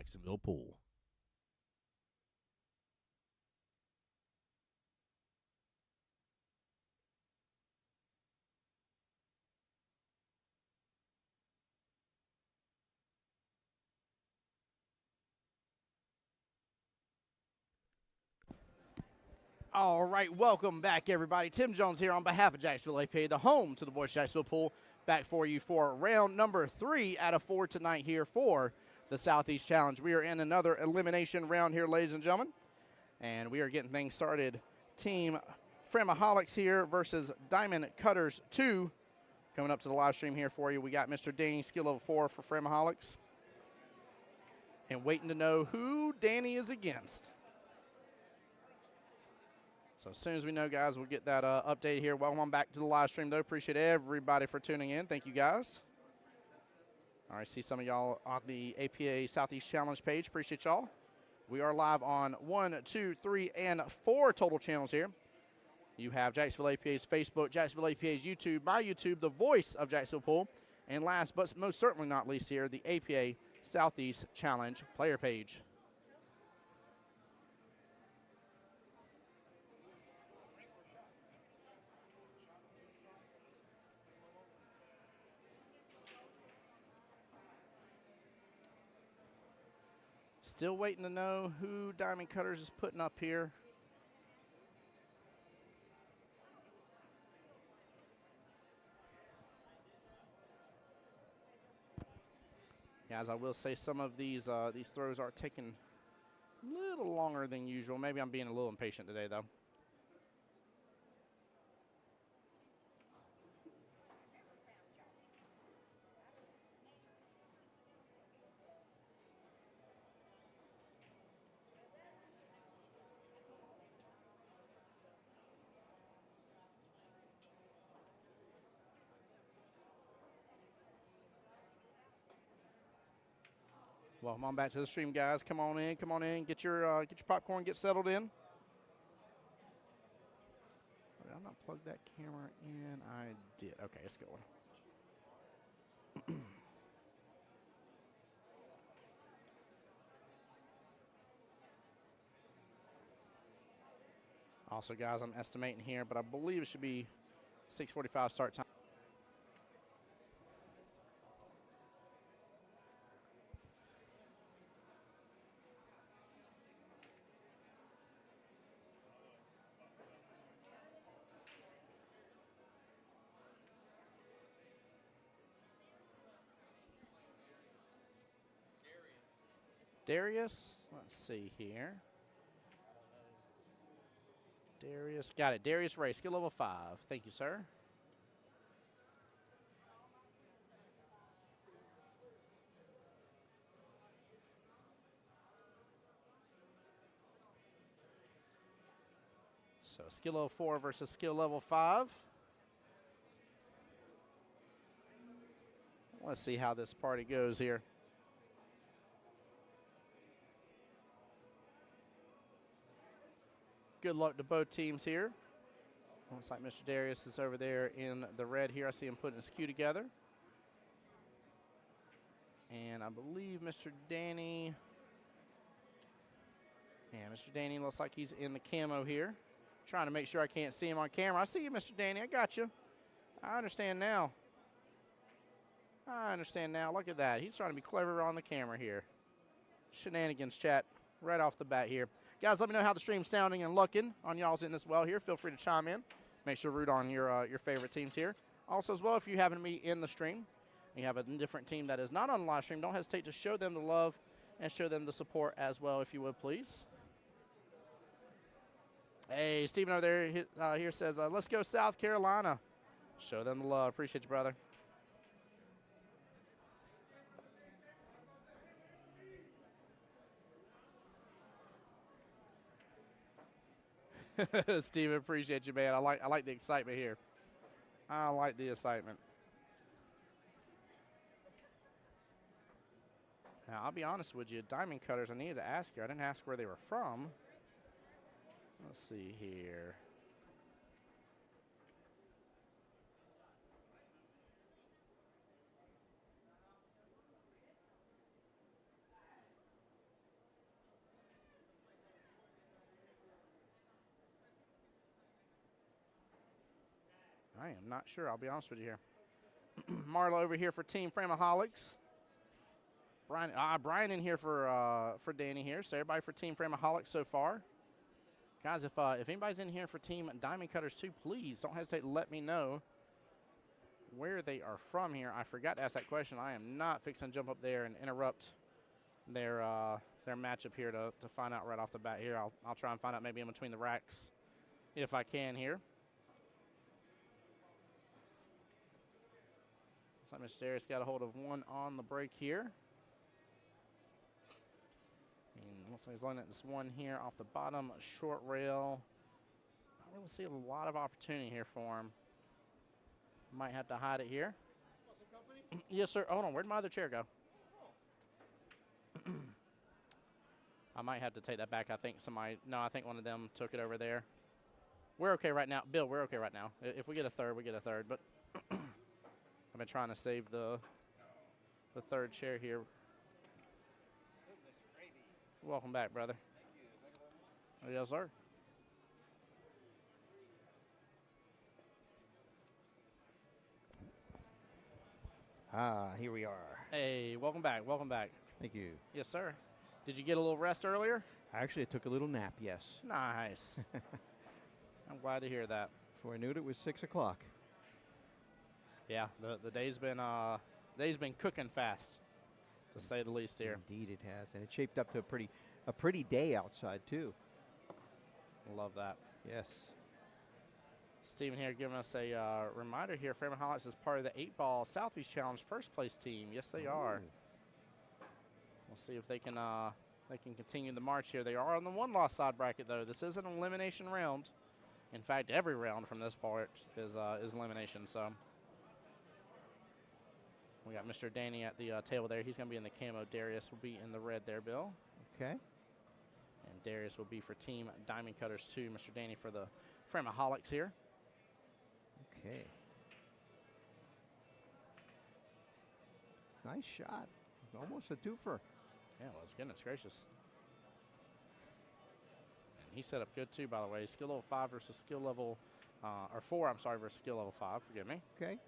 Jacksonville pool. All right, welcome back, everybody. Tim Jones here on behalf of Jacksonville APA, the home to the Boys Jacksonville Pool, back for you for round number 3 out of 4 tonight here for the Southeast Challenge. We are in another elimination round here, ladies and gentlemen, and we are getting things started. Team Framaholics here versus Diamond Cutters 2. Coming up to the live stream here for you, we got Mr. Danny, skill level 4 for Framaholics, and waiting to know who Danny is against. So as soon as we know, guys, we'll get that update here. Welcome on back to the live stream, though. Appreciate everybody for tuning in. Thank you, guys. All right, see some of y'all on the APA Southeast Challenge page. Appreciate y'all. We are live on 1, 2, 3, and 4 total channels here. You have Jacksonville APA's Facebook, Jacksonville APA's YouTube, my YouTube, the voice of Jacksonville Pool, and last but most certainly not least here, the APA Southeast Challenge player page. Still waiting to know who Diamond Cutters is putting up here. Guys, I will say some of these throws are taking a little longer than usual. Maybe I'm being a little impatient today, though. Welcome on back to the stream, guys. Come on in, get your popcorn, get settled in. Did I not plug that camera in? I did. Okay, it's going. Also, guys, I'm estimating here, but I believe it should be 6:45 start time. Darius, let's see here. Darius, got it. Darius Ray, skill level 5. Thank you, sir. So skill level 4 versus skill level 5. Let's see how this party goes here. Good luck to both teams here. Looks like Mr. Darius is over there in the red here. I see him putting his cue together. And I believe Mr. Danny. Yeah, Mr. Danny looks like he's in the camo here. Trying to make sure I can't see him on camera. I see you, Mr. Danny. I got you. I understand now. Look at that. He's trying to be clever on the camera here. Shenanigans, chat, right off the bat here. Guys, let me know how the stream's sounding and looking on y'all's end as well here. Feel free to chime in. Make sure to root on your favorite teams here. Also, as well, if you happen to be in the stream, you have a different team that is not on the live stream, don't hesitate to show them the love and show them the support as well, if you would, please. Hey, Steven over there here says, let's go South Carolina. Show them the love. Appreciate you, brother. Steven, appreciate you, man. I like the excitement here. I like the excitement. Now, I'll be honest with you. Diamond Cutters, I needed to ask you. I didn't ask where they were from. Let's see here. I am not sure. I'll be honest with you here. Marla over here for Team Framaholics. Brian in here for Danny here. So everybody for Team Framaholics so far. Guys, if anybody's in here for Team Diamond Cutters too, please don't hesitate to let me know where they are from here. I forgot to ask that question. I am not fixing to jump up there and interrupt their matchup here to find out right off the bat here. I'll try and find out maybe in between the racks if I can here. Looks like Mr. Darius got a hold of one on the break here. And looks like he's looking at this one here off the bottom, a short rail. I really see a lot of opportunity here for him. Might have to hide it here. Yes, sir. Hold on. Where'd my other chair go? I might have to take that back. I think I think one of them took it over there. We're okay right now. Bill, we're okay right now. If we get a third, we get a third. But I've been trying to save the third chair here. Welcome back, brother. Yes, sir. Here we are. Hey, welcome back. Welcome back. Thank you. Yes, sir. Did you get a little rest earlier? Actually, I took a little nap, yes. Nice. I'm glad to hear that. Before I knew it, it was 6 o'clock. Yeah, the day's been cooking fast, to say the least here. Indeed, it has, and it shaped up to a pretty day outside too. Love that. Yes. Steven here giving us a reminder here. Framaholics is part of the 8-Ball Southeast Challenge first place team. Yes, they are. We'll see if they can continue the march here. They are on the one-loss side bracket though. This is an elimination round. In fact, every round from this part is elimination. So we got Mr. Danny at the table there. He's going to be in the camo. Darius will be in the red there, Bill. Okay. And Darius will be for Team Diamond Cutters 2. Mr. Danny for the Framaholics here. Okay. Nice shot. Almost a twofer. Yeah, well, goodness gracious. And he set up good too, by the way. Skill level 5 versus skill level, or 4, I'm sorry, versus skill level 5. Forgive me. Okay.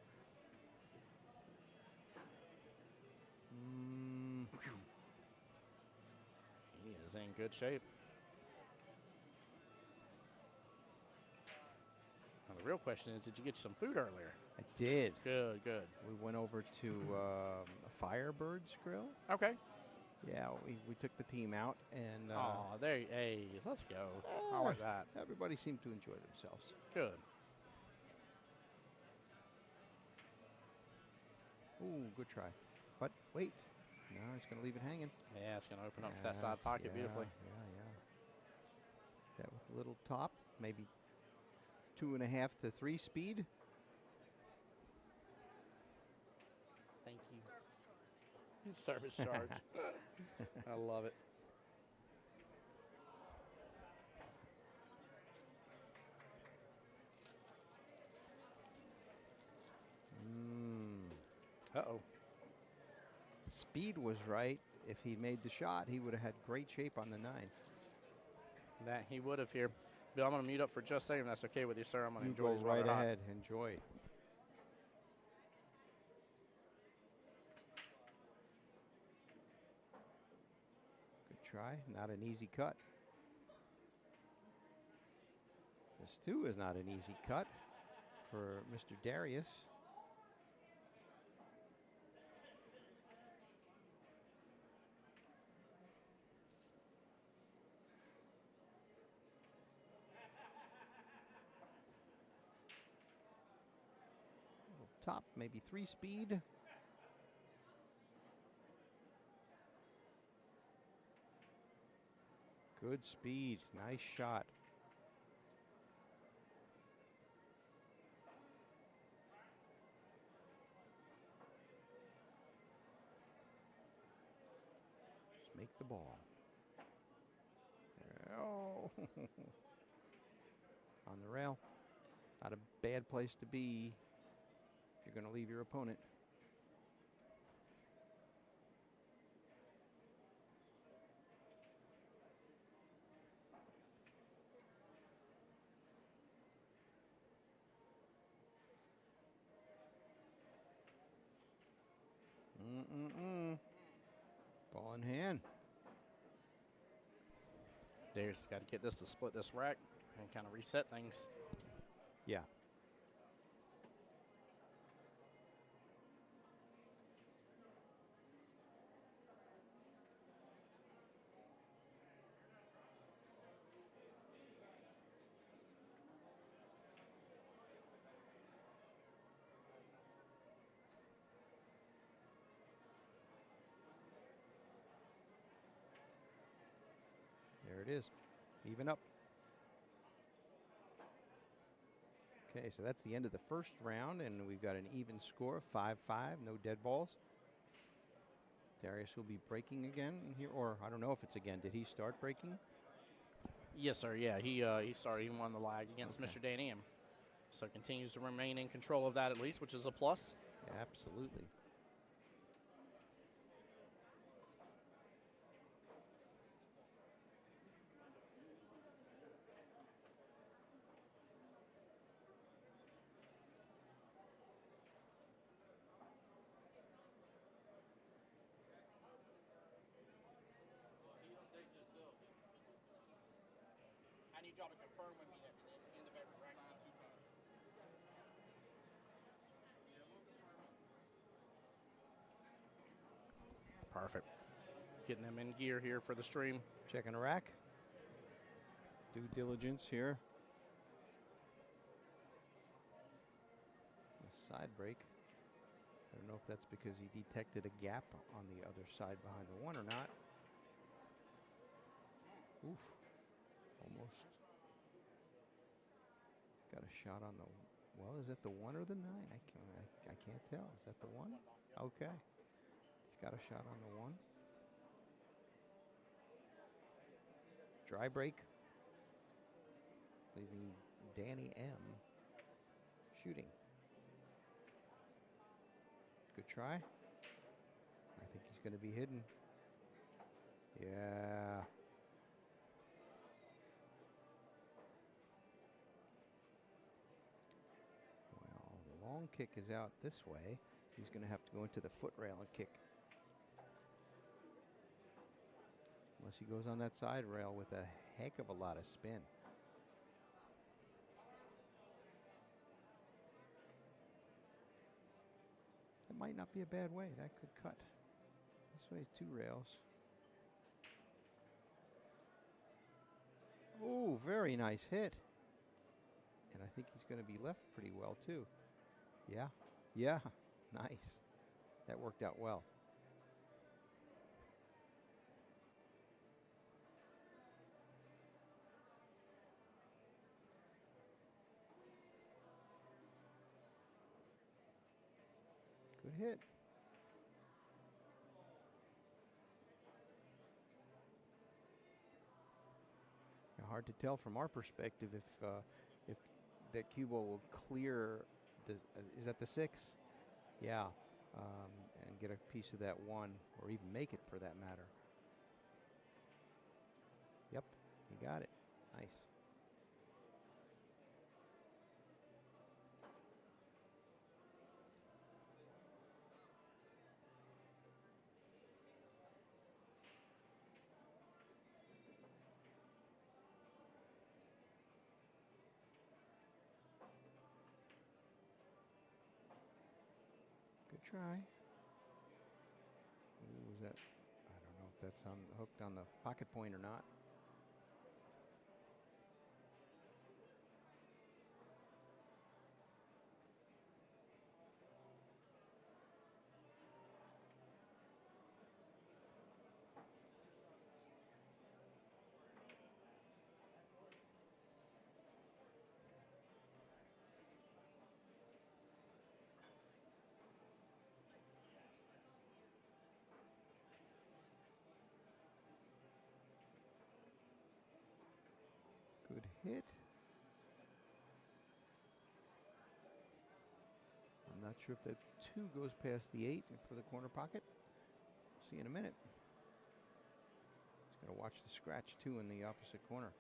He is in good shape. Now, the real question is, did you get some food earlier? I did. Good, good. We went over to a Firebird's Grill. Okay. Yeah, we took the team out and. Hey, let's go. I like that. Everybody seemed to enjoy themselves. Good. Ooh, good try. But wait, no, it's going to leave it hanging. Yeah, it's going to open up that side pocket beautifully. Yeah. That with a little top, maybe 2.5 to 3 speed. Thank you. Service charge. I love it. Uh-oh. Speed was right. If he made the shot, he would have had great shape on the 9. That he would have here. Bill, I'm going to mute up for just a second. If that's okay with you, sir. I'm going to enjoy go this right hot. ahead. Enjoy. Good try. Not an easy cut. This, too, is not an easy cut for Mr. Darius. Top, maybe 3 speed. Good speed, nice shot. Just make the ball. Oh. On the rail. Not a bad place to be if you're going to leave your opponent. there. He's got to get this to split this rack and kind of reset things. Yeah. There it is. Even up. Okay, so that's the end of the first round, and we've got an even score of 5-5, no dead balls. Darius will be breaking again here, or I don't know if it's again. Did he start breaking? Yes, sir. Yeah, he started. He won the lag against Mr. Dan Am. So continues to remain in control of that at least, which is a plus. Yeah, absolutely. I need y'all to confirm with me at the end of every rack. Perfect. Getting them in gear here for the stream. Checking a rack. Due diligence here. A side break. I don't know if that's because he detected a gap on the other side behind the one or not. Oof. Almost. Got a shot on the, well, is that the 1 or the 9? I can't tell. Is that the 1? Okay. He's got a shot on the 1. Dry break. Leaving Danny M shooting. Good try. I think he's going to be hidden. Yeah. Well, the long kick is out this way. He's going to have to go into the foot rail and kick. Unless he goes on that side rail with a heck of a lot of spin. That might not be a bad way. That could cut. This way is 2 rails. Oh, very nice hit. And I think he's going to be left pretty well too. Yeah, yeah, nice. That worked out well. Good hit. Now, hard to tell from our perspective if that cue ball will clear. Is that the 6? Yeah, and get a piece of that 1, or even make it for that matter. Yep, he got it. Nice. Good try. Ooh, was that? I don't know if that's hooked on the pocket point or not. Good hit. I'm not sure if that 2 goes past the 8 for the corner pocket. See in a minute. He's going to watch the scratch too in the opposite corner.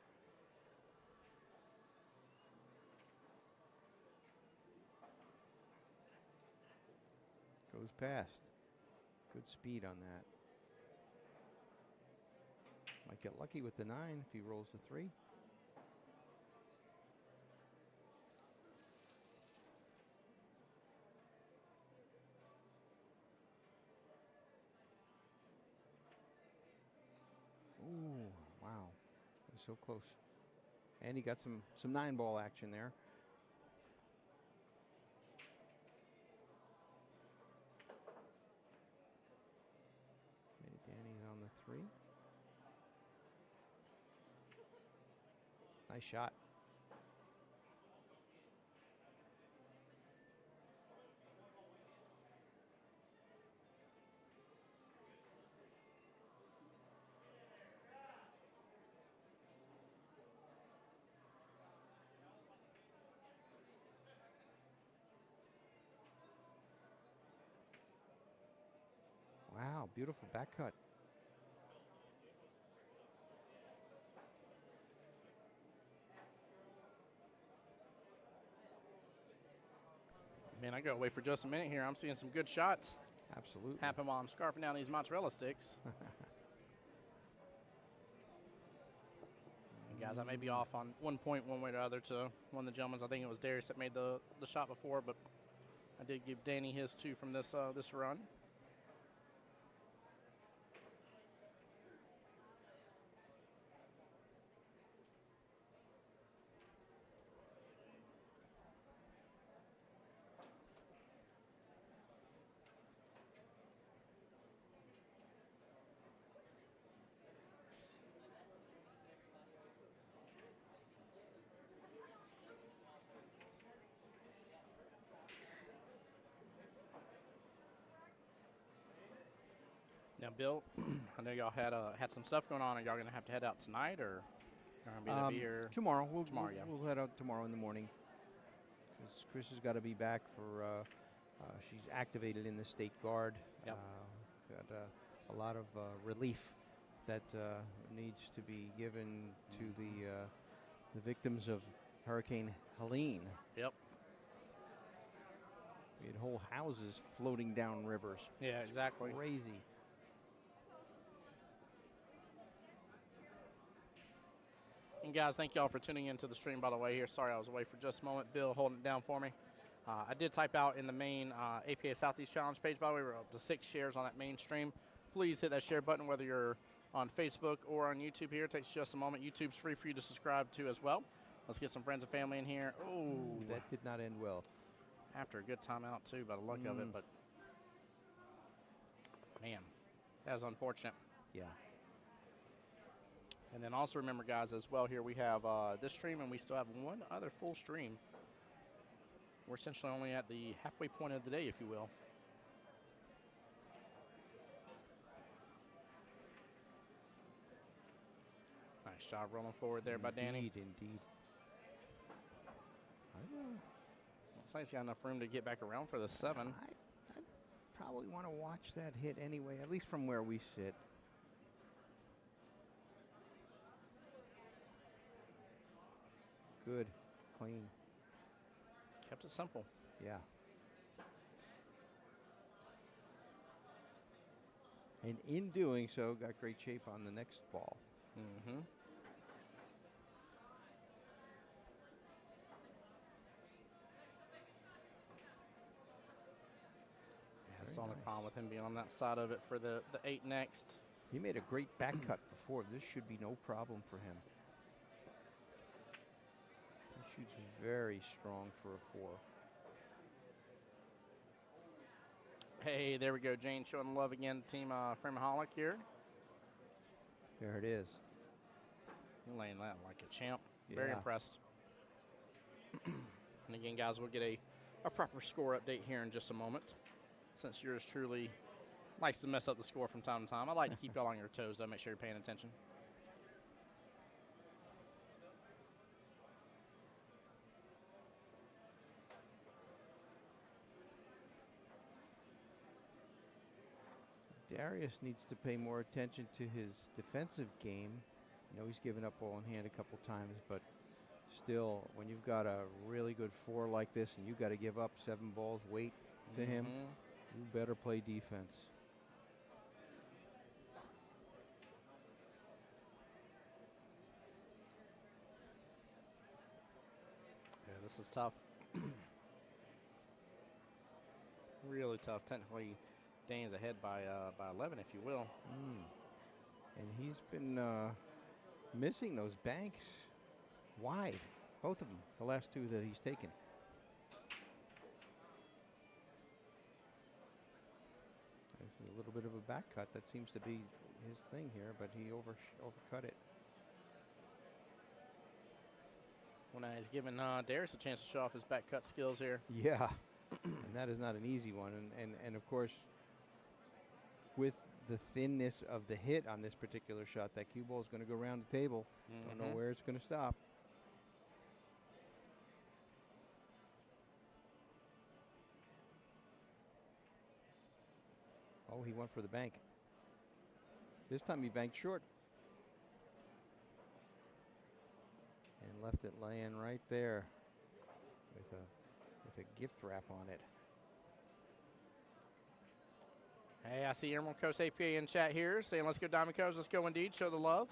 Goes past. Good speed on that. Might get lucky with the 9 if he rolls the 3. Ooh, wow. That was so close. And he got some 9-ball action there. Okay, Danny's on the 3. Nice shot. Wow, beautiful back cut. Man, I gotta wait for just a minute here. I'm seeing some good shots Absolutely. happen while I'm scarfing down these mozzarella sticks. And guys, I may be off on 1 point one way or the other to one of the gentlemen. I think it was Darius that made the shot before, but I did give Danny his 2 from this this run. Now, Bill, I know y'all had some stuff going on. Are y'all gonna have to head out tonight, or y'all gonna be here tomorrow? Tomorrow, yeah. We'll head out tomorrow in the morning. 'Cause Chris has got to be back for. She's activated in the state guard. Yep. Got a lot of relief that needs to be given to the victims of Hurricane Helene. Yep. We had whole houses floating down rivers. Yeah, exactly. Crazy. And guys, thank y'all for tuning into the stream, by the way, here. Sorry I was away for just a moment. Bill holding it down for me. I did type out in the main APA Southeast Challenge page, by the way. We're up to 6 shares on that main stream. Please hit that share button, whether you're on Facebook or on YouTube here. It takes just a moment. YouTube's free for you to subscribe to as well. Let's get some friends and family in here. Oh, that did not end well. After a good timeout, too, by the look of it. But, man, that was unfortunate. Yeah. And then also remember, guys, as well here we have this stream, and we still have one other full stream. We're essentially only at the halfway point of the day, if you will. Nice job rolling forward there by Danny. Indeed. Looks like he's got enough room to get back around for the 7. I'd probably want to watch that hit anyway, at least from where we sit. Good, clean. Kept it simple. Yeah. And in doing so, got great shape on the next ball. Mm-hmm. That's the only problem with him being on that side of it for the 8 next. He made a great back cut before. This should be no problem for him. He shoots very strong for a 4. Hey, there we go. Jane showing love again. Team Framaholic here. There it is. Laying that like a champ. Yeah. Very impressed. And again, guys, we'll get a proper score update here in just a moment. Since yours truly likes to mess up the score from time to time. I like to keep y'all on your toes, though. Make sure you're paying attention. Darius needs to pay more attention to his defensive game. I know he's given up ball in hand a couple times, but still, when you've got a really good 4 like this and you've got to give up 7 balls weight to him, you better play defense. this is tough. Really tough. Technically, Danny's ahead by 11, if you will. And he's been missing those banks wide, both of them, the last two that he's taken. This is a little bit of a back cut. That seems to be his thing here, but he overcut it. Well, now he's giving Darius a chance to show off his back cut skills here. Yeah, and that is not an easy one. And of course, with the thinness of the hit on this particular shot, that cue ball is going to go around the table. Don't know where it's going to stop. Oh, he went for the bank. This time he banked short. And left it laying right there with a gift wrap on it. Hey, I see Emerald Coast APA in chat here saying, let's go Diamond Coast, let's go indeed, show the love.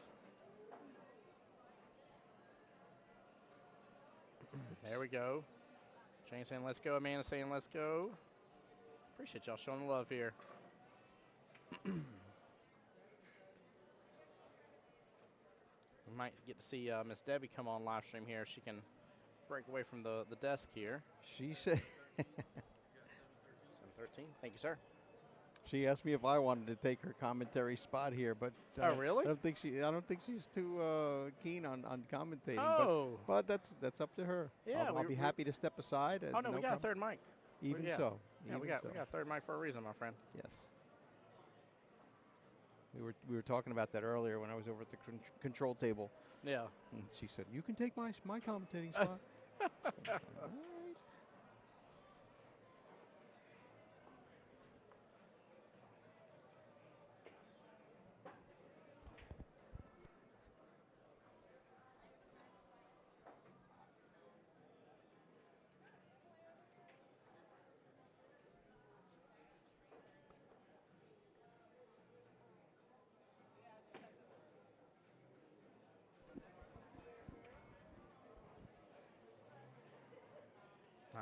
There we go. Shane saying, let's go. Amanda saying, let's go. Appreciate y'all showing the love here. We might get to see Miss Debbie come on live stream here. She can break away from the desk here. She said 7:13. Thank you, sir. she asked me if I wanted to take her commentary spot here, but Oh, really? I don't think she's too keen on commentating. Oh. But that's up to her. Yeah, I'll be happy to step aside. Oh, no, we got a third mic. Even yeah. so. Yeah, we got a third mic for a reason, my friend. Yes. We were talking about that earlier when I was over at the control table. Yeah. And she said, "You can take my commentating spot." All right.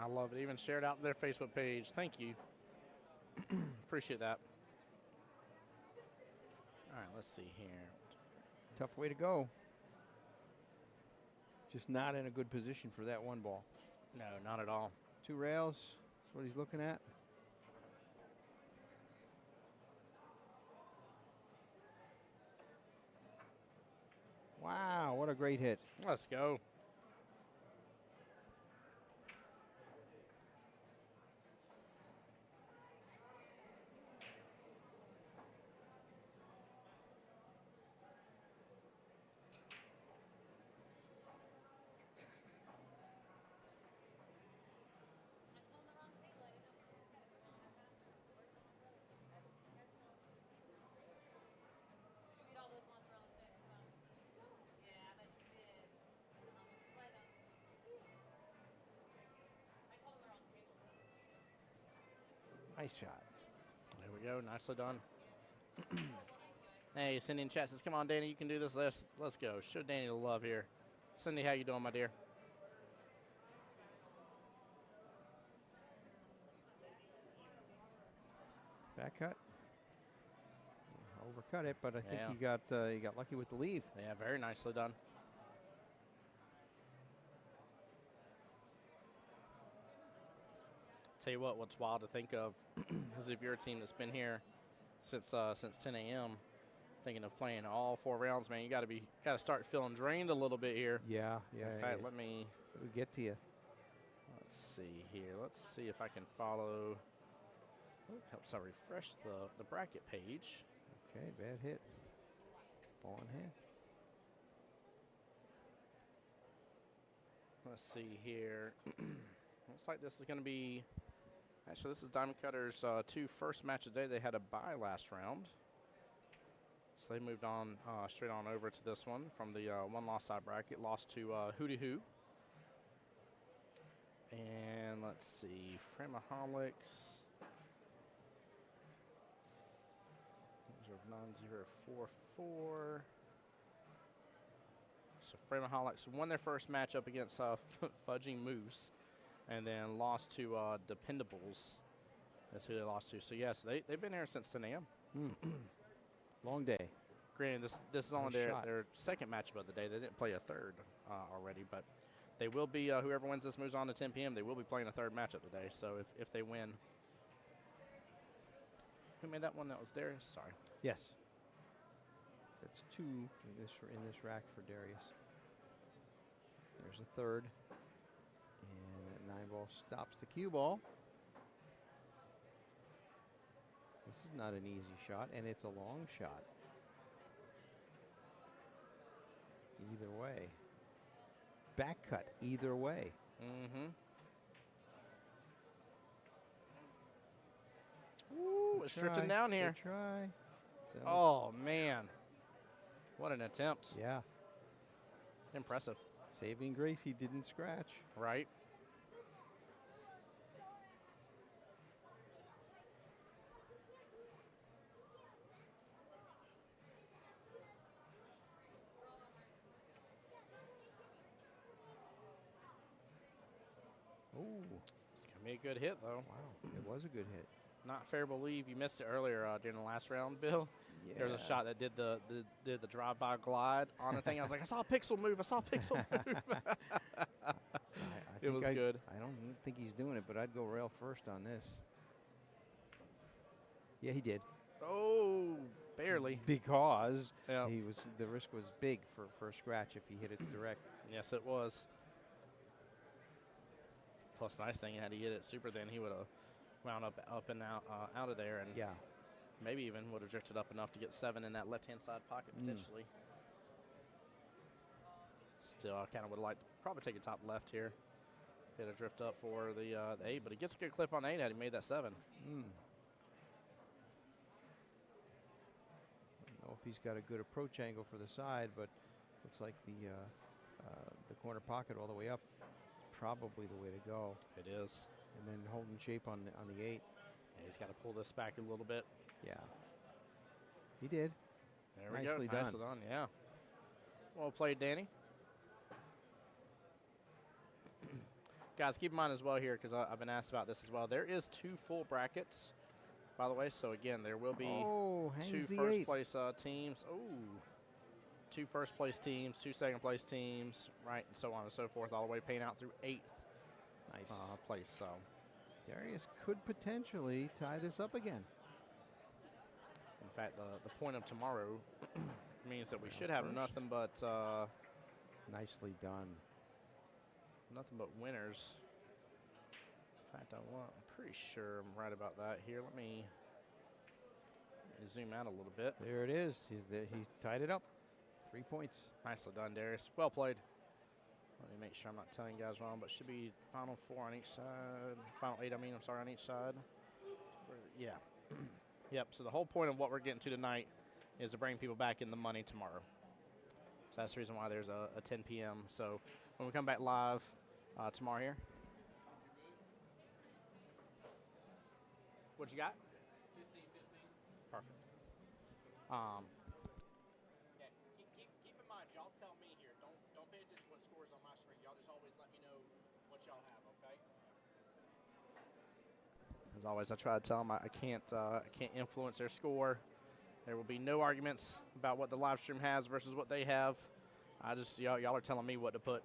I love it. Even shared out their Facebook page. Thank you. Appreciate that. All right, let's see here. Tough way to go. Just not in a good position for that one ball. No, not at all. 2 rails. That's what he's looking at. Wow, what a great hit. Let's go. Nice shot. There we go. Nicely done. Hey, Cindy in chat says, come on, Danny, you can do this. Let's go. Show Danny the love here. Cindy, how you doing, my dear? Back cut. Overcut it, but I think Yeah. he got lucky with the leave. Yeah, very nicely done. Tell you what's wild to think of is if you're a team that's been here since 10 a.m. thinking of playing all 4 rounds, man, you got to start feeling drained a little bit here. Yeah. In fact, let me It'll get to you. let's see here. Let's see if I can follow. Oh, helps I refresh the bracket page. Okay, bad hit. Ball in hand. Let's see here. Looks like this is going to be. Actually, this is Diamond Cutter's 2 first match of the day. They had a bye last round. So they moved on straight on over to this one from the 1-loss side bracket. Lost to Hootie Hoo. And let's see. Framaholics. 9044. So Framaholics won their first matchup against Fudging Moose, and then lost to Dependables. That's who they lost to. So yes, they've been here since 10 a.m. Long day. Granted, this is only their second matchup of the day. They didn't play a third already, but they will be, whoever wins this moves on to 10 p.m., they will be playing a third matchup today. So if they win. Who made that one? That was Darius? Sorry. Yes. That's 2 in this rack for Darius. There's a third. And that 9-ball stops the cue ball. This is not an easy shot, and it's a long shot. Either way. Back cut, either way. Ooh, it's drifting down here. Good try. So Oh, man. What an attempt. yeah. Impressive. Saving grace, he didn't scratch. Right? Ooh. It's going to be a good hit, though. Wow. It was a good hit. Not fair to believe you missed it earlier during the last round, Bill. Yeah. There was a shot that did the drive-by glide on the thing. I was like, I saw a pixel move. I saw a pixel move. It was good. I don't think he's doing it, but I'd go rail first on this. Yeah, he did. Oh, barely. Because Yeah. the risk was big for a scratch if he hit it direct. Yes, it was. Plus, nice thing, had he hit it super, then he would have wound up and out of there, and Yeah. maybe even would have drifted up enough to get 7 in that left-hand side pocket potentially. Still, I kind of would have liked to probably take a top left here. Hit a drift up for the 8, but he gets a good clip on the 8 had he made that 7. I don't know if he's got a good approach angle for the side, but looks like the corner pocket all the way up is probably the way to go. It is. And then holding shape on the 8. Yeah, he's got to pull this back a little bit. Yeah. He did. There we Nicely go. done. Nicely done, yeah. Well played, Danny. Guys, keep in mind as well here, because I've been asked about this as well. There is 2 full brackets, by the way. So, again, there will be 2 first-place teams. Ooh. 2 first-place teams, 2 second-place teams, right, and so on and so forth, all the way paying out through 8th Nice. place. So, Darius could potentially tie this up again. in fact, the point of tomorrow means that we should have nothing but Nicely done. nothing but winners. In fact, I'm pretty sure I'm right about that here. Let me zoom out a little bit. There it is. He's tied it up. 3 points. Nicely done, Darius. Well played. Let me make sure I'm not telling you guys wrong, but should be final 4 on each side. Final 8, I'm sorry, on each side. Yeah. Yep, so the whole point of what we're getting to tonight is to bring people back in the money tomorrow. So that's the reason why there's a 10 p.m. So when we come back live tomorrow here. What you got? 15. Perfect. Yeah, keep in mind, y'all tell me here. Don't pay attention to what scores on my screen. Y'all just always let me know what y'all have, okay? As always, I try to tell them I can't influence their score. There will be no arguments about what the live stream has versus what they have. I just y'all are telling me what to put.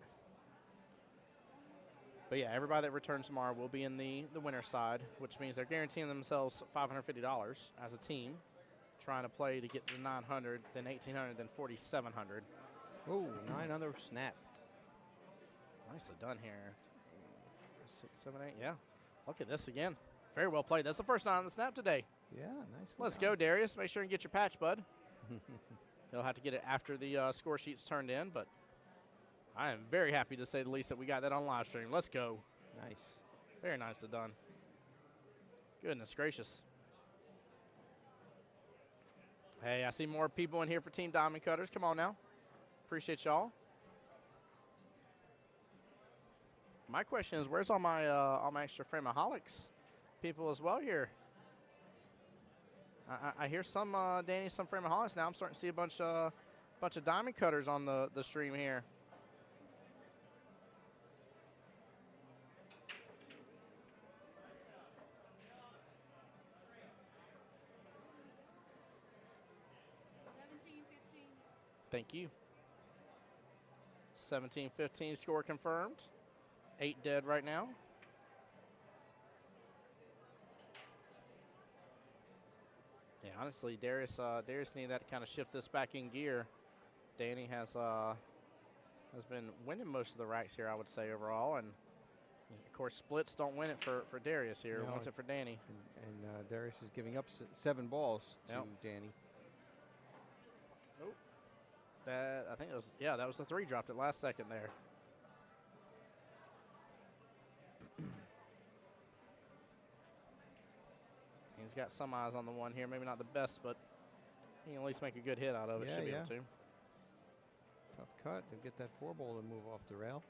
But yeah, everybody that returns tomorrow will be in the winner's side, which means they're guaranteeing themselves $550 as a team, trying to play to get to 900, then 1,800, then 4,700. Oh, 9 on the snap. Nicely done here. 6, 7, 8. Yeah. Look at this again. Very well played. That's the first 9 on the snap today. Yeah, nicely Let's done. go, Darius. Make sure and get your patch, bud. You'll have to get it after the score sheet's turned in, but I am very happy to say the least that we got that on live stream. Let's go. Nice. Very nicely done. Goodness gracious. Hey, I see more people in here for Team Diamond Cutters. Come on now. Appreciate y'all. My question is, where's all my extra Framaholics people as well here? I hear some Danny, some Framaholics now. I'm starting to see a bunch of Diamond Cutters on the stream here. Thank you. 17-15 score confirmed. 8 dead right now. Yeah, honestly, Darius needed that to kind of shift this back in gear. Danny has been winning most of the racks here, I would say, overall. And, of course, splits don't win it for Darius here. No, Wins it for Danny. And Darius is giving up 7 balls to Danny. Nope. I think it was, that was the 3 dropped it last second there. He's got some eyes on the one here. Maybe not the best, but he can at least make a good hit out of it. Should be able to. Tough cut to get that 4 ball to move off the rail.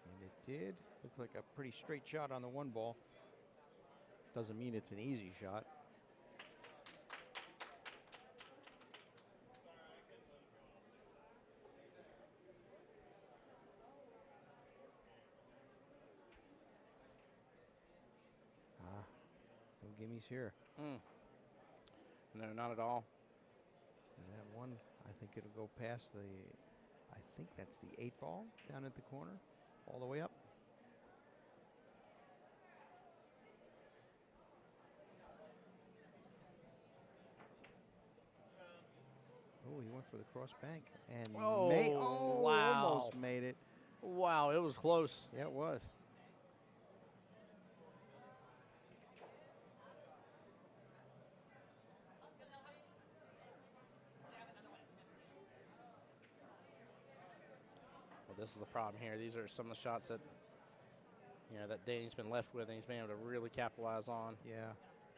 And it did. Looks like a pretty straight shot on the 1 ball. Doesn't mean it's an easy shot. No gimmies here. No, not at all. And that one, I think it'll go past the, I think that's the 8 ball down at the corner, all the way up. Oh, he went for the cross bank and wow. Almost made it. Wow, it was close. Yeah, it was. Well, this is the problem here. These are some of the shots that, that Danny's been left with, and he's been able to really capitalize on. Yeah,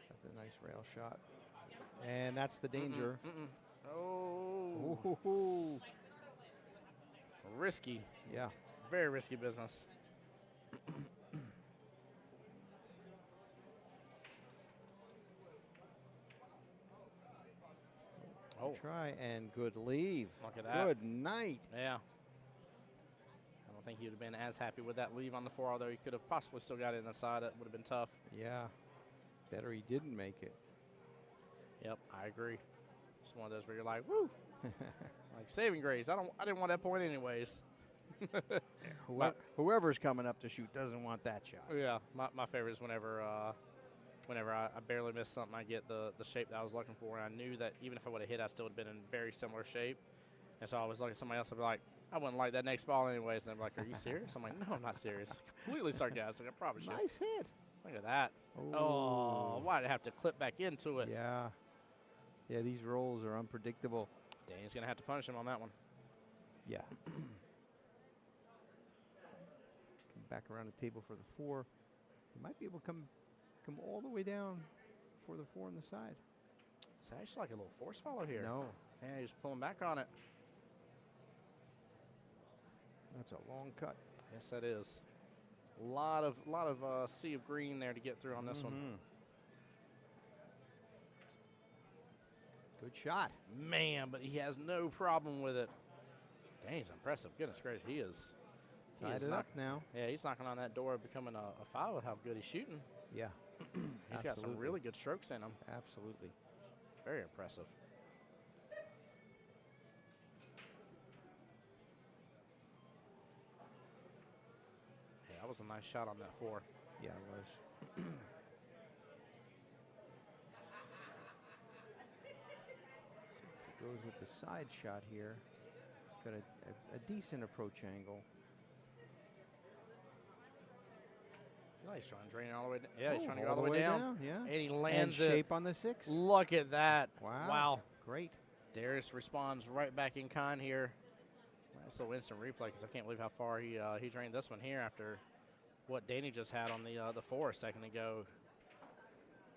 that's a nice rail shot. And that's the danger. Oh. Ooh. Risky. Yeah. Very risky business. Try and good leave. Look at that. Good night. Yeah. I don't think he would have been as happy with that leave on the 4, although he could have possibly still got it in the side. That would have been tough. Yeah. Better he didn't make it. Yep, I agree. It's one of those where you're like, woo. Like saving grace. I didn't want that point anyways. Whoever's coming up to shoot doesn't want that shot. Yeah, my favorite is whenever I barely miss something, I get the shape that I was looking for, and I knew that even if I would have hit, I still would have been in very similar shape. And so I was looking at somebody else, I'd be like, I wouldn't like that next ball anyways. And they're like, are you serious? I'm like, no, I'm not serious. Completely sarcastic. I probably should. Nice hit. Look at that. Ooh. Oh, why did I have to clip back into it? Yeah. Yeah, these rolls are unpredictable. Danny's going to have to punish him on that one. Yeah. Come back around the table for the 4. He might be able to come all the way down for the 4 on the side. It's actually like a little force follow here. No. Yeah, he's pulling back on it. That's a long cut. Yes, that is. A lot of sea of green there to get through on this one. Good shot. Man, but he has no problem with it. Dang, he's impressive. Goodness gracious, he is. Tied it up now. Yeah, he's knocking on that door of becoming a 5 with how good he's shooting. Yeah. He's got some really good strokes in him. Absolutely. Very impressive. Yeah, that was a nice shot on that 4. Yeah, it was. Goes with the side shot here. It's got a decent approach angle. I feel like he's trying to drain it all the way down. Yeah, he's trying to go all the way down. Yeah. And he lands it. Shape on the 6. Look at that. Wow. Great. Darius responds right back in kind here. Nice little instant replay because I can't believe how far he drained this one here after what Danny just had on the 4 a second ago.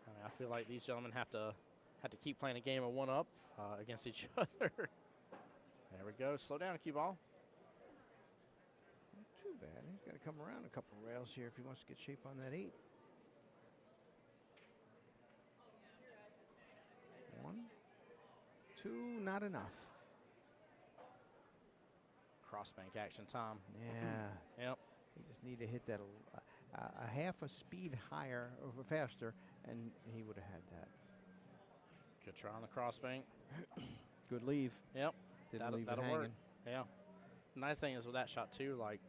I mean, I feel like these gentlemen have to keep playing a game of 1-up against each other. There we go. Slow down, cue ball. Not too bad. He's got to come around a couple rails here if he wants to get shape on that 8. 1, 2, not enough. cross bank action, Tom. Yeah. Yep. He just need to hit that a half a speed higher or faster, and he would have had that. Good try on the cross bank. Good leave. Yep. Didn't leave it that'll hanging. work. Yeah. Nice thing is with that shot too, like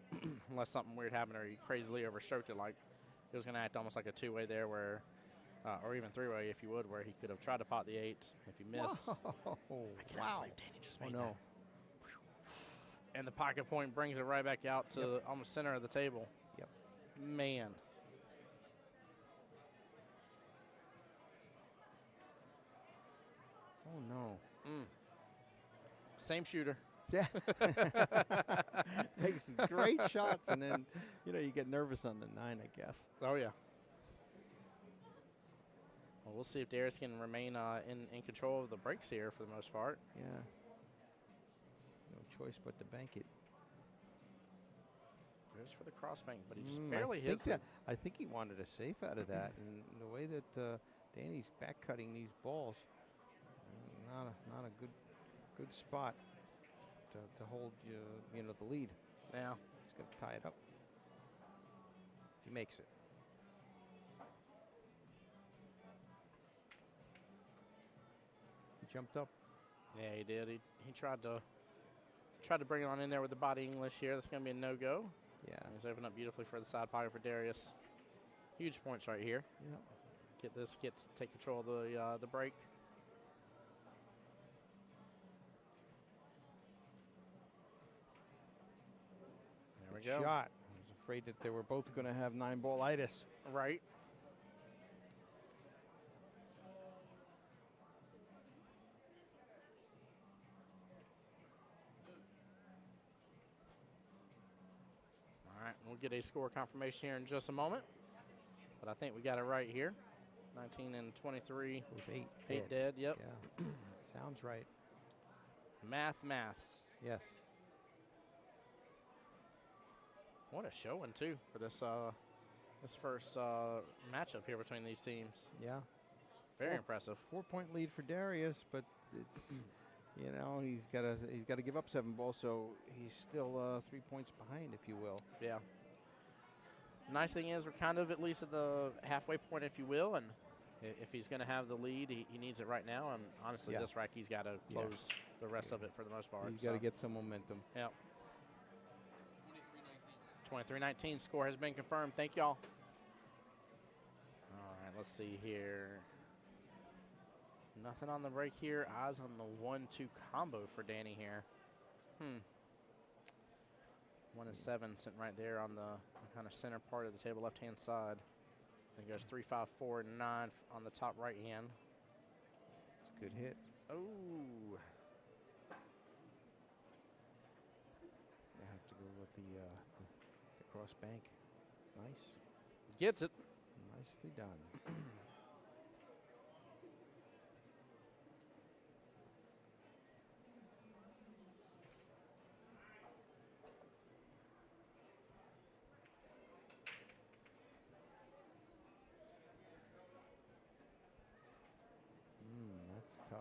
unless something weird happened or he crazily overstroked it, like it was going to act almost like a two-way there, where, or even three-way if you would, where he could have tried to pot the 8 if he missed. Whoa. I cannot believe Danny just made that. No. And the pocket point brings it right back out to almost center of the table. Yep. Man. Oh no. Same shooter. Yeah. Makes great shots, and then you get nervous on the 9, I guess. Oh yeah. Well, we'll see if Darius can remain in control of the breaks here for the most part. Yeah. No choice but to bank it. Goes for the cross bank, but he just barely hits it. I think he wanted a safe out of that, and the way that Danny's back cutting these balls, not a good spot to hold the lead. Yeah. He's got to tie it up. If he makes it. He jumped up. Yeah, he did. He tried to bring it on in there with the body English here. That's going to be a no-go. Yeah. He's opened up beautifully for the side pocket for Darius. Huge points right here. Yep. Take control of the break. There we go. Shot. I was afraid that they were both going to have 9-ballitis. Right. All right, we'll get a score confirmation here in just a moment. But I think we got it right here. 19 and 23. With 8 dead, yep. Yeah. Sounds right. Maths. Yes. What a showing, too, for this first matchup here between these teams. Yeah. Very impressive. 4-point lead for Darius, but it's he's got to give up 7 balls, so he's still 3 points behind, if you will. Yeah. Nice thing is we're kind of at least at the halfway point, if you will, and if he's going to have the lead, he needs it right now. And honestly, this rack he's got to close the rest of it for the most part. He's got to get some momentum. Yep. 23-19 score has been confirmed. Thank y'all. All right, let's see here. Nothing on the break here. Eyes on the 1-2 combo for Danny here. 1 and 7 sitting right there on the kind of center part of the table, left-hand side. It goes 3, 5, 4, 9 on the top right hand. It's a good hit. Oh. I have to go with the cross bank. Nice. Gets it. Nicely done. That's tough.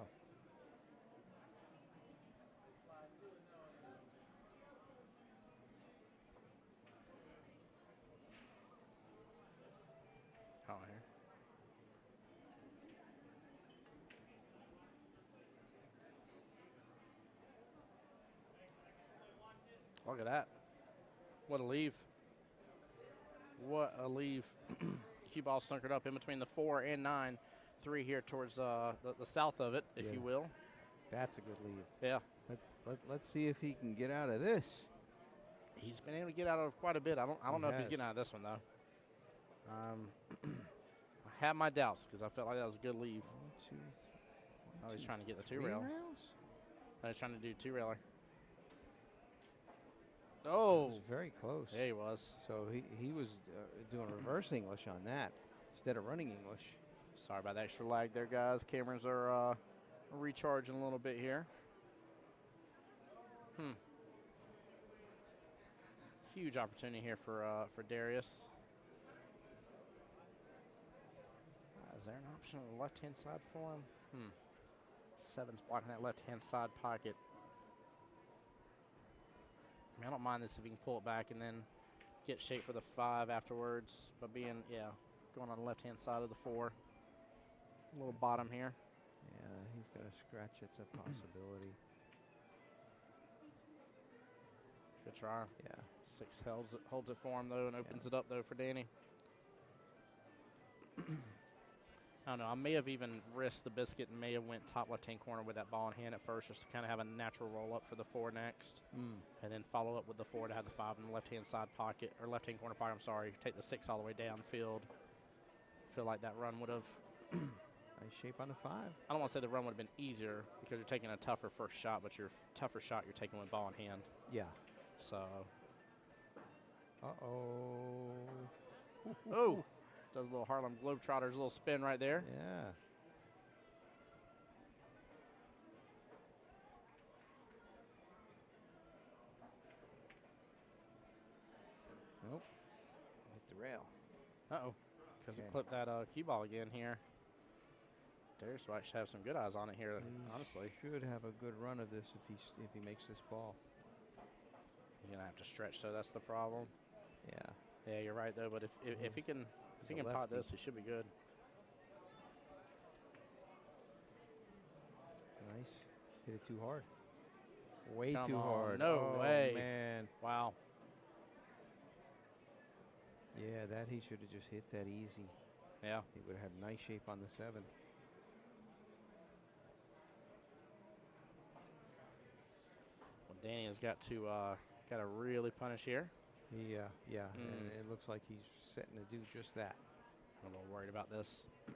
Oh, here. Look at that. What a leave. What a leave. Cue ball snookered up in between the 4 and 9. 3 here towards the south of it, if you will. That's a good leave. Yeah. Let's see if he can get out of this. He's been able to get out of quite a bit. I don't know if he's getting out of this one, though. I have my doubts because I felt like that was a good leave. 1, 2, 3. Oh, he's trying to get the 2 3 rail. rails? No, he's trying to do 2 railer. It Oh, was very close. yeah, he was. So he was doing reverse English on that instead of running English. Sorry about the extra lag there, guys. Cameras are recharging a little bit here. Huge opportunity here for Darius. Is there an option on the left-hand side for him? 7's blocking that left-hand side pocket. mean, I don't mind this if he can pull it back and then get shape for the 5 afterwards. But being, going on the left-hand side of the 4. A little bottom here. Yeah, he's got a scratch. It's a possibility. Good try. Yeah. 6 holds it for him, though, and opens it up, though, for Danny. I don't know. I may have even risked the biscuit and may have went top left-hand corner with that ball in hand at first just to kind of have a natural roll-up for the 4 next. And then follow up with the 4 to have the 5 in the left-hand side pocket, or left-hand corner pocket, I'm sorry. Take the 6 all the way downfield. Feel like that run would have... Nice shape on the 5. I don't want to say the run would have been easier because you're taking a tougher first shot, but your tougher shot you're taking with ball in hand. Yeah. So... Uh-oh. Oh! Does a little Harlem Globetrotters, a little spin right there. Yeah. Nope. Hit the rail. Uh-oh. Because it clipped that cue ball again here. Darius might have some good eyes on it here, honestly. Should have a good run of this if he makes this ball. He's going to have to stretch, so that's the problem. Yeah. Yeah, you're right, though. But if he can... If he can pot this, he should be good. Nice. Hit it too hard. Way Come too on. hard. No oh, way. Man. Wow. Yeah, that he should have just hit that easy. Yeah. He would have had nice shape on the 7. Well, Danny has got to really punish here. Yeah. And it looks like he's setting to do just that. I'm a little worried about this. I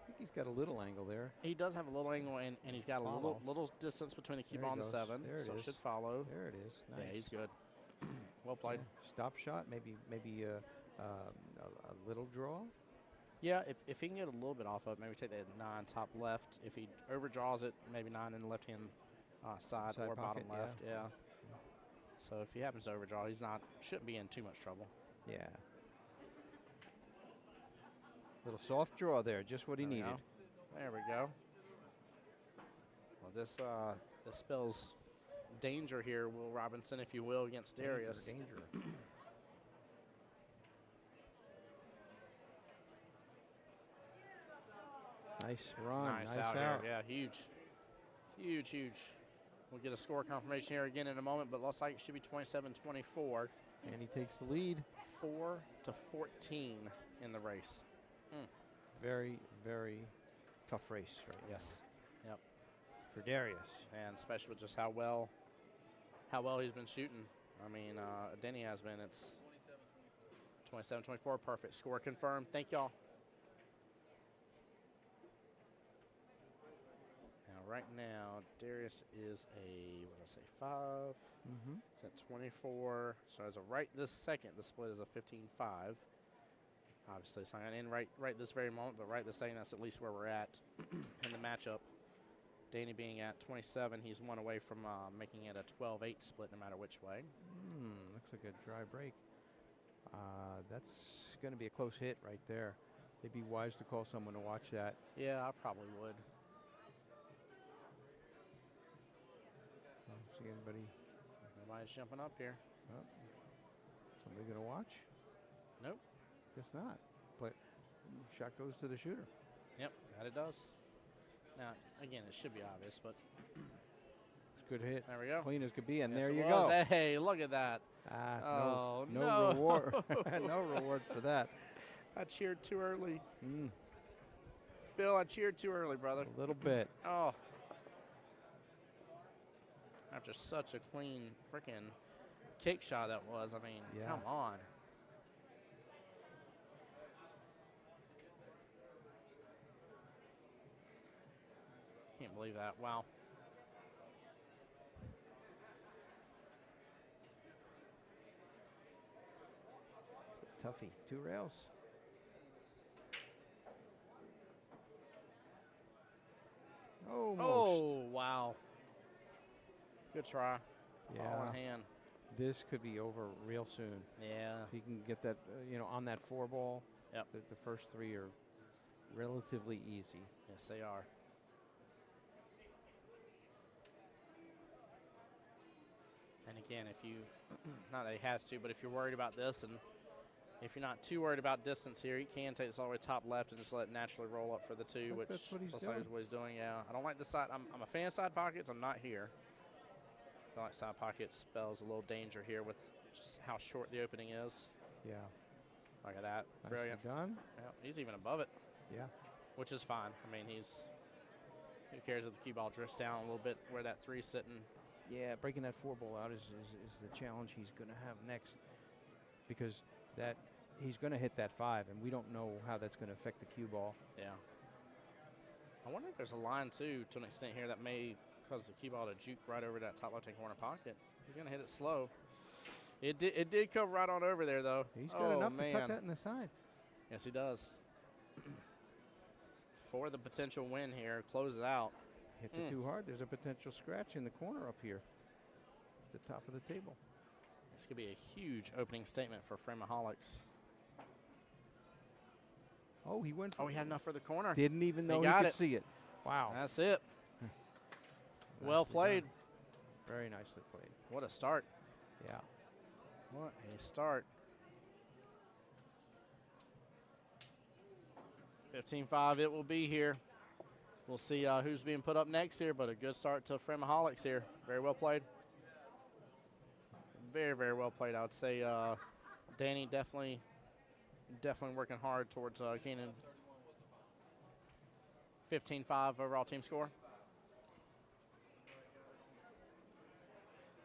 think he's got a little angle there. He does have a little angle, and he's got a little distance between the cue ball and the 7. There so it it is. should follow. There it is. Nice. Yeah, he's good. Well played. Yeah. Stop shot, maybe a little draw. Yeah, if he can get a little bit off of it, maybe take that 9 top left. If he overdraws it, maybe 9 in the left-hand side or bottom pocket, left. Yeah. So if he happens to overdraw, shouldn't be in too much trouble. Yeah. Little soft draw there, just what he needed. There we go. Well, this spells danger here, Will Robinson, if you will, against Darius. Danger. Nice run. Nice out here. Yeah, huge. Huge. We'll get a score confirmation here again in a moment, but looks like it should be 27-24. And he takes the lead. 4-14 in the race. Very, very tough race right now. Yes. Yep. For Darius. And especially with just how well he's been shooting. I mean, Denny has been. It's 27-24. Perfect score confirmed. Thank y'all. Right now, Darius is a, 5? Mm-hmm. It's at 24. So as of right this second, the split is a 15-5. Obviously, it's not going to end right this very moment, but right this second, that's at least where we're at in the matchup. Danny being at 27, he's 1 away from making it a 12-8 split no matter which way. Looks like a dry break. That's going to be a close hit right there. It'd be wise to call someone to watch that. Yeah, I probably would. See anybody? Nobody's jumping up here. Oh. Somebody going to watch? Nope. Guess not. But shot goes to the shooter. Yep, that it does. Now, again, it should be obvious, but it's a good hit. There we go. Clean as could be, and yes, there you was. go. Hey, look at that. No reward. No reward for that. I cheered too early. Bill, I cheered too early, brother. A little bit. Oh. After such a clean freaking kick shot that was, I mean, come on. Can't believe that. Wow. Toughie. 2 rails. Almost. Oh, wow. Good try. Yeah. Ball in hand. This could be over real soon. Yeah. If he can get that, on that 4 ball. Yep. The first 3 are relatively easy. Yes, they are. And again, if you, not that he has to, but if you're worried about this and if you're not too worried about distance here, he can take this all the way top left and just let it naturally roll up for the 2, which that's what he's looks like doing. what he's doing, yeah. I don't like the side. I'm a fan of side pockets. I'm not here. I don't like side pockets. Spells a little danger here with just how short the opening is. Yeah. Look at that. Nicely Brilliant. done. Yeah, he's even above it, Yeah. which is fine. I mean, who cares if the cue ball drifts down a little bit where that 3's sitting. Yeah, breaking that 4 ball out is the challenge he's going to have next, because that he's going to hit that 5, and we don't know how that's going to affect the cue ball. Yeah. I wonder if there's a line, too, to an extent here that may cause the cue ball to juke right over that top left-hand corner pocket. He's going to hit it slow. It did come right on over there, though. He's got enough man. to cut that in the side. Yes, he does. For the potential win here, close it out. Hits it too hard. There's a potential scratch in the corner up here at the top of the table. This could be a huge opening statement for Framaholics. Oh, he went for Oh, he had enough for the corner. Didn't even know he got could it. see it. Wow. That's it. Well Nicely played. done. Very nicely played. What a start. Yeah. What a start. 15-5 it will be here. We'll see who's being put up next here, but a good start to Framaholics here. Very well played. Very, very well played, I would say. Danny definitely working hard towards gaining 15-5 overall team score.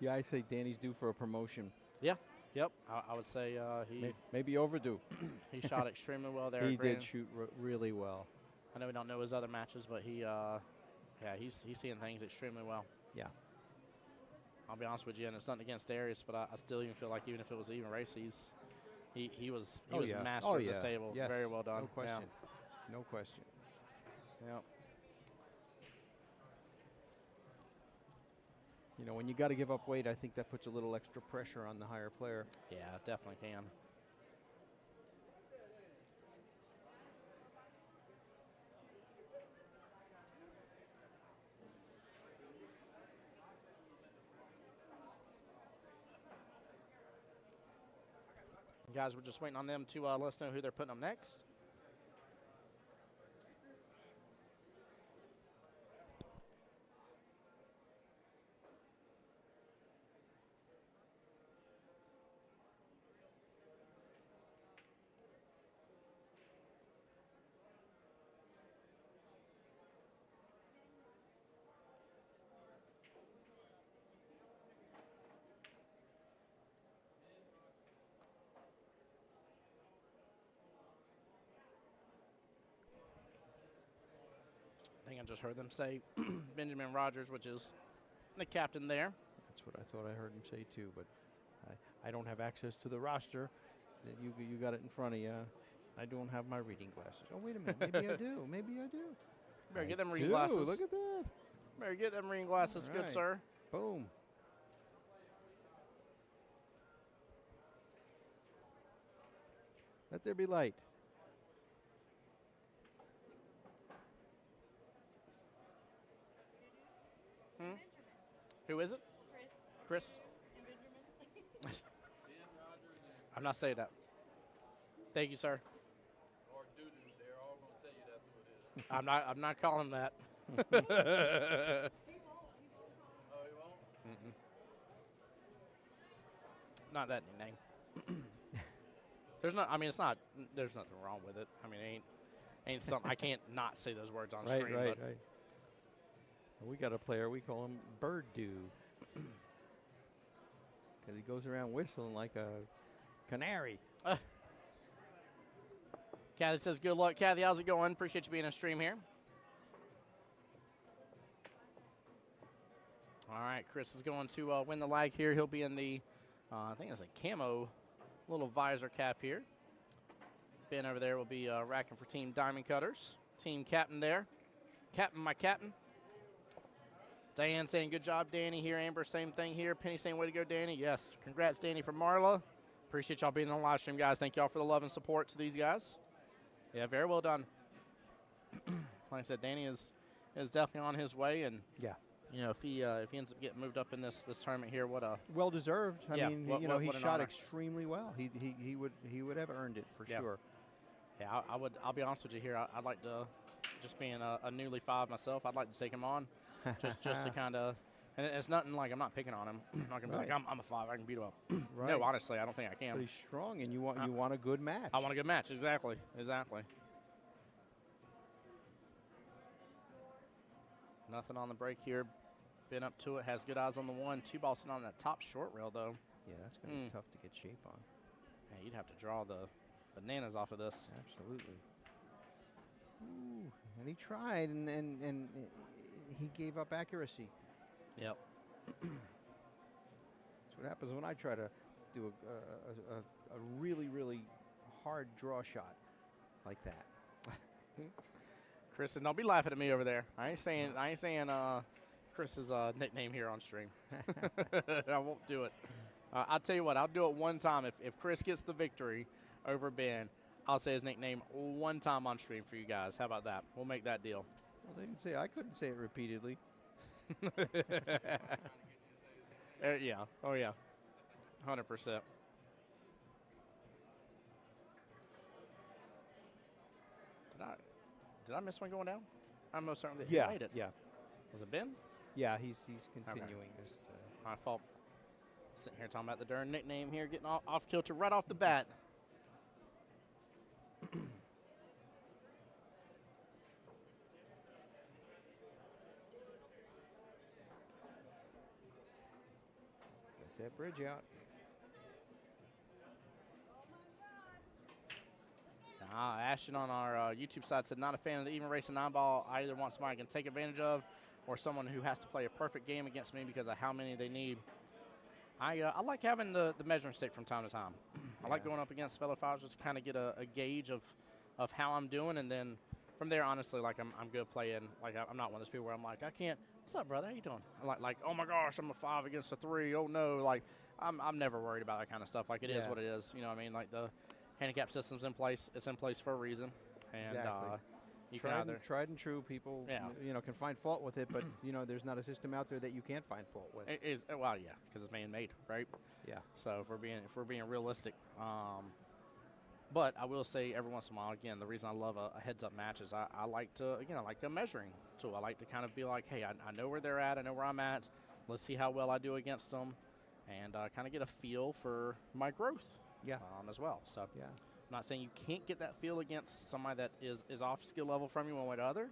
Yeah, I say Danny's due for a promotion. Yeah. Yep. I would say he Maybe overdue. he shot extremely well there. He Granted, did shoot really well. I know we don't know his other matches, but he's seeing things extremely well. Yeah. I'll be honest with you, and it's nothing against Darius, but I still even feel like even if it was an even race, he was yeah. master of this table. Yes. Very well done. No question. No question. Yeah. Yep. You know, when you got to give up weight, I think that puts a little extra pressure on the higher player. Yeah, it definitely can. Guys, we're just waiting on them to let us know who they're putting up next. I think I just heard them say Benjamin Rogers, which is the captain there. That's what I thought I heard him say too, but I don't have access to the roster. You got it in front of you. I don't have my reading glasses. Oh, wait a minute. Maybe I do. Maybe I do. Better get them I reading do. glasses. Look at that. Better get them reading glasses, All good right. sir. Boom. Let there be light. Who is it? Chris. I'm not saying that. Thank you, sir. I'm not calling that. Not that nickname. There's nothing wrong with it. I mean, ain't something I can't not say those words on stream. Right. But We got a player, we call him Bird Dew. Because he goes around whistling like a canary. Kathy says, good luck. Kathy, how's it going? Appreciate you being on stream here. All right, Chris is going to win the lag here. He'll be in the, I think it's a camo little visor cap here. Ben over there will be racking for Team Diamond Cutters. Team captain there. Captain, my captain. Diane saying, good job, Danny here. Amber, same thing here. Penny saying, way to go, Danny. Yes, congrats, Danny, from Marla. Appreciate y'all being on the live stream, guys. Thank y'all for the love and support to these guys. Yeah, very well done. Like I said, Danny is definitely on his way, and Yeah. You know, if he ends up getting moved up in this tournament here, what a Well deserved. I Yeah, mean, what- you know, what- he what an shot honor. extremely well. He would have earned it for Yeah. sure. yeah. I'll be honest with you here. I'd like to, just being a newly 5 myself, I'd like to take him on, just to kind of. And it's nothing like I'm not picking on him. I'm not gonna be Right. like I'm a 5. I can beat him up. Right. No, honestly, I don't think I But can. he's strong, and you want a good match. I want a good match. Exactly. Nothing on the break here. Been up to it. Has good eyes on the 1. 2 ball sitting on that top short rail though. Yeah, that's gonna be tough to get shape on. Man, you'd have to draw the bananas off of this. Absolutely. Ooh, and he tried, and he gave up accuracy. Yep. That's what happens when I try to do a really, really hard draw shot like that. Kristen, don't be laughing at me over there. I ain't saying Chris's nickname here on stream. I won't do it. I'll tell you what. I'll do it one time. If Chris gets the victory over Ben, I'll say his nickname one time on stream for you guys. How about that? We'll make that deal. Well, they didn't say I couldn't say it repeatedly. Yeah. Oh yeah. 100%. Did I miss one going down? I'm most certain that he made it. Yeah, Was it Ben? yeah. He's continuing this. My fault. Sitting here talking about the darn nickname here, getting off kilter right off the bat. Get that bridge out. Ashton on our YouTube side said, not a fan of the even racing 9-ball. I either want somebody I can take advantage of or someone who has to play a perfect game against me because of how many they need. I like having the measuring stick from time to time. I like Yeah. going up against fellow files just to kind of get a gauge of how I'm doing, and then from there, honestly, like I'm good playing. Like I'm not one of those people where I'm like, I can't. What's up, brother? How you doing? I'm like oh my gosh, I'm a 5 against a 3. Oh no, like I'm never worried about that kind of stuff. Like it is Yeah. what it is. You know what I mean? Like the handicap system's in place. It's in place for a reason, and Exactly. you can either. Tried and true. People, Yeah. you know, can find fault with it, but you know, there's not a system out there that you can't find fault with. It is well, yeah, because it's man-made, right? Yeah. So if we're being realistic, but I will say every once in a while, again, the reason I love a heads-up match is I like to, again, I like a measuring tool. I like to kind of be like, hey, I know where they're at, I know where I'm at. Let's see how well I do against them, and kind of get a feel for my growth. Yeah. As well. So Yeah. I'm not saying you can't get that feel against somebody that is off skill level from you one way or the other,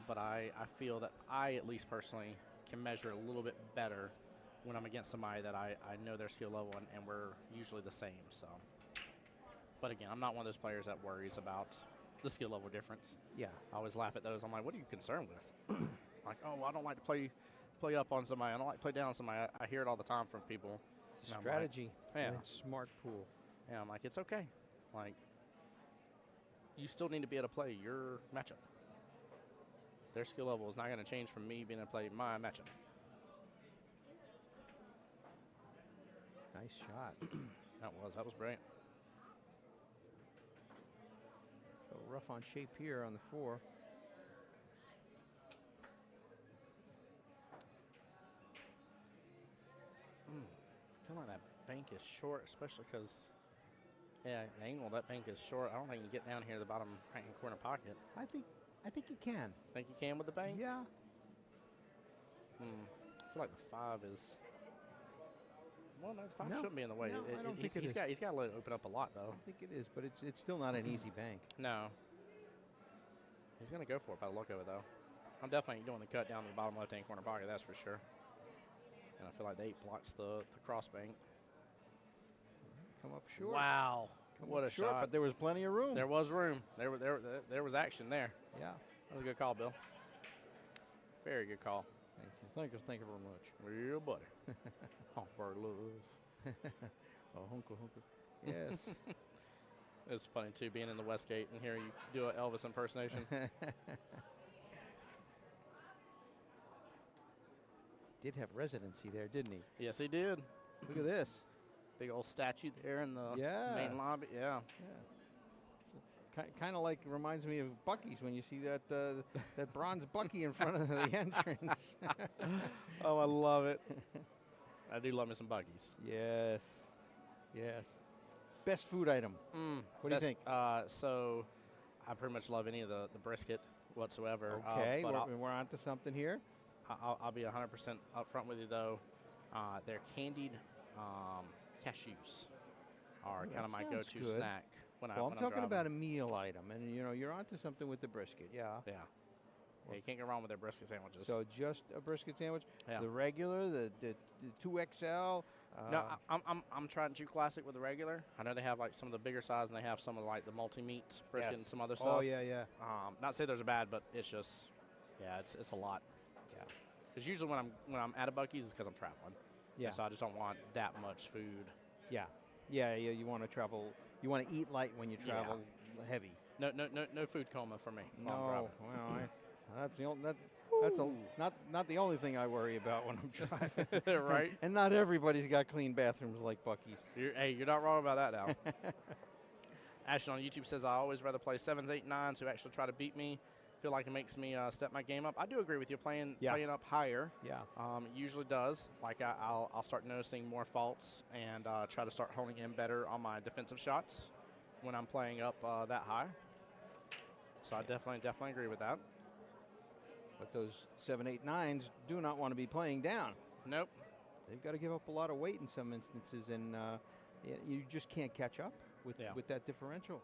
but I feel that I, at least personally, can measure a little bit better when I'm against somebody that I know their skill level and we're usually the same. So, but again, I'm not one of those players that worries about the skill level difference. Yeah. I always laugh at those. I'm like, what are you concerned with? Like, oh, well, I don't like to play up on somebody. I don't like to play down on somebody. I hear it all the time from people. It's a And I'm like, strategy. yeah. And it's smart pool. Yeah, I'm like, it's okay. Like, you still need to be able to play your matchup. Their skill level is not going to change from me being able to play my matchup. Nice shot. That was great. So rough on shape here on the 4. I feel like that bank is short, especially because, yeah, the angle that bank is short. I don't think you can get down here to the bottom right-hand corner pocket. I think you can. Think you can with the bank? Yeah. I feel like the 5 is. Well, no, the 5 No, shouldn't be in the way. no, I don't think it he's is. got to let it open up a lot, though. I think it is, but it's still not an easy bank. No. He's going to go for it by the look of it, though. I'm definitely doing the cut down to the bottom left-hand corner pocket, that's for sure. And I feel like the 8 blocks the cross bank. Come up short. Wow. Come What up a short, shot. but there was plenty of room. There was room. There was action there. Yeah. That was a good call, Bill. Very good call. Thank you very much. Yeah, buddy. Humper love. Oh, hunker. Yes. It's funny, too, being in the Westgate and hearing you do an Elvis impersonation. Did have residency there, didn't he? Yes, he did. Look at this. Big old statue there in the Yeah. main lobby. Yeah. Yeah. kind of like reminds me of Buc-ee's when you see that that bronze Buc-ee in front of the entrance. Oh, I love it. I do love me some Buc-ee's. Yes. Yes. Best food item. What do you think? So I pretty much love any of the brisket whatsoever. Okay, but we're on to something here. I'll be 100% upfront with you, though. Their candied cashews are kind of my go-to snack when I'm when talking driving. about a meal item, and you're onto something with the brisket. Yeah. Yeah. Yeah, you can't go wrong with their brisket sandwiches. So just a brisket sandwich. Yeah. The regular, the 2XL. No, I'm trying to classic with the regular. I know they have like some of the bigger size, and they have some of like the multi-meat brisket and some other stuff. Oh yeah. Not to say those are bad, but it's just, yeah, it's a lot. Yeah. Because usually when I'm at a Buc-ee's, it's because I'm traveling. Yeah. And so I just don't want that much food. Yeah. You want to travel. You want to eat light when you travel heavy. No food coma for me while I'm No. driving. Well, that's not the only thing I worry about when I'm driving. Right. And not everybody's got clean bathrooms like Buc-ee's. You're not wrong about that now. Ashton on YouTube says, I always rather play 7s, 8, 9s who actually try to beat me. Feel like it makes me step my game up. I do agree with you. Playing up higher usually does. Like I'll start noticing more faults and try to start honing in better on my defensive shots when I'm playing up that high. So I definitely agree with that. But those 7, 8, 9s do not want to be playing down. Nope. They've got to give up a lot of weight in some instances, and you just can't catch up with that differential.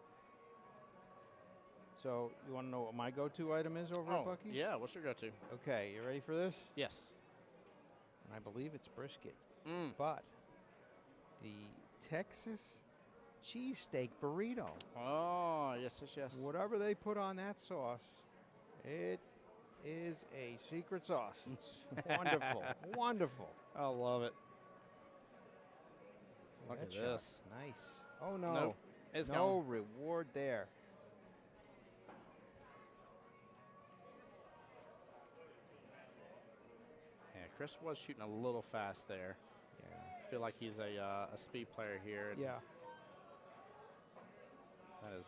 So you want to know what my go-to item is over at Buc-ee's? Yeah, what's your go-to? Okay, you ready for this? Yes. And I believe it's brisket. But the Texas cheesesteak burrito. Oh, yes. Whatever they put on that sauce, it is a secret sauce. It's wonderful. Wonderful. I love it. Look at That this. shot. Nice. Oh, no. Nope. It's no gone. reward there. Yeah, Chris was shooting a little fast there. Yeah. I feel like he's a speed player here. Yeah.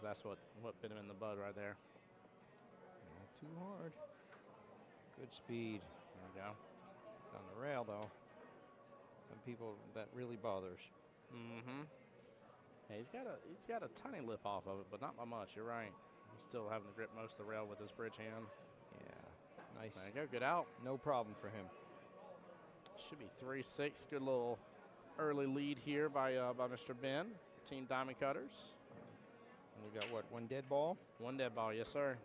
That's what bit him in the bud right there. Not too hard. Good speed. There we go. It's on the rail, though. Some people, that really bothers. Mm-hmm. Yeah, he's got a tiny lip off of it, but not by much. You're right. He's still having to grip most of the rail with his bridge hand. Yeah. Nice. There you go. Good out. No problem for him. Should be 3-6. Good little early lead here by Mr. Ben, Team Diamond Cutters. And we got, what, one dead ball? One dead ball, yes, sir.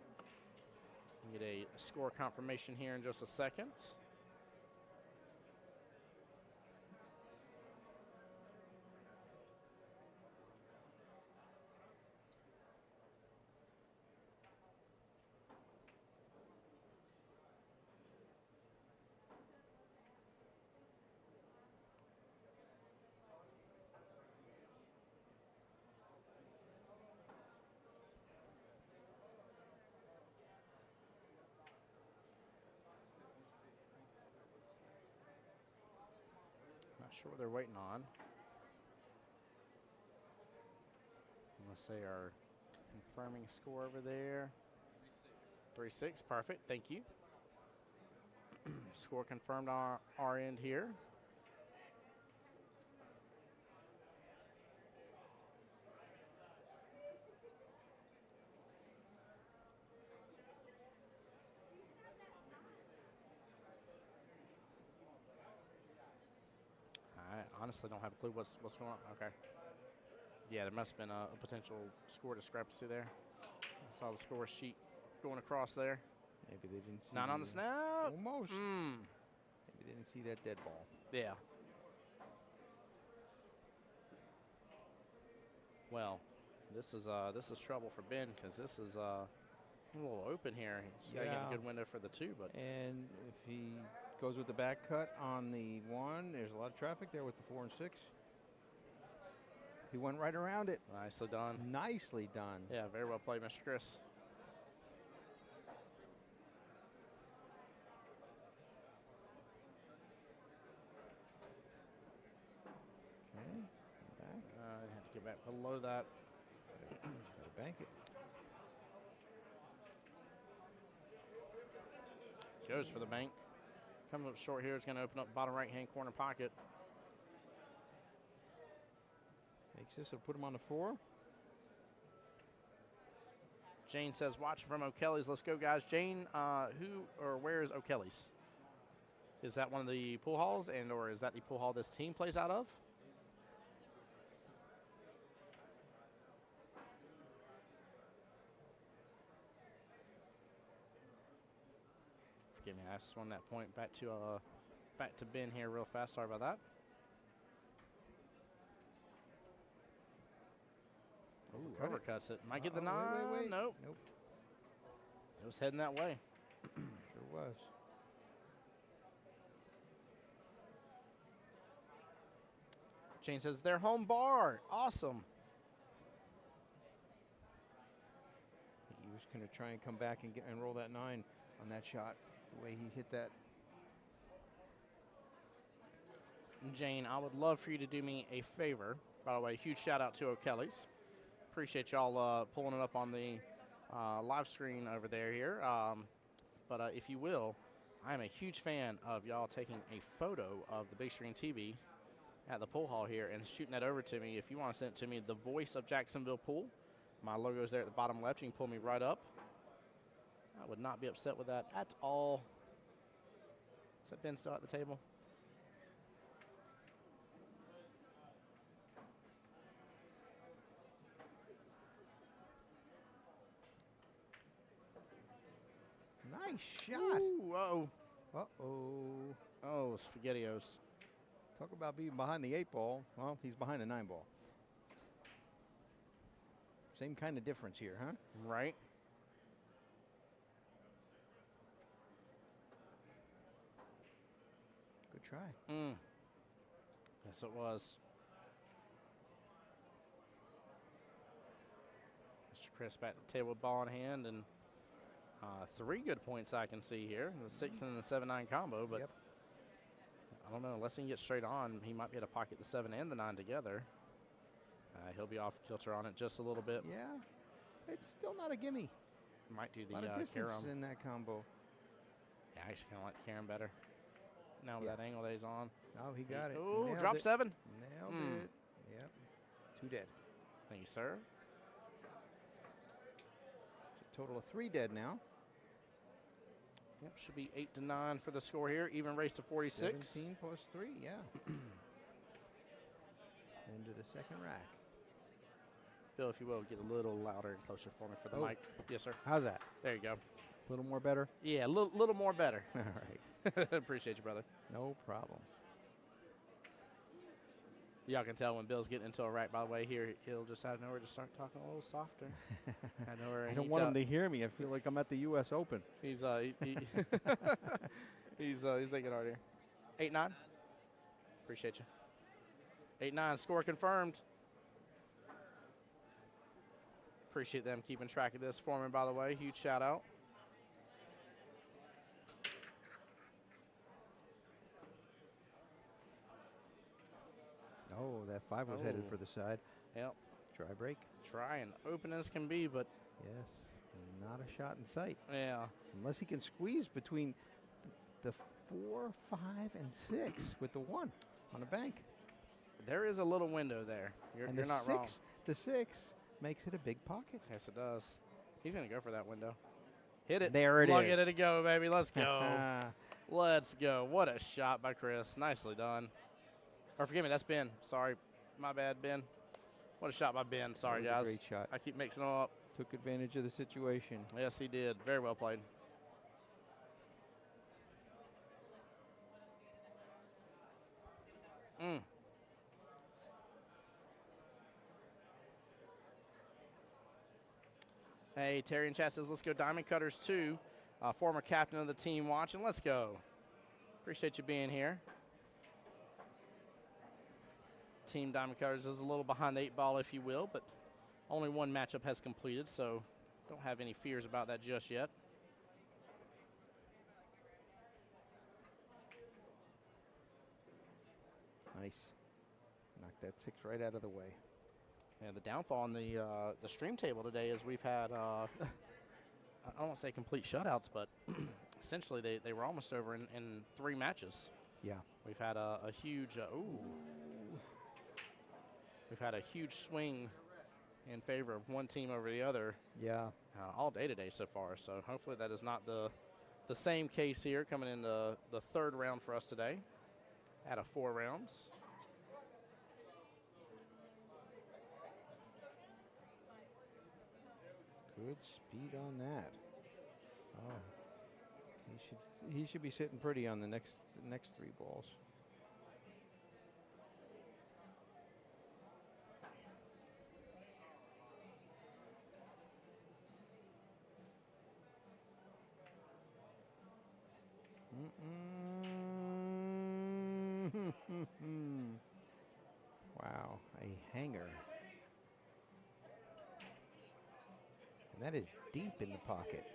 We'll get a score confirmation here in just a second. Not sure what they're waiting on. Unless they are confirming score over there. 3-6. 3-6, perfect. Thank you. Score confirmed on our end here. I honestly don't have a clue what's going on. Okay. Yeah, there must have been a potential score discrepancy there. I saw the score sheet going across there. Maybe they didn't see. Not on the snap. Almost. Maybe they didn't see that dead ball. Yeah. Well, this is trouble for Ben because this is a little open here. He's got to get a good window for the 2, but and if he goes with the back cut on the 1, there's a lot of traffic there with the 4 and 6. He went right around it. Nicely done. Nicely done. Yeah, very well played, Mr. Chris. Okay, back. I have to get back below that. Gotta bank it. Goes for the bank. Comes up short here. It's going to open up bottom right-hand corner pocket. Makes this, will put him on the 4. Jane says, watch from O'Kelly's. Let's go, guys. Jane, who or where is O'Kelly's? Is that one of the pool halls, or is that the pool hall this team plays out of? Forgive me, I just won that point back to Ben here real fast. Sorry about that. Ooh, overcuts it. Might get the 9. Wait. Nope. It was heading that way. Sure was. Jane says, their home bar. Awesome. I think he was going to try and come back and roll that 9 on that shot, the way he hit that. Jane, I would love for you to do me a favor. By the way, huge shout out to O'Kelly's. Appreciate y'all pulling it up on the live screen over there here. But if you will, I am a huge fan of y'all taking a photo of the big screen TV at the pool hall here and shooting that over to me. If you want to send it to me, the voice of Jacksonville Pool. My logo is there at the bottom left. You can pull me right up. I would not be upset with that at all. Is that Ben still at the table? Nice shot. Ooh, whoa. Uh-oh. Oh, SpaghettiOs. Talk about being behind the 8 ball. Well, he's behind the 9 ball. Same kind of difference here, huh? Right. Good try. Yes, it was. Mr. Chris back to the table with ball in hand, and 3 good points I can see here. The 6 and the 7-9 combo, but yep. I don't know. Unless he can get straight on, he might be able to pocket the 7 and the 9 together. He'll be off kilter on it just a little bit. Yeah. It's still not a gimme. Might do the a lot of distance Karam. in that combo. Yeah, I actually kind of like Karam better. Now with that angle that he's on. Oh, he got it. Oh, Nailed drop it. 7. Nailed it. Yep. 2 dead. Thank you, sir. It's a total of 3 dead now. Yep, should be 8 to 9 for the score here. Even race to 46. 17 plus 3, yeah. Into the second rack. Bill, if you will, get a little louder and closer for me for the mic. Yes, sir. How's that? There you go. A little more better? Yeah, a little more better. All right. Appreciate you, brother. No problem. Y'all can tell when Bill's getting into a rack, by the way, here, he'll just out of nowhere just start talking a little softer. Out of nowhere. I don't want him to hear me. I feel like I'm at the U.S. Open. He's he's thinking hard here. 8-9. Appreciate you. 8-9. Score confirmed. Appreciate them keeping track of this for me, by the way. Huge shout out. Oh, that 5 was headed for the side. Yep. Try break. Try and open as can be, but yes, not a shot in sight. yeah. Unless he can squeeze between the 4, 5, and 6 with the 1 on the bank. There is a little window there. You're not wrong. The 6 makes it a big pocket. Yes, it does. He's going to go for that window. Hit it. There it is. Look at it go, baby. Let's go. Let's go. What a shot by Chris. Nicely done. Or forgive me, that's Ben. Sorry. My bad, Ben. What a shot by Ben. Sorry, That was guys. a great shot. I keep mixing them up. Took advantage of the situation. Yes, he did. Very well played. Hey, Terry in chat says, let's go Diamond Cutters 2. Former captain of the team watching. Let's go. Appreciate you being here. Team Diamond Cutters is a little behind the 8 ball, if you will, but only one matchup has completed, so don't have any fears about that just yet. Nice. Knocked that 6 right out of the way. And the downfall on the stream table today is we've had, I don't want to say complete shutouts, but essentially they were almost over in 3 matches. Yeah. We've had a huge we've had a huge swing in favor of one team over the other. Yeah. All day today so far. So hopefully that is not the same case here coming into the 3rd round for us today out of 4 rounds. Good speed on that. Oh, he should be sitting pretty on the next 3 balls. Wow, a hanger. And that is deep in the pocket.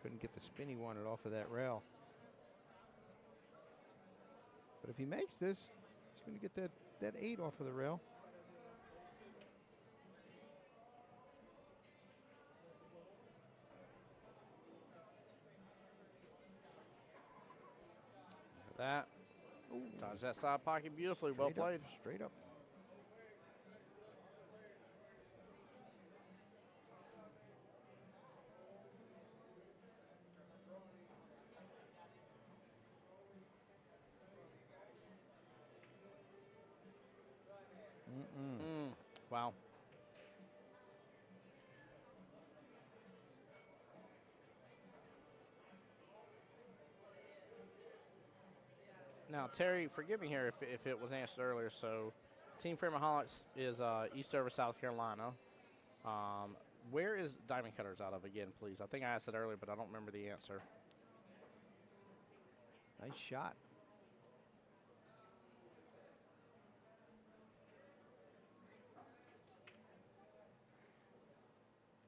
Couldn't get the spin he wanted off of that rail. But if he makes this, he's going to get that 8 off of the rail. That dodged that side pocket beautifully. Well played. Straight up. Wow. Now, Terry, forgive me here if it was answered earlier. So, Team Fremaholics is Eastover, South Carolina. Where is Diamond Cutters out of again, please? I think I asked it earlier, but I don't remember the answer. Nice shot.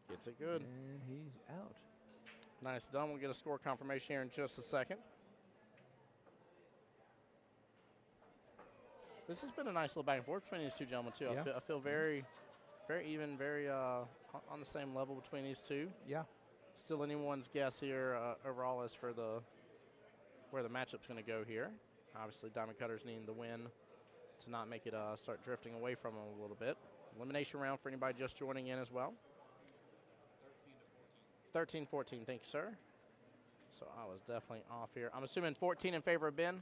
Gets it good. And he's out. Nice done. We'll get a score confirmation here in just a second. This has been a nice little back and forth between these two gentlemen, too. Yeah. I feel very, very even, very on the same level between these two. Yeah. Still anyone's guess here overall as for where the matchup's going to go here. Obviously, Diamond Cutters needing the win to not make it start drifting away from them a little bit. Elimination round for anybody just joining in as well. 13-14, thank you, sir. So I was definitely off here. I'm assuming 14 in favor of Ben.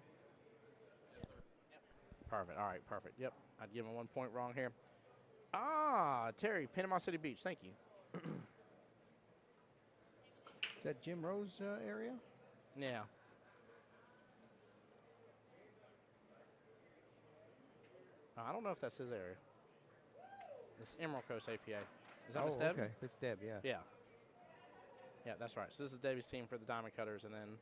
Perfect. All right, perfect. Yep, I'd give him 1 point wrong here. Terry, Panama City Beach. Thank you. Is that Jim Rose area? Yeah. I don't know if that's his area. It's Emerald Coast APA. Is that Miss Deb? Okay. It's Deb, yeah. Yeah. Yeah, that's right. So this is Debbie's team for the Diamond Cutters. And then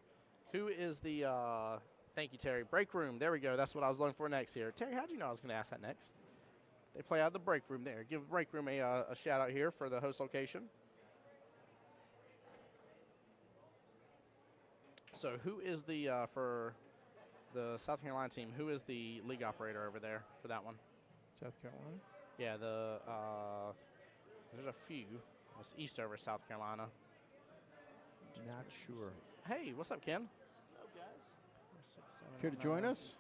who is the, thank you, Terry, break room. There we go. That's what I was looking for next here. Terry, how'd you know I was going to ask that next? They play out of the break room there. Give break room a shout out here for the host location. So who is the, for the South Carolina team, who is the league operator over there for that one? South Carolina? Yeah, there's a few. It's Eastover, South Carolina. Not sure. Hey, what's up, Ken? Hello, guys. Care to join us?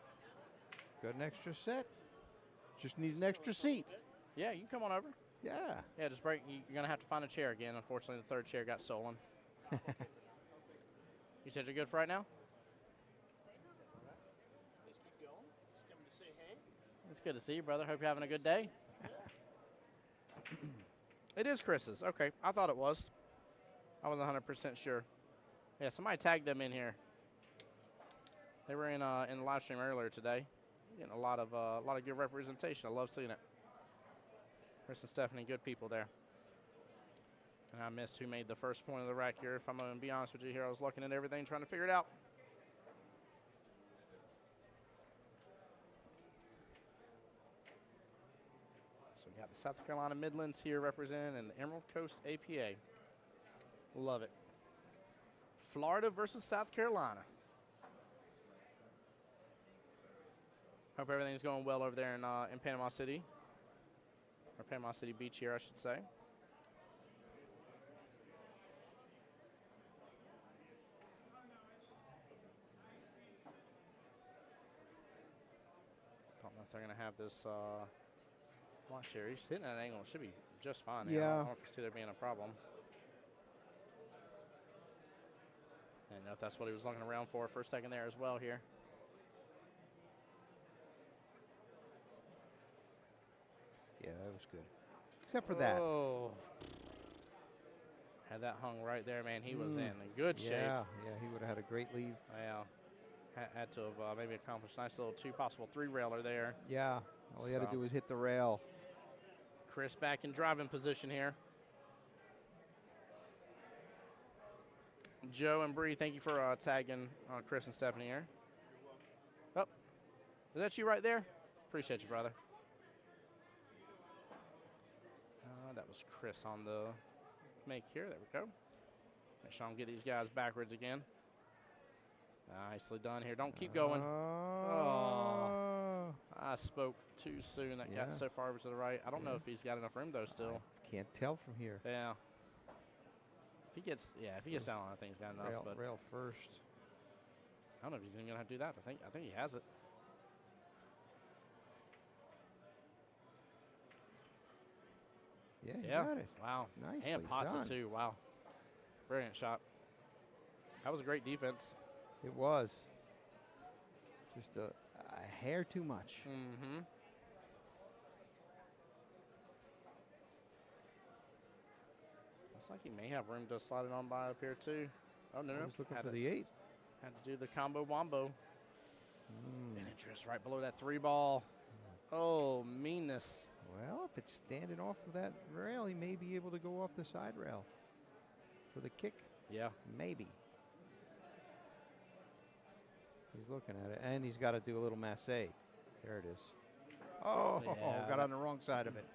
Got an extra set? Just need an extra seat. Yeah, you can come on over. Yeah. Yeah, just break. You're going to have to find a chair again. Unfortunately, the 3rd chair got stolen. You said you're good for right now? Let's keep going. Just coming to say hey. It's good to see you, brother. Hope you're having a good day. It is Chris's. Okay, I thought it was. I wasn't 100% sure. Yeah, somebody tagged them in here. They were in the live stream earlier today. Getting a lot of good representation. I love seeing it. Chris and Stephanie, good people there. And I missed who made the first point of the rack here. If I'm going to be honest with you here, I was looking at everything, trying to figure it out. So we got the South Carolina Midlands here represented and the Emerald Coast APA. Love it. Florida versus South Carolina. Hope everything's going well over there in Panama City. Or Panama City Beach here, I should say. Don't know if they're going to have this watch here. He's hitting at an angle. Should be just fine. Yeah. I don't foresee there being a problem. I didn't know if that's what he was looking around for a second there as well here. Yeah, that was good. Except for that. Oh. Had that hung right there, man. He was in good shape. Yeah, he would have had a great lead. Well, had to have maybe accomplished a nice little 2, possible 3-railer there. Yeah, all he had to do was hit the rail. Chris back in driving position here. Joe and Bree, thank you for tagging Chris and Stephanie here. Oh, is that you right there? Appreciate you, brother. That was Chris on the make here. There we go. Make sure I don't get these guys backwards again. Nicely done here. Don't keep going. Oh, I spoke too soon. That got so far over to the right. I don't know if he's got enough room though. Still can't tell from here. Yeah. If he gets down on, I think he's got enough. But rail first. I don't know if he's even gonna have to do that. I think he has it. Yeah, he got it. Wow. Nicely And pots done. it too. Wow. Brilliant shot. That was a great defense. It was. Just a hair too much. Mm-hmm. Looks like he may have room to slide it on by up here too. Oh, no. I was looking for the 8. Had to do the combo wombo. And it drifts right below that 3 ball. Oh, meanness. Well, if it's standing off of that rail, he may be able to go off the side rail for the kick. Yeah. Maybe. He's looking at it, and he's got to do a little masse. There it is. Oh, Yeah, got on the wrong side of it.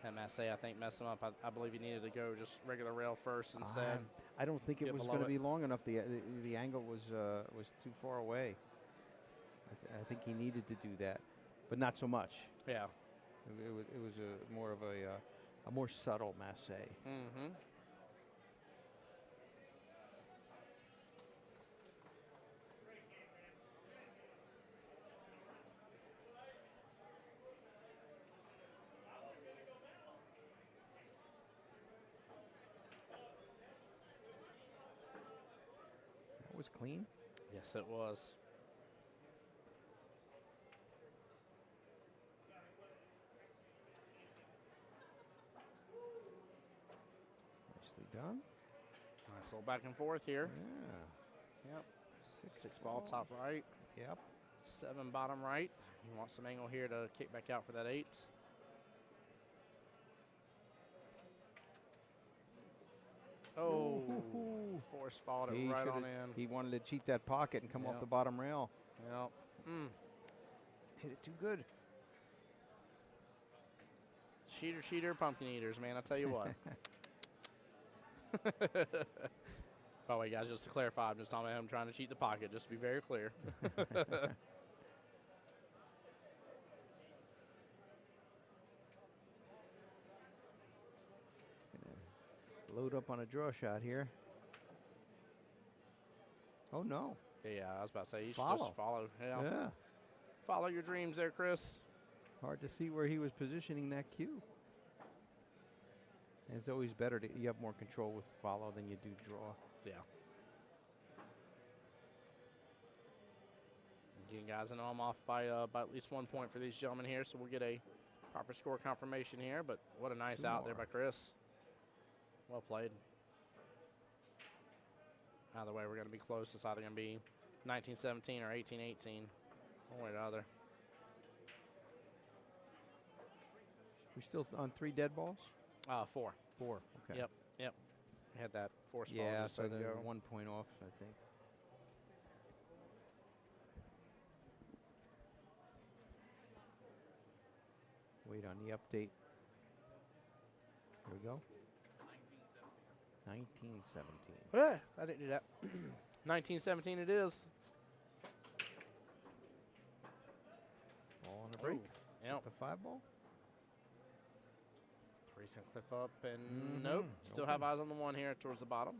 That masse, I think, messed him up. I believe he needed to go just regular rail first instead. I don't think it Get was below going to it. be long enough. The angle was too far away. I think he needed to do that, but not so much. Yeah. It was a more of a more subtle masse. Mm-hmm. That was clean. Yes, it was. Nicely done. Nice little back and forth here. Yeah. Yep. 6 ball top right. Yep. 7 bottom right. He wants some angle here to kick back out for that 8. Oh, force followed it right on in. He wanted to cheat that pocket and come off Yep. the bottom rail. Yep. Hit it too good. Cheater, pumpkin eaters, man. I tell you what. By the way, guys, just to clarify, I'm just talking about him trying to cheat the pocket, just to be very clear. Load up on a draw shot here. Oh, no. Yeah, I was about to say, you should Follow. just follow. Yeah. Yeah. Follow your dreams there, Chris. Hard to see where he was positioning that cue. And it's always better to you have more control with follow than you do draw. Yeah. Again, guys, I know I'm off by at least 1 point for these gentlemen here, so we'll get a proper score confirmation here. But what a nice 2 out there more. by Chris. Well played. Either way, we're going to be close. It's either going to be 19-17 or 18-18. One way or the other. We still on 3 dead balls? 4. 4. Okay. Yep. We had that force ball Yeah, just so second they're ago. 1 point off, I think. Wait on the update. Here we go. 1917. Yeah, I didn't do that. 1917 it is. Ball on a break. Yep. The 5 ball. 3-cent clip up, and nope. Still have eyes on the 1 here towards the bottom.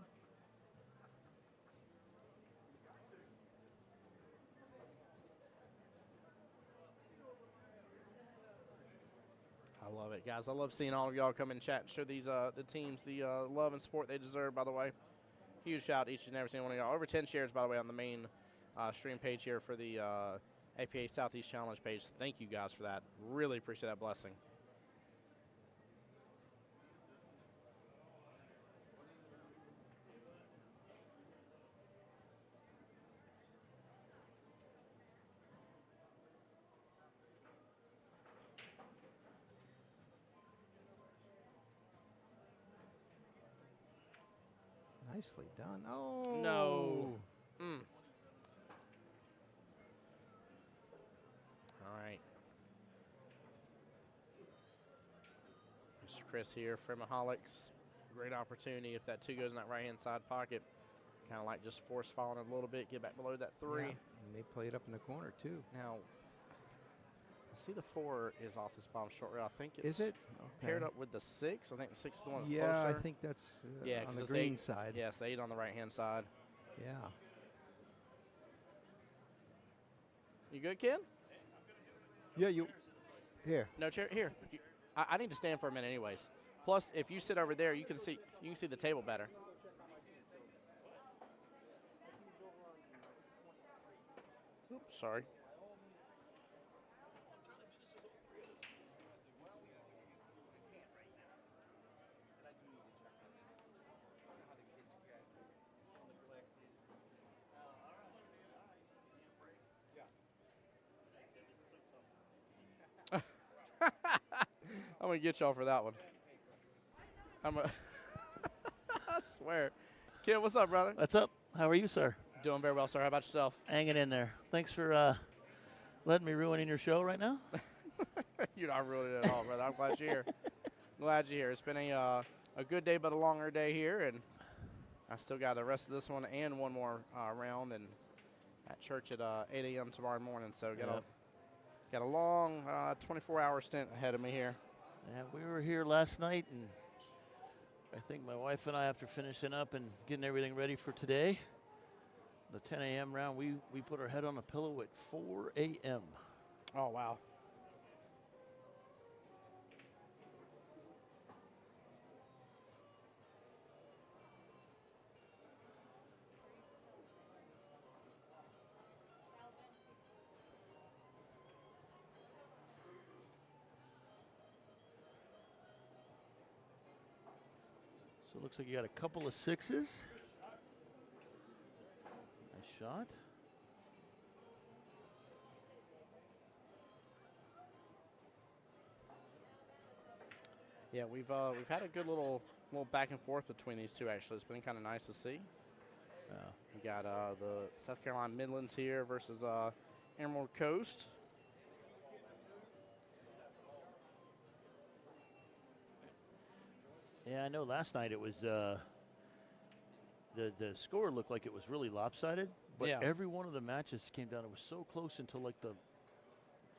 I love it, guys. I love seeing all of y'all come and chat and show these the teams the love and support they deserve, by the way. Huge shout out to each and every single one of y'all. Over 10 shares, by the way, on the main stream page here for the APA Southeast Challenge page. Thank you guys for that. Really appreciate that blessing. Nicely done. Oh. No. All right. Mr. Chris here, Fremaholics. Great opportunity if that 2 goes in that right-hand side pocket. Kind of like just force falling a little bit, get back below that 3. Yeah. And they play it up in the corner, too. Now, I see the 4 is off this bottom short rail. I think it's Is it? paired up with the 6. I think the 6 is the one that's Yeah, closer. I think that's Yeah, on 'cause the it's green 8. side. Yes, the 8 on the right-hand side. Yeah. You good, Ken? Yeah, you. Here. No chair here. I need to stand for a minute, anyways. Plus, if you sit over there, you can see the table better. Oops, sorry. I'm going to get y'all for that one. I swear. Ken, what's up, brother? What's up? How are you, sir? Doing very well, sir. How about yourself? Hanging in there. Thanks for letting me ruin your show right now. You're not ruining it at all, brother. I'm glad you're here. Glad you're here. It's been a good day, but a longer day here, and I still got the rest of this one and one more round, and at church at 8 a.m. tomorrow morning. So got a long 24-hour stint ahead of me here. Yeah, we were here last night, and I think my wife and I, after finishing up and getting everything ready for today, the 10 a.m. round, we put our head on a pillow at 4 a.m. Oh, wow. So it looks like you got a couple of 6s. Nice shot. Yeah, we've had a good little back and forth between these two, actually. It's been kind of nice to see. We got the South Carolina Midlands here versus Emerald Coast. Yeah, I know last night it was the score looked like it was really lopsided, but Yeah. every one of the matches came down. It was so close until like the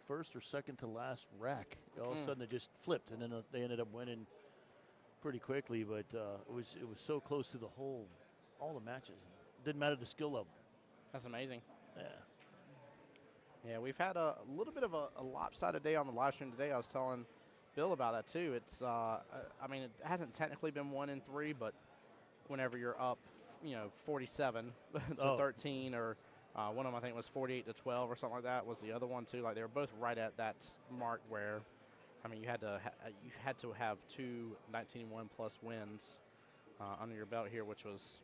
first or second to last rack. All of a sudden it just flipped, and then they ended up winning pretty quickly. But it was so close to all the matches. Didn't matter the skill level. That's amazing. Yeah. Yeah, we've had a little bit of a lopsided day on the live stream today. I was telling Bill about that too. It's I mean, it hasn't technically been 1 in 3, but whenever you're up, 47 to 13, or one of them I think was 48 to 12 or something like that was the other one too. Like they were both right at that mark where, I mean, you had to have 2 19-1 plus wins under your belt here, which was,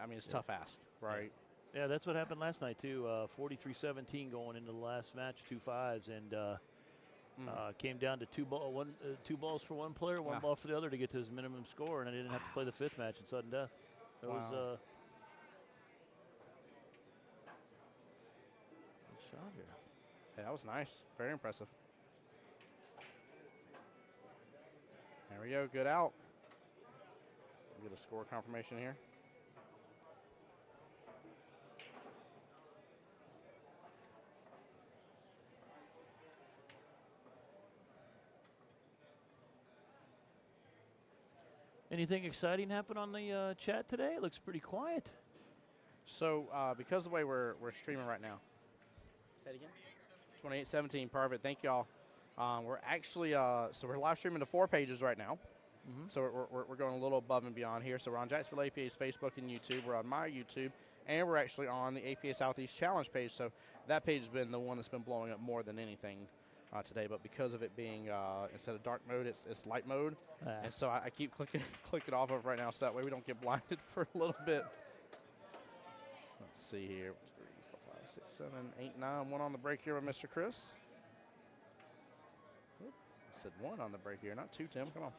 I mean, it's tough ask, right? Yeah, that's what happened last night too. 43-17 going into the last match, 2 5s, and came down to two balls for one player, one ball for the other to get to his minimum score, and I didn't have to play the 5th match in sudden death. It was good shot here. Yeah, that was nice. Very impressive. There we go. Good out. get a score confirmation here. Anything exciting happen on the chat today? It looks pretty quiet. So because of the way we're streaming right now. Say it again. 2817, perfect. Thank y'all. We're actually so we're live streaming to 4 pages right now. So we're going a little above and beyond here. So we're on Jacksonville APA's Facebook and YouTube. We're on my YouTube, and we're actually on the APA Southeast Challenge page. So that page has been the one that's been blowing up more than anything today. But because of it being instead of dark mode, it's light mode, and so I keep clicking off of right now, so that way we don't get blinded for a little bit. Let's see here. 3, 4, 5, 6, 7, 8, 9. 1 on the break here with Mr. Chris. Oop, I said 1 on the break here, not 2, Tim. Come on.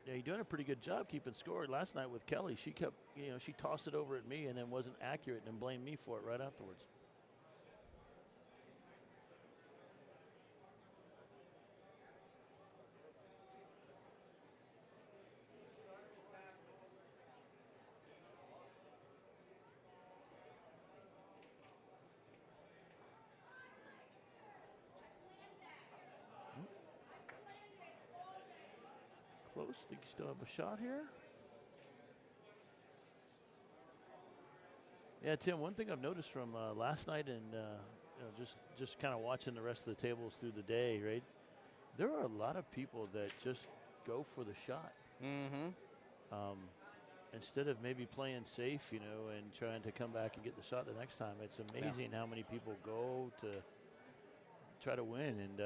Yeah, you're doing a pretty good job keeping score. Last night with Kelly, she kept, she tossed it over at me and then wasn't accurate and then blamed me for it right afterwards. Close. Think you still have a shot here? Yeah, Tim, one thing I've noticed from last night and just kind of watching the rest of the tables through the day, right? There are a lot of people that just go for the shot. Instead of maybe playing safe, and trying to come back and get the shot the next time. It's amazing how many people go to try to win, and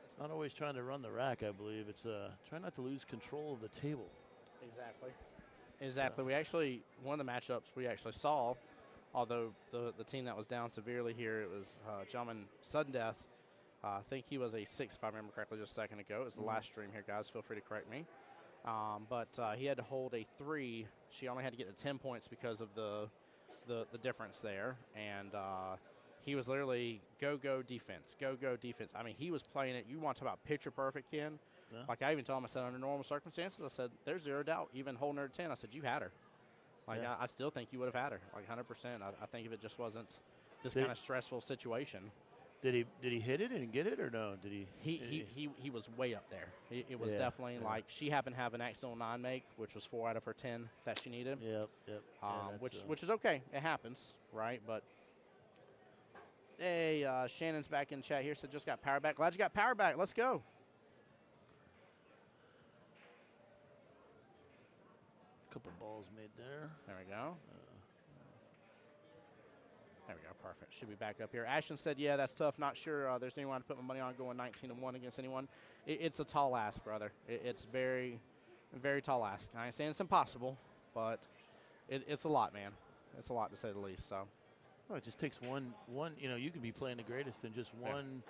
it's not always trying to run the rack, I believe. It's trying not to lose control of the table. Exactly. We actually, one of the matchups we actually saw, although the team that was down severely here, it was gentleman sudden death. I think he was a 6, if I remember correctly, just a second ago. It was the last stream here, guys. Feel free to correct me. But he had to hold a 3. She only had to get to 10 points because of the difference there. And he was literally go defense. I mean, he was playing it. You want to talk about picture perfect, Ken. Yeah. Like I even told him, I said, under normal circumstances, I said, there's 0 doubt. Even holding her at 10, I said, you had her. Like, Yeah. I still think you would have had her, like 100%. I think if it just wasn't this kind of stressful situation. Did he hit it and get it, or no? Did he? He was way up there. It was definitely like she happened to have an accidental 9 make, which was 4 out of her 10 that she needed. Yep. Which is okay. It happens, right? But hey, Shannon's back in chat here. So just got power back. Glad you got power back. Let's go. Couple balls made there. There we go. There we go. Perfect. Should be back up here. Ashton said, yeah, that's tough. Not sure there's anyone to put my money on going 19-1 against anyone. It's a tall ask, brother. It's very, very tall ask. I ain't saying it's impossible, but it's a lot, man. It's a lot, to say the least. So. Well, it just takes one. You can be playing the greatest and just one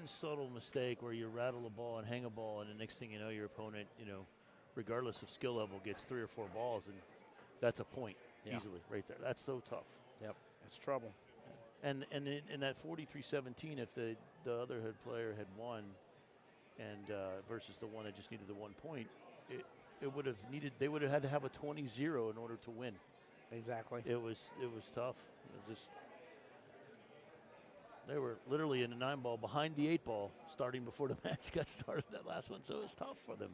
subtle mistake where you rattle a ball and hang a ball, and the next thing you know, your opponent, regardless of skill level, gets 3 or 4 balls, and that's a point easily right there. That's so tough. Yep, it's trouble. And in that 43-17, if the other player had won, and versus the one that just needed the 1 point, it would have needed. They would have had to have a 20-0 in order to win. Exactly. It was tough. They were literally in a 9-ball behind the 8-ball starting before the match got started, that last one, so it was tough for them.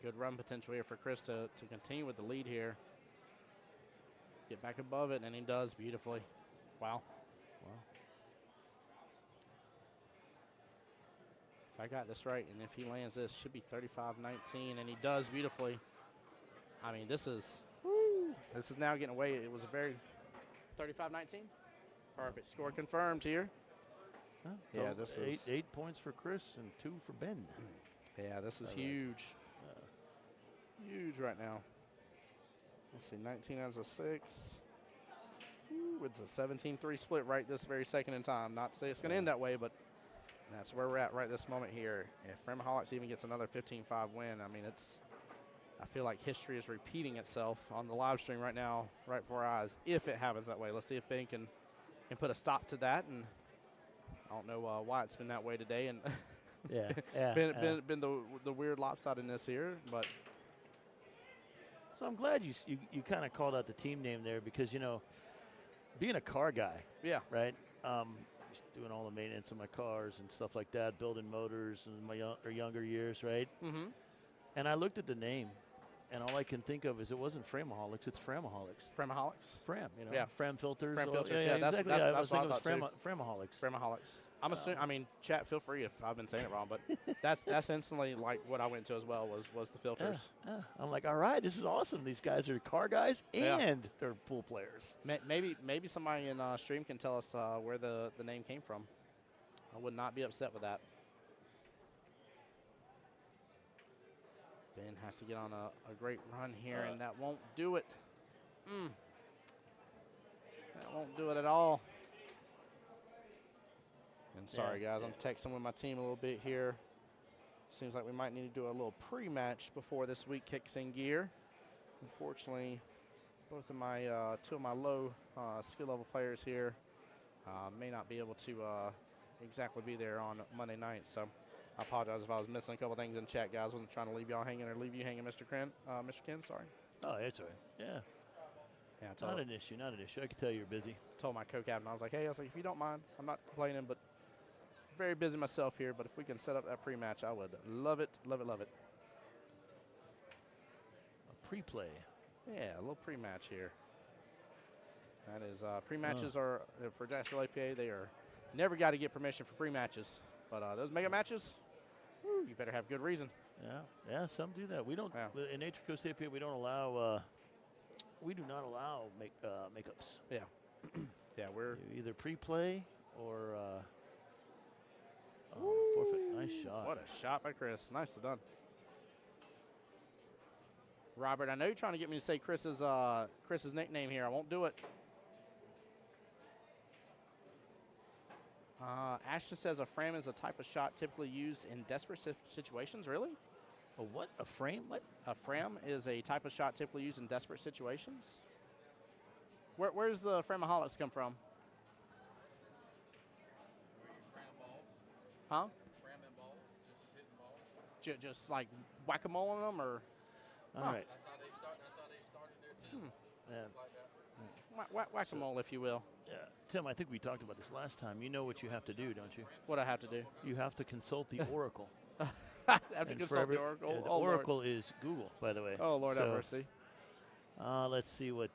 Good run potential here for Chris to continue with the lead here. Get back above it, and he does beautifully. Wow. If I got this right, and if he lands this, should be 35-19, and he does beautifully. I mean, this is now getting away. It was a very 35-19. Perfect. Score confirmed here. Huh? Yeah, this is 8 points for Chris and 2 for Ben. Yeah, this is huge. Huge right now. Let's see, 19 as a 6. Ooh, it's a 17-3 split right this very second in time. Not to say it's going to end that way, but that's where we're at right this moment here. If Fremont Holics even gets another 15-5 win, I mean, it's I feel like history is repeating itself on the live stream right now, right before our eyes, if it happens that way. Let's see if Ben can put a stop to that. And I don't know why it's been that way today. And Yeah, been the weird lopsidedness here, but. So I'm glad you kind of called out the team name there because, you know, being a car guy, Yeah. right? Just doing all the maintenance on my cars and stuff like that, building motors in my younger years, right? Mm-hmm. And I looked at the name, and all I can think of is it wasn't Framaholics, it's Framaholics. Framaholics? Fram, you know? Yeah. Fram filters. Fram filters, Yeah, yeah, exactly. that's I was what I thinking it was thought Framaholics. Framaholics. I'm assuming. I mean, chat. Feel free if I've been saying it wrong, but that's instantly like what I went to as well was the filters. Yeah. I'm like, all right, this is awesome. These guys are car guys and they're pool players. Maybe somebody in stream can tell us where the name came from. I would not be upset with that. Ben has to get on a great run here, and that won't do it. That won't do it at all. And sorry, guys, I'm texting with my team a little bit here. Seems like we might need to do a little pre-match before this week kicks in gear. Unfortunately, both of my two of my low skill level players here may not be able to exactly be there on Monday night. So I apologize if I was missing a couple things in chat, guys. Wasn't trying to leave y'all hanging or leave you hanging, Mr. Ken. Mr. Ken, sorry. Oh, it's all right. Yeah. Yeah, Not an issue. I can tell you're busy. Told my co-captain, I was like, hey, if you don't mind, I'm not complaining, but very busy myself here. But if we can set up that pre-match, I would love it, love it, love it. A pre-play. Yeah, a little pre-match here. That is pre-matches are for Jacksonville APA. They are never got to get permission for pre-matches, but those mega matches, you better have good reason. Yeah. Some do that. We don't in Nature Coast APA. We don't allow. We do not allow makeups. Yeah. Yeah, we're You either pre-play or forfeit. Nice shot. What a shot by Chris. Nicely done. Robert, I know you're trying to get me to say Chris's nickname here. I won't do it. Ashton says a frame is a type of shot typically used in desperate situations. Really? A what? A frame? What? A fram is a type of shot typically used in desperate situations. Where's the Framaholics come from? Huh? Framming balls, just hitting balls. Just like whack-a-mole on them, or? All right. That's how they started there too. Yeah. Like that. Whack-a-mole, if you will. Yeah. Tim, I think we talked about this last time. You know what you have to do, don't you? What I have to do? You have to consult the Oracle. I have to And consult for the Oracle. the Oh, Lord. Oracle is Google, by the way. Oh, Lord have So, mercy. Let's see what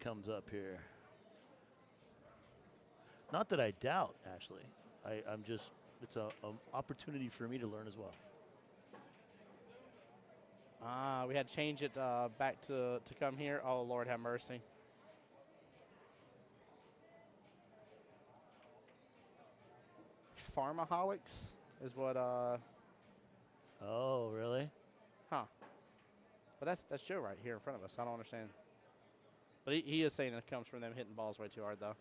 comes up here. Not that I doubt, Ashley. I'm just, it's an opportunity for me to learn as well. We had to change it back to come here. Oh, Lord have mercy. Farmaholics is what, Oh, really? huh. But that's Joe right here in front of us. I don't understand. But he is saying it comes from them hitting balls way too hard, though.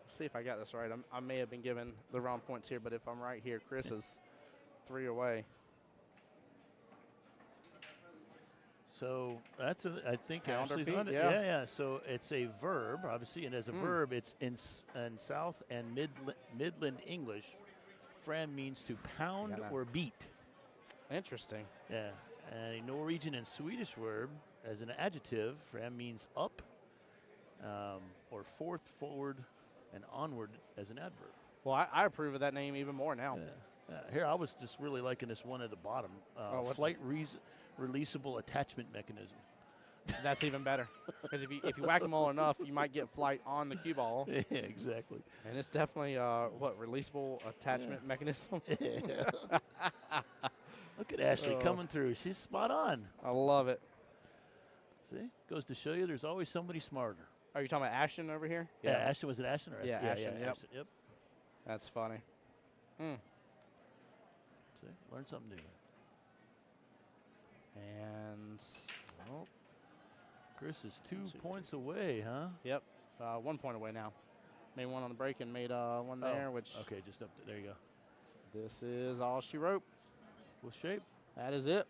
Let's see if I got this right. I may have been given the wrong points here, but if I'm right here, Chris is 3 away. So that's I think Pounder Ashley's Pete, on it. yeah. Yeah. So it's a verb, obviously, and as a verb, it's in South and Midland English. Fram means to pound or beat. Interesting. Yeah. And a Norwegian and Swedish verb, as an adjective, fram means up, or forth, forward, and onward as an adverb. Well, I approve of that name even more now. Yeah. Here, I was just really liking this one at the bottom. Flight releasable attachment mechanism. That's even better. Because if you whack them all enough, you might get flight on the cue ball. Yeah, exactly. And it's definitely, releasable attachment mechanism. Yeah. Look at Ashley coming through. She's spot on. I love it. See? Goes to show you there's always somebody smarter. Are you talking about Ashton over here? Yeah, Ashton. Was it Ashton? Or Yeah, Ashton, yep. Ashton, yep. That's funny. See? Learn something new. And Chris is two points away, huh? yep, 1 point away now. Made one on the break and made one there, which Okay, just up there. There you go. this is all she wrote. With shape. That is it.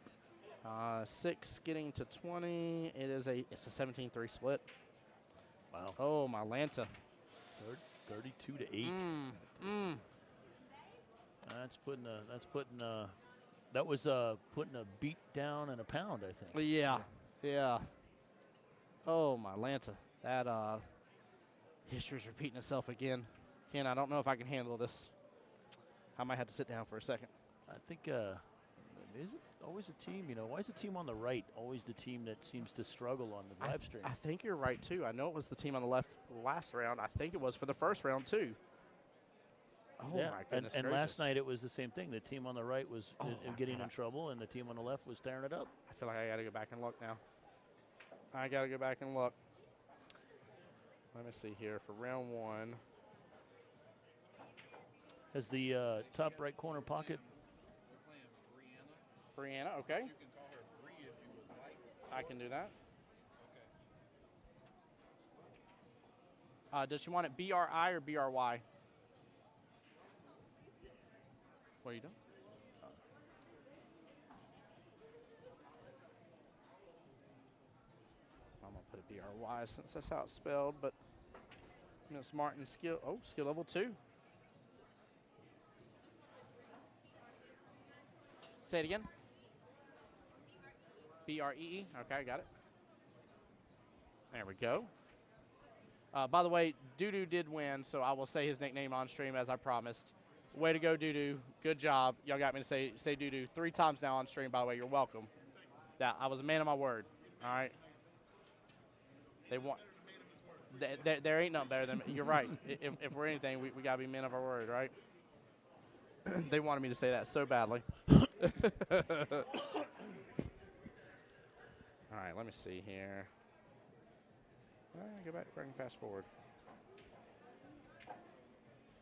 6 getting to 20. It's a 17-3 split. Wow. Oh, my Lanta. 32 to 8. That was putting a beat down and a pound, I think. Yeah. Oh, my Lanta. That history's repeating itself again. Ken, I don't know if I can handle this. I might have to sit down for a second. I think, is it always a team? You know, why is the team on the right always the team that seems to struggle on the live stream? I think you're right, too. I know it was the team on the left last round. I think it was for the first round, too. Oh, yeah. my goodness And gracious. last night it was the same thing. The team on the right was getting in God. trouble, and the team on the left was tearing it up. I feel like I got to go back and look now. I got to go back and look. Let me see here for round 1. Has the top right corner pocket? We're playing Brianna. Brianna, okay. You can call her Bree if you would like. I can do that. Okay. Does she want it BRI or BRY? What are you doing? I'm going to put a BRY since that's how it's spelled, but Miss Martin skill level 2. Say it again. BREE. Okay, got it. There we go. By the way, Doodoo did win, so I will say his nickname on stream as I promised. Way to go, Doodoo. Good job. Y'all got me to say Doodoo 3 times now on stream, by the way. You're welcome. That I was a man of my word. All right. They want. There ain't nothing better than. You're right. If we're anything, we gotta be men of our word, right? They wanted me to say that so badly. All right, let me see here. Go back and fast forward.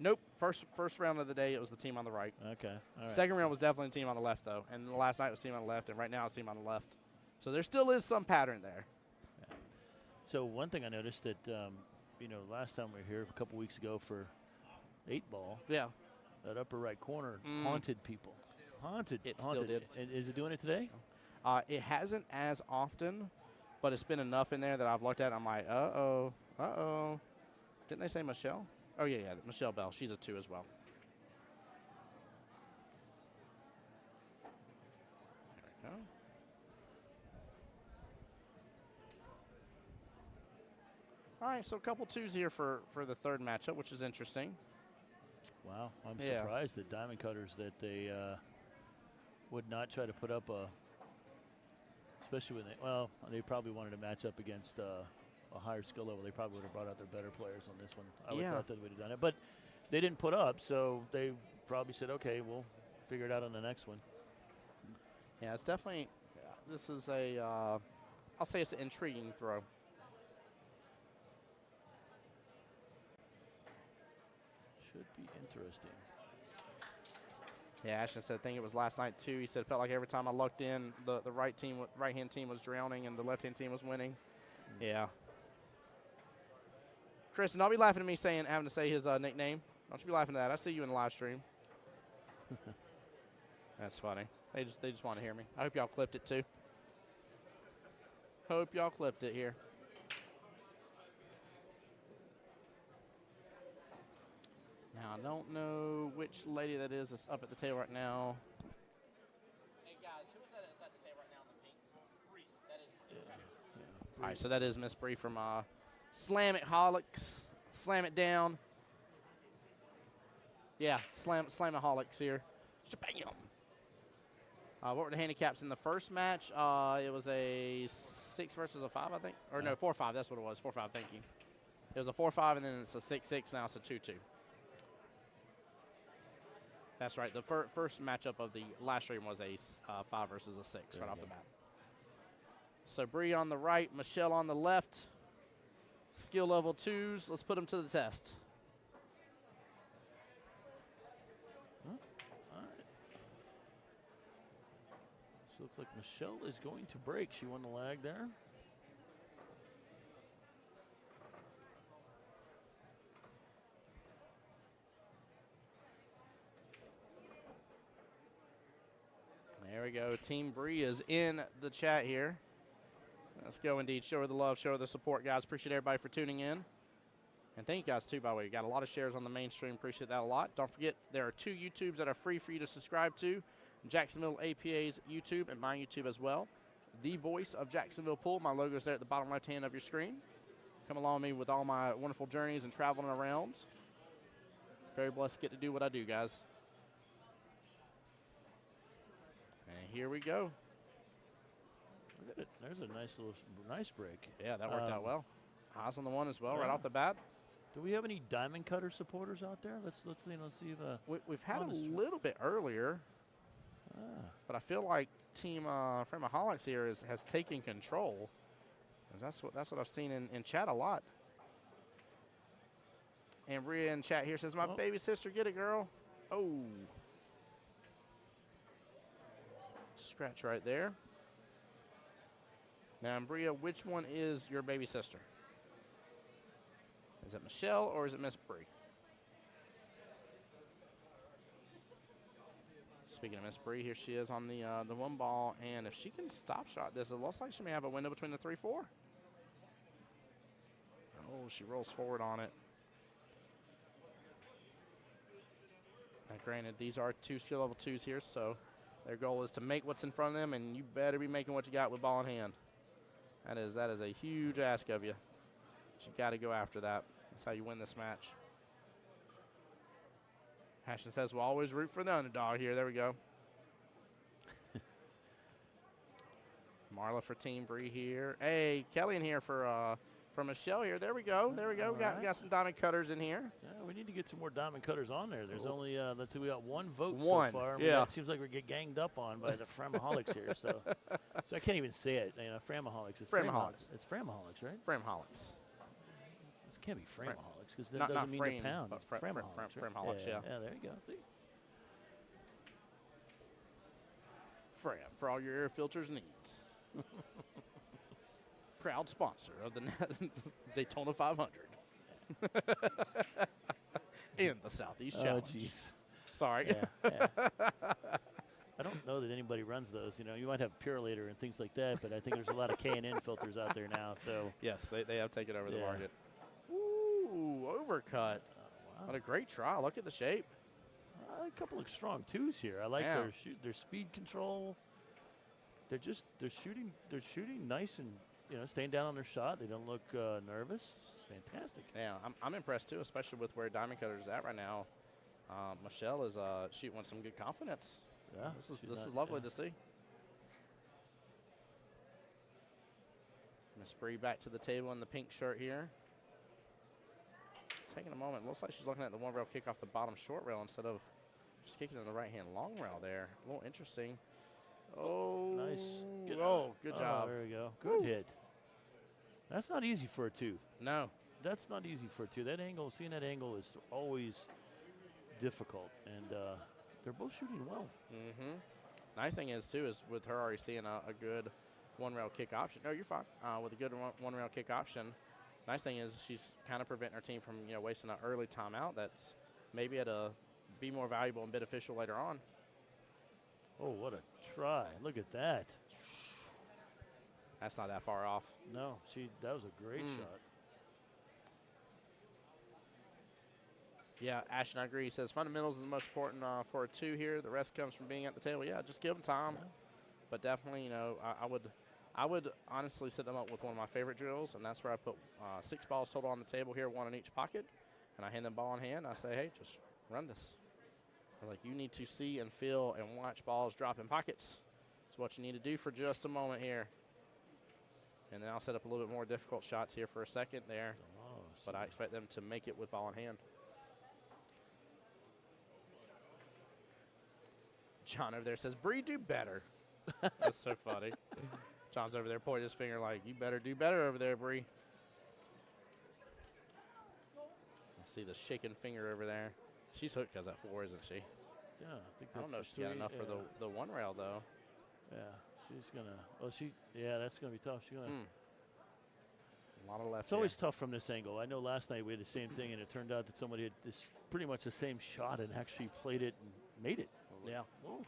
Nope. First round of the day, it was the team on the right. Okay. All right. Second round was definitely the team on the left, though. And the last night was team on the left, and right now it's team on the left. So there still is some pattern there. Yeah. So one thing I noticed that, last time we were here a couple weeks ago for 8-ball, Yeah. that upper right corner haunted people. It still did. And is it doing it today? It hasn't as often, but it's been enough in there that I've looked at it. I'm like, uh-oh. Didn't they say Michelle? Oh, yeah, Michelle Bell. She's a 2 as well. There we go. All right, so a couple 2s here for the third matchup, which is interesting. Wow, I'm Yeah. surprised at Diamond Cutters that they would not try to put up especially when they probably wanted to match up against a higher skill level. They probably would have brought out their better players on this one. I would have thought they would have done it, but they didn't put up, so they probably said, okay, we'll figure it out on the next one. Yeah, it's definitely, this is I'll say it's an intriguing throw. Should be interesting. Yeah, Ashton said, I think it was last night too. He said, it felt like every time I looked in, the right-hand team was drowning and the left-hand team was winning. Yeah. Kristen, don't be laughing at me having to say his nickname. Don't you be laughing at that. I see you in the live stream. That's funny. They just want to hear me. I hope y'all clipped it too. Hope y'all clipped it here. Now, I don't know which lady that is that's up at the table right now. Hey, guys, who is that that's at the table right now in the pink? Bree. That is Bree. All right, so that is Miss Bree from Slam It Holics. Slam it down. Yeah, Slam It Holics here. Shabam. What were the handicaps in the first match? It was a 6 versus a 5, I think. Or no, 4-5. That's what it was. 4-5, thank you. It was a 4-5, and then it's a 6-6. Now it's a 2-2. That's right. The first matchup of the last stream was a 5 versus a 6 right off the bat. So Bree on the right, Michelle on the left. Skill level 2s. Let's put them to the test. All right. So looks like Michelle is going to break. She won the lag there. we go. Team Bree is in the chat here. Let's go indeed. Show her the love, show her the support, guys. Appreciate everybody for tuning in. And thank you guys, too, by the way. You got a lot of shares on the mainstream. Appreciate that a lot. Don't forget, there are 2 YouTubes that are free for you to subscribe to. Jacksonville APA's YouTube and my YouTube as well. The voice of Jacksonville Pool. My logo is there at the bottom left hand of your screen. Come along with me with all my wonderful journeys and traveling around. Very blessed to get to do what I do, guys. And here we go. Look at it. There's a nice break. Yeah, that worked out well. Eyes on the one as well, yeah. right off the bat. Do we have any Diamond Cutter supporters out there? Let's see if We've had a little bit earlier, but I feel like Team Framaholics here has taken control. That's what I've seen in chat a lot. And Bria in chat here says, "My baby sister, get it, girl." Oh, scratch right there. Now, Bria, which one is your baby sister? Is it Michelle or is it Miss Bree? Speaking of Miss Bree, here she is on the one ball, and if she can stop shot this, it looks like she may have a window between the 3-4. Oh, she rolls forward on it. Now, granted, these are 2 skill level 2s here, so their goal is to make what's in front of them, and you better be making what you got with ball in hand. That is a huge ask of you. But you got to go after that. That's how you win this match. Ashton says we'll always root for the underdog here. There we go. Marla for Team Bree here. Hey, Kelly in here for Michelle here. There we go. There we go. We got some diamond cutters in here. Yeah, we need to get some more diamond cutters on there. There's only let's see, we got 1 vote so far. Yeah. It seems like we get ganged up on by the Framaholics here. So I can't even say it. You know, Framaholics. It's Framaholics. It's Framaholics, right? Framaholics. It can't be Framaholics because that Not doesn't mean frame, the pound. but It's Framaholics. Right? Framaholics, yeah. Yeah, there you go. See? Fram for all your air filters needs. Proud sponsor of the Daytona 500 in the Southeast Challenge. Oh, jeez. Sorry. Yeah. I don't know that anybody runs those. You know, you might have Purelator and things like that, but I think there's a lot of K&N filters out there now. So yes, they have taken over the market. Ooh, overcut. wow. What a great try. Look at the shape. A couple of strong 2s here. I like their speed control. They're shooting nice and staying down on their shot. They don't look nervous. It's fantastic. Yeah, I'm impressed too, especially with where Diamond Cutter is at right now. Michelle is shooting with some good confidence. Yeah, this is lovely to see. Miss Bree back to the table in the pink shirt here. Taking a moment. Looks like she's looking at the one rail kick off the bottom short rail instead of just kicking in the right hand long rail there. A little interesting. Oh, nice. Good job. There we go. Good hit. That's not easy for a 2. No. That's not easy for a 2. That angle, seeing that angle is always difficult, and they're both shooting well. Mm-hmm. Nice thing is, too, is with her already seeing a good one-rail kick option. No, you're fine. With a good one-rail kick option, nice thing is she's kind of preventing her team from wasting an early timeout that's maybe be more valuable and beneficial later on. Oh, what a try. Look at that. That's not that far off. No, that was a great shot. Yeah, Ashton, I agree. He says fundamentals is the most important for a 2 here. The rest comes from being at the table. Yeah, just give them time. Yeah. But definitely, I would honestly set them up with one of my favorite drills, and that's where I put 6 balls total on the table here, 1 in each pocket, and I hand them ball in hand. I say, hey, just run this. I was like, you need to see and feel and watch balls drop in pockets. It's what you need to do for just a moment here. And then I'll set up a little bit more difficult shots here for a second there. But I expect them to make it with ball in hand. John over there says, Bree, do better. That's so funny. John's over there pointing his finger like, you better do better over there, Bree. I see the shaking finger over there. She's hooked because that 4, isn't she? Yeah, I think I don't know if she's got enough for the one rail, though. Yeah, she's going to, that's going to be tough. She's going to. A lot of left. It's always tough from this angle. I know last night we had the same thing, and it turned out that somebody had pretty much the same shot and actually played it and made it. Yeah. Whoa.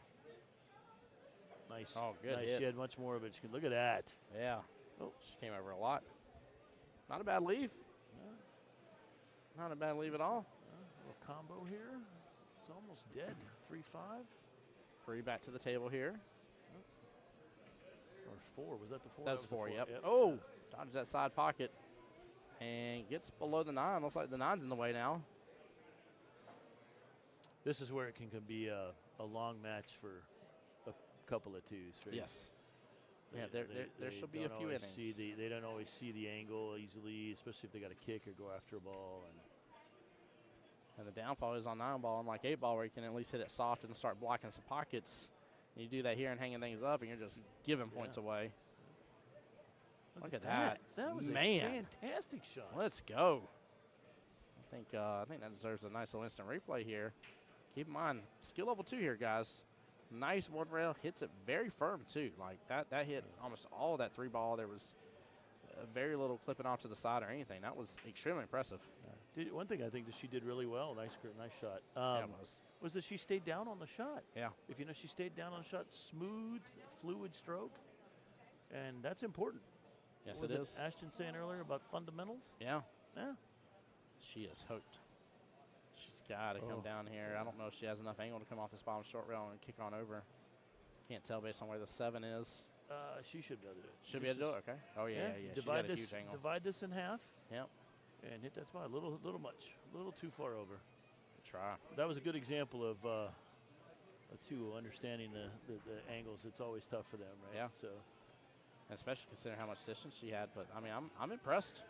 Nice. Oh, good nice. hit. She had much more of it. Look at that. Yeah. Oh, she came over a lot. Not a bad leave. Not a bad leave at all. Little combo here. It's almost dead. 3-5. 3 back to the table here. Or 4. Was that the 4? That's That the was 4, yep. Oh, dodges that side pocket. And gets below the 9. Looks like the 9's in the way now. This is where it can be a long match for a couple of twos. Right? Yes. Yeah, there should be a few innings. They don't always see the angle easily, especially if they got to kick or go after a ball. And the downfall is on 9 ball, unlike 8 ball, where you can at least hit it soft and start blocking some pockets. You do that here and hanging things up, and you're just giving points away. Look at that. That was Man. a fantastic shot. Let's go. I think that deserves a nice little instant replay here. Keep in mind, skill level 2 here, guys. Nice board rail, hits it very firm too. Like that hit almost all of that 3 ball. There was very little clipping off to the side or anything. That was extremely impressive. One thing I think that she did really well, nice shot, Yeah, it was that she stayed down on the shot. Yeah. If you know she stayed down on the shot, smooth, fluid stroke, and that's important. Yes, What it was is. Ashton saying earlier about fundamentals? Yeah. Yeah. She is hooked. She's got to come down here. I don't know if she has enough angle to come off this bottom short rail and kick on over. Can't tell based on where the 7 is. She should be able to do it. Should be able to do it, okay. Oh, yeah. She's got a huge angle. Divide this in half. Yep. And hit that spot. A little much. A little too far over. Try. That was a good example of understanding the angles. It's always tough for them, right? Yeah. So, especially considering how much distance she had. But, I mean, I'm impressed.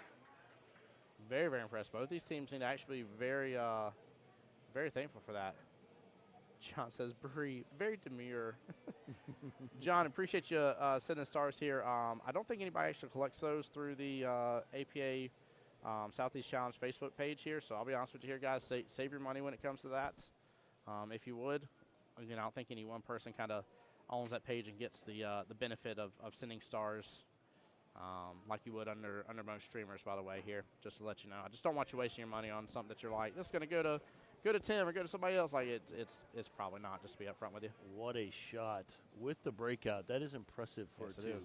Very, very impressed. Both these teams seem to actually be very, very thankful for that. John says, Bree, very demure. John, appreciate you sending stars here. I don't think anybody actually collects those through the APA Southeast Challenge Facebook page here. So I'll be honest with you here, guys. Save your money when it comes to that, if you would. Again, I don't think any one person kind of owns that page and gets the benefit of sending stars like you would under most streamers, by the way, here, just to let you know. I just don't want you wasting your money on something that you're like, this is going to go to Tim or go to somebody else. Like, it's probably not, just to be upfront with you. what a shot with the breakout. That is impressive for Yes, a it 2. is.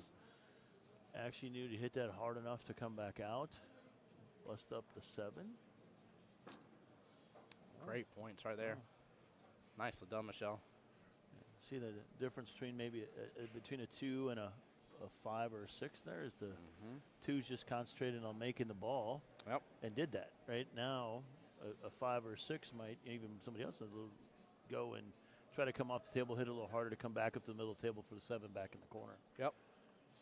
Actually knew to hit that hard enough to come back out. Bust up the 7. Great points right there. Nicely done, Michelle. See the difference between maybe between a 2 and a 5 or a 6 there is the 2's just concentrated on making the ball. Yep. And did that. Right now, a 5 or a 6 might, even somebody else will go and try to come off the table, hit it a little harder to come back up to the middle of the table for the 7 back in the corner. Yep.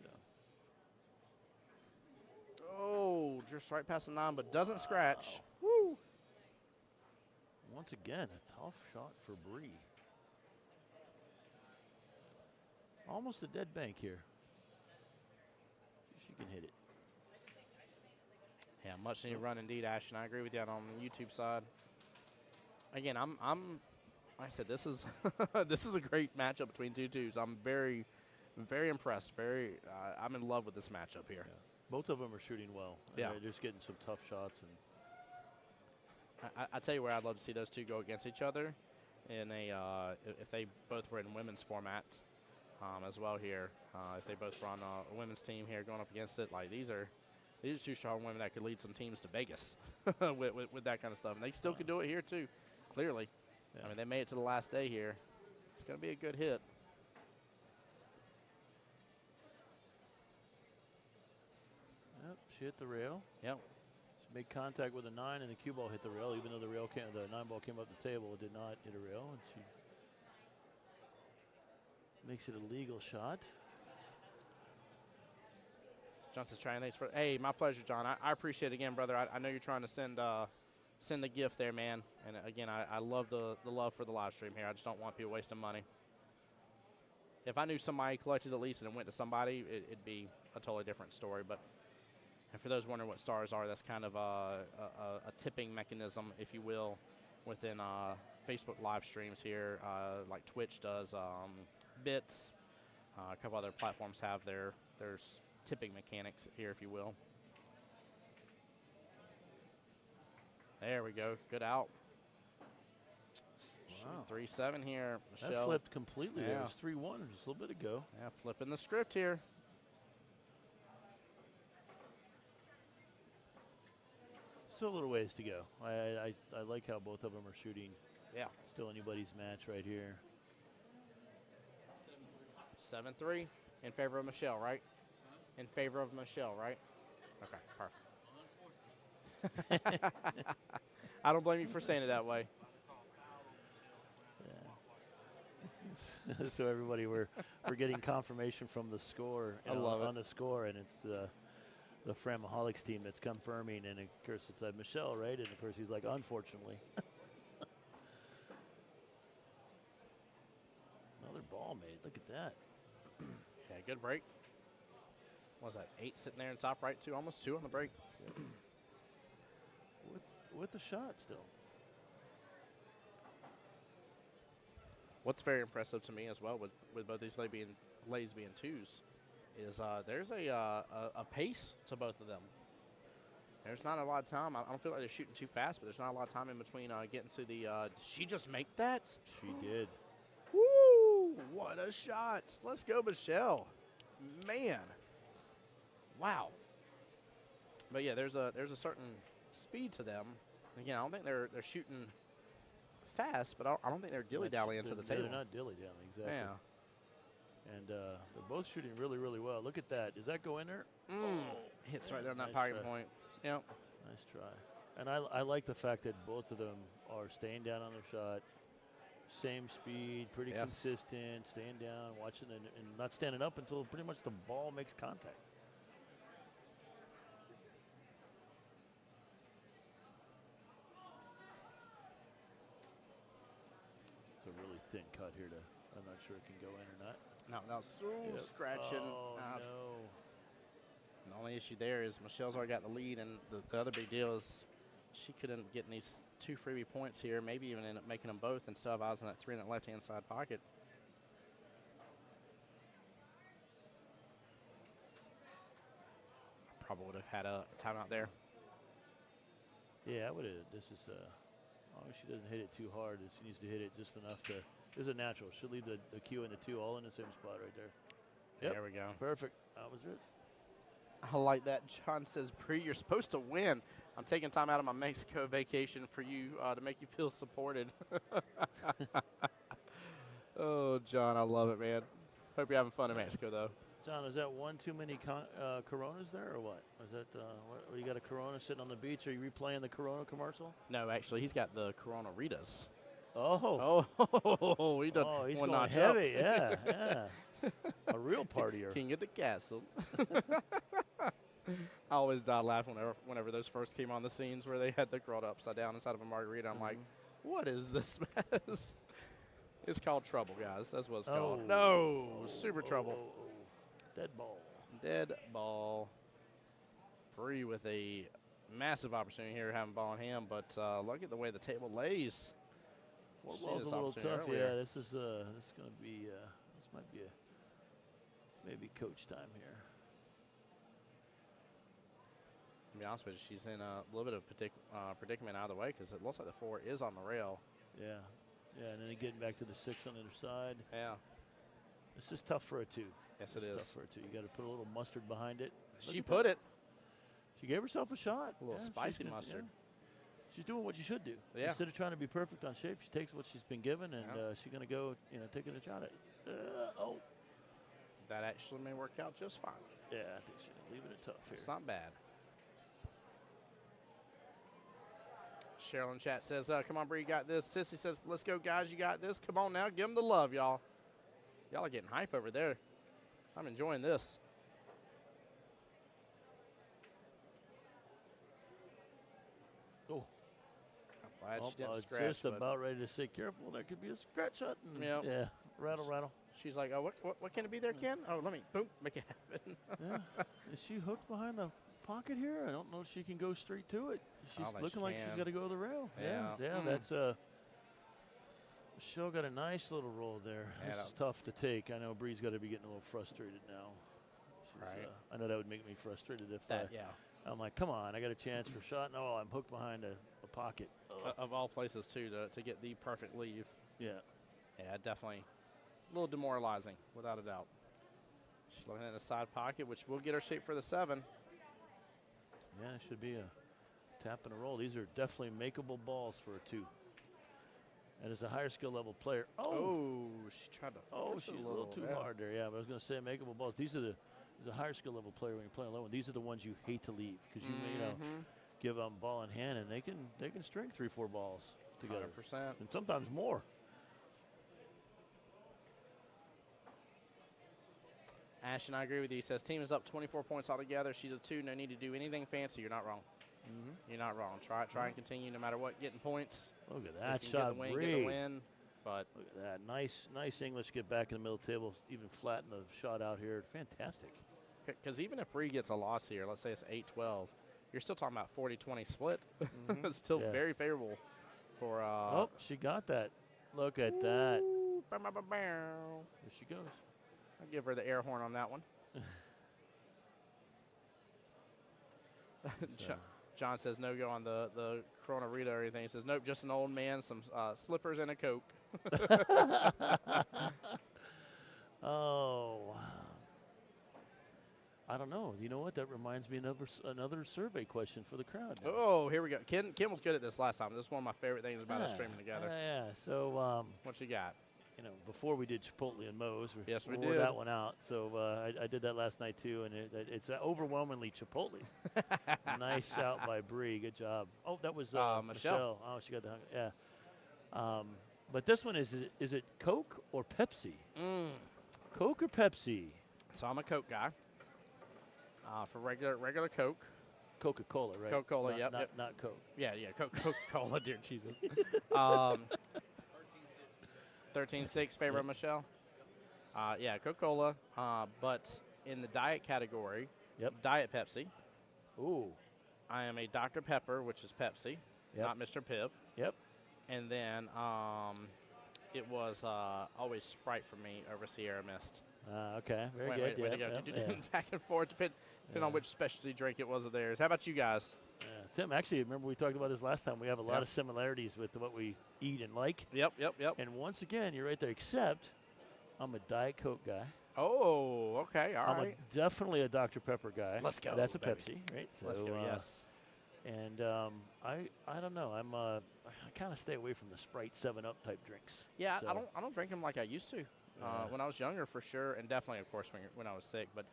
So. Oh, just right past the 9, but doesn't scratch. Woo! Once again, a tough shot for Bree. Almost a dead bank here. She can hit it. Yeah, much needed run indeed, Ashton. I agree with you on the YouTube side. Again, I'm like I said, this is this is a great matchup between 2 2s. I'm very, very impressed. I'm in love with this matchup here. Yeah. Both of them are shooting well. Yeah. They're just getting some tough shots. And I tell you where I'd love to see those 2 go against each other in if they both were in women's format as well here. If they both run a women's team here going up against it, like these are 2 strong women that could lead some teams to Vegas with that kind of stuff. And they still could do it here too, clearly. Yeah. I mean, they made it to the last day here. It's going to be a good hit. yep, she hit the rail. Yep. She made contact with a 9, and the cue ball hit the rail. Even though the 9 ball came up the table, it did not hit a rail. And she makes it a legal shot. Johnson's trying things for. Hey, my pleasure, John. I appreciate it again, brother. I know you're trying to send the gift there, man. And again, I love the love for the live stream here. I just don't want people wasting money. If I knew somebody collected at least and it went to somebody, it'd be a totally different story. But and for those wondering what stars are, that's kind of a tipping mechanism, if you will, within Facebook live streams here, like Twitch does. Bits, a couple other platforms have there's tipping mechanics here, if you will. There we go. Good out. Wow. 3-7 here. That Michelle. flipped completely there. It Yeah. was 3-1 just a little bit ago. Yeah, flipping the script here. Still a little ways to go. I like how both of them are shooting. Yeah. Still anybody's match right here. 7-3 in favor of Michelle, right? In favor of Michelle, right? Okay, perfect. I don't blame you for saying it that way. Yeah. So everybody, we're getting confirmation from the score. I love it. On the score, and it's the Framaholics team that's confirming, and of course it's Michelle, right? And of course he's like, unfortunately. Another ball made. Look at that. Yeah, good break. What was that, 8 sitting there in top right, 2, almost 2 on the break. With the shot still. What's very impressive to me as well with both these lays being 2s is there's a pace to both of them. There's not a lot of time. I don't feel like they're shooting too fast, but there's not a lot of time in between getting to the did she just make that? She did. Woo! What a shot. Let's go, Michelle. Man. Wow. But yeah, there's a certain speed to them. Again, I don't think they're shooting fast, but I don't think they're dilly-dallying to the table. They're not dilly-dallying, exactly. Yeah. And they're both shooting really, really well. Look at that. Does that go in there? Hits right there on that Nice pocket try. point. Yep. Nice try. And I like the fact that both of them are staying down on their shot. Same speed, pretty Yes. consistent, staying down, watching, and not standing up until pretty much the ball makes contact. It's a really thin cut here. I'm not sure it can go in or not. No, Yep. scratching. Oh, out. no. The only issue there is Michelle's already got the lead, and the other big deal is she couldn't get these 2 freebie points here, maybe even end up making them both instead of eyes on that 3 in that left-hand side pocket. Probably would have had a timeout there. Yeah, I would have. This is, as long as she doesn't hit it too hard, she needs to hit it just enough to. This is a natural. She'll leave the Q and the 2 all in the same spot right there. Yep. There we go. Perfect. That was it. I like that. John says, Bree, you're supposed to win. I'm taking time out of my Mexico vacation for you to make you feel supported. Oh, John, I love it, man. Hope you're having fun in Mexico, though. John, is that one too many Coronas there or what? Is that what, you got a Corona sitting on the beach? Are you replaying the Corona commercial? No, actually, he's got the Corona Ritas. Oh. Oh, he done He's one going notch heavy. up. Yeah, yeah. A real partier. King of the castle. I always died laughing whenever those first came on the scenes where they had the Corona upside down inside of a margarita. I'm like, what is this mess? It's called trouble, guys. That's what it's called. No, super trouble. Dead ball. Dead ball. Bree with a massive opportunity here having ball in hand, but look at the way the table lays. 4 Seen ball's this a little opportunity tough. earlier. Yeah, this is going to be this might be maybe coach time here. To be honest with you, she's in a little bit of predicament either way because it looks like the 4 is on the rail. Yeah, yeah, and then getting back to the 6 on the other side. Yeah. This is tough for a 2. Yes, It's it is. tough for a 2. You got to put a little mustard behind it. Look She at put that. it. She gave herself a shot. A little she's spicy gonna- mustard. She's doing what you should do. Yeah. Instead of trying to be perfect on shape, she takes what she's been given, and Yeah. she's going to go, taking a shot at it. That actually may work out just fine. Yeah, I think she's leaving it tough here. It's not bad. Cheryl in chat says, come on, Bree, you got this. Sissy says, let's go, guys, you got this. Come on now, give them the love, y'all. Y'all are getting hype over there. I'm enjoying this. Oh. I'm glad she didn't I was scratch, just but about ready to say, careful, that could be a scratch shot. And Yep. Yeah, rattle. she's like, oh, what can it be there, Ken? Oh, let me, boom, make it happen. Yeah. Is she hooked behind the pocket here? I don't know if she can go straight to it. She's think looking she like can. she's got to go to the rail. Yeah. Yeah, that's Michelle got a nice little roll there. Yeah, This is tough to take. I know Bree's got to be getting a little frustrated now. She's, Right. I know that would make me frustrated if Yeah. I'm like, come on, I got a chance for a shot. No, I'm hooked behind a pocket. Of all places, too, to get the perfect leave. Yeah. Yeah, definitely a little demoralizing, without a doubt. She's looking at the side pocket, which will get her shape for the 7. Yeah, it should be a tap and a roll. These are definitely makeable balls for a 2. And as a higher skill level player, she tried to force she's it a little too hard there. Yeah, but I was going to say makeable balls. These are as a higher skill level player when you're playing low one. These are the ones you hate to leave because you may give them ball in hand and they can string 3-4 balls together. 100%. And sometimes more. Ashton, I agree with you. He says team is up 24 points altogether. She's a 2. No need to do anything fancy. You're not wrong. You're not wrong. Try and continue no matter what, getting points. Look at that If you shot, can get Bree. the win. But Look at that. Nice English get back in the middle of the table, even flatten the shot out here. Fantastic. because even if Bree gets a loss here, let's say it's 8-12, you're still talking about 40-20 split. It's still very favorable for. Oh, she got that. Look at that. Bow, bow, bow, bow. There she goes. I'll give her the air horn on that one. John says no go on the Corona Rita or anything. He says nope, just an old man, some slippers and a Coke. Oh, wow. I don't know. You know what? That reminds me of another survey question for the crowd. now. Oh, here we go. Kim was good at this last time. This is one of my favorite things about us streaming together. Yeah. So, What you got? before we did Chipotle and Moe's, Yes, we wore did. that one out. So I did that last night too, and it's overwhelmingly Chipotle. Nice out by Bree. Good job. Oh, that was Michelle. Oh, she got the yeah. But this one is it Coke or Pepsi? Coke or Pepsi? So I'm a Coke guy. For regular Coke. Coca-Cola, right? Coca-Cola, Not- yep, Not, yep. not Coke. Yeah, Coca-Cola, dear Jesus. 13-6 favor of Michelle. Yeah, Coca-Cola. But in the diet category, Diet Pepsi. Ooh. I am a Dr. Pepper, which is Pepsi, not Mr. Pibb. Yep. And then it was always Sprite for me over Sierra Mist. Okay. Very Way good. to go. Yeah. Back and forth, depending on which specialty drink it was of theirs. How about you guys? Tim, actually, remember we talked about this last time. We have a lot of similarities with what we eat and like. Yep. And once again, you're right there, except I'm a Diet Coke guy. Oh, okay, all right. I'm definitely a Dr. Pepper guy. Let's go, That's a baby. Pepsi, right? So, Let's go, yes. And I don't know. I kind of stay away from the Sprite 7-Up type drinks. Yeah, So, I don't drink them like I used to. When I was younger, for sure, and definitely, of course, when I was sick. But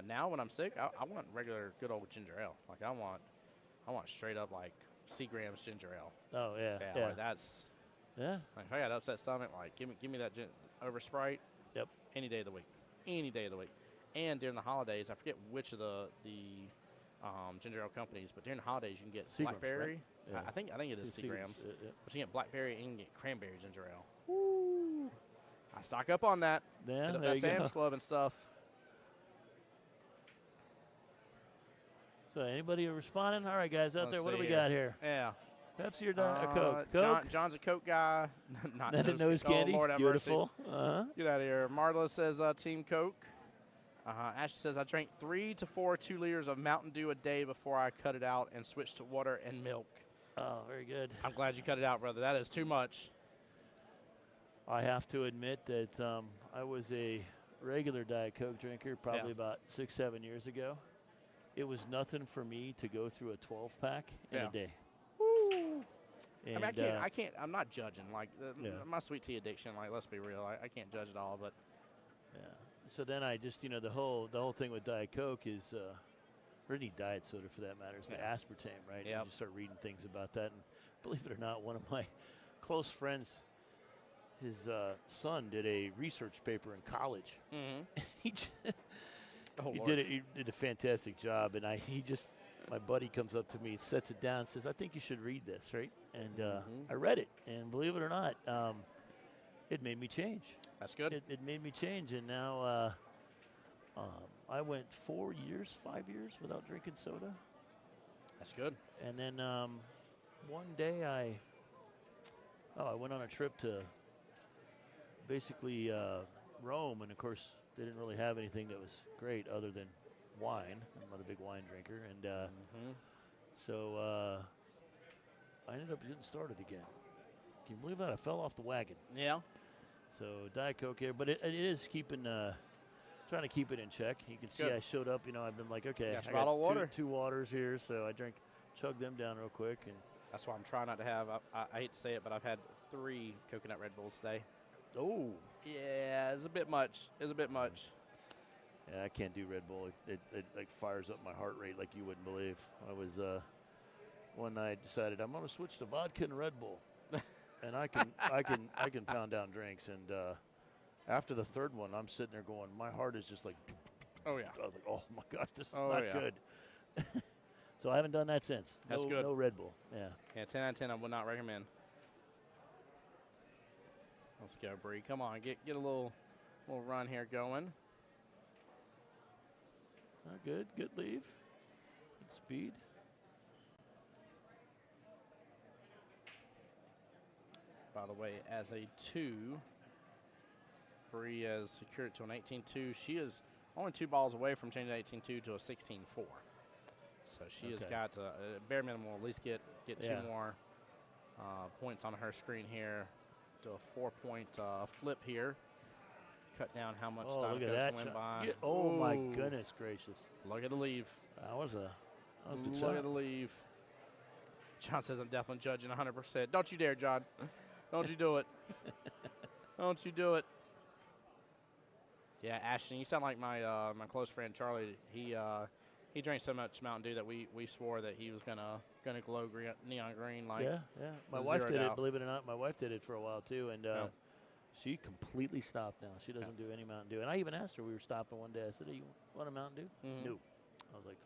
now, when I'm sick, I want regular, good old ginger ale. Like I want straight up like Seagram's ginger ale. Oh yeah. Like that's. Yeah. Like if I got upset stomach, like give me that over Sprite. Yep. Any day of the week. Any day of the week. And during the holidays, I forget which of the ginger ale companies, but during the holidays you can get Seagram's, blackberry. right? Yeah. I think it is Seagram's. Yeah. But you can get blackberry and you can get cranberry ginger ale. Woo! I stock up on that. Yeah, Hit up there that you go. Sam's Club and stuff. So anybody responding? All right, guys out Let's there, what do see we here. got here? Yeah. Pepsi or Coke? Coke? John's a Coke guy. Not Nose candy. Oh, Lord have mercy. Beautiful. Get out of here. Marla says Team Coke. Ashley says I drank 3 to 4 2 liters of Mountain Dew a day before I cut it out and switched to water and milk. Oh, very good. I'm glad you cut it out, brother. That is too much. I have to admit that I was a regular Diet Coke drinker probably about 6-7 years ago. It was nothing for me to go through a 12-pack in a day. Woo. And, I can't. I'm not judging. Like my sweet tea addiction. Like let's be real. I can't judge it all. But yeah. So then I just the whole thing with Diet Coke is or any diet soda for that matter is the aspartame, right? Yep. And you start reading things about that, and believe it or not, one of my close friends, his son did a research paper in college. He did a fantastic job, and my buddy comes up to me, sets it down, and says, "I think you should read this," right? And I read it, and believe it or not, it made me change. that's good. It made me change, and now I went 5 years without drinking soda. That's good. And then one day I went on a trip to basically Rome, and of course they didn't really have anything that was great other than wine. I'm not a big wine drinker, and so I ended up getting started again. Can you believe that? I fell off the wagon. Yeah. So Diet Coke here, but it is keeping, trying to keep it in check. You can see Good. I showed up. I've been like, okay, Got I your bottle of got water. two waters here, so I chugged them down real quick, and That's why I'm trying not to have. I hate to say it, but I've had 3 coconut Red Bulls today. oh, Yeah, it's a bit much. It's a bit much. yeah, I can't do Red Bull. It like fires up my heart rate like you wouldn't believe. I was one night decided I'm gonna switch to vodka and Red Bull, and I can pound down drinks, and after the third one, I'm sitting there going, my heart is just like. Oh yeah. I was like, oh my gosh, this is Oh, not yeah. good. So I haven't done that since. That's no, good. No Red Bull. Yeah. Yeah, 10 out of 10. I would not recommend. Let's go, Bree. Come on, get a little run here going. Good leave. Good speed. By the way, as a 2, Bree has secured it to an 18-2. She is only 2 balls away from changing 18-2 to a 16-4. So she has Okay. got a bare minimum at least get Yeah. 2 more points on her screen here. Do a 4-point flip here. Cut down how much Oh, time look it at goes that to win shot. by. Oh my Ooh. goodness gracious. Look at the leave. That was a good Look shot. at the leave. John says I'm definitely judging 100%. Don't you dare, John. Don't you do it. Don't you do it. Yeah, Ashton, you sound like my my close friend Charlie. He drank so much Mountain Dew that we swore that he was gonna glow neon green like. Yeah. My zero wife did doubt. it, believe it or not. My wife did it for a while too, and Yeah. she completely stopped now. She doesn't do any Mountain Dew. And I even asked her, we were stopping one day, I said, hey, you want a Mountain Dew? Mhm. No. I was like,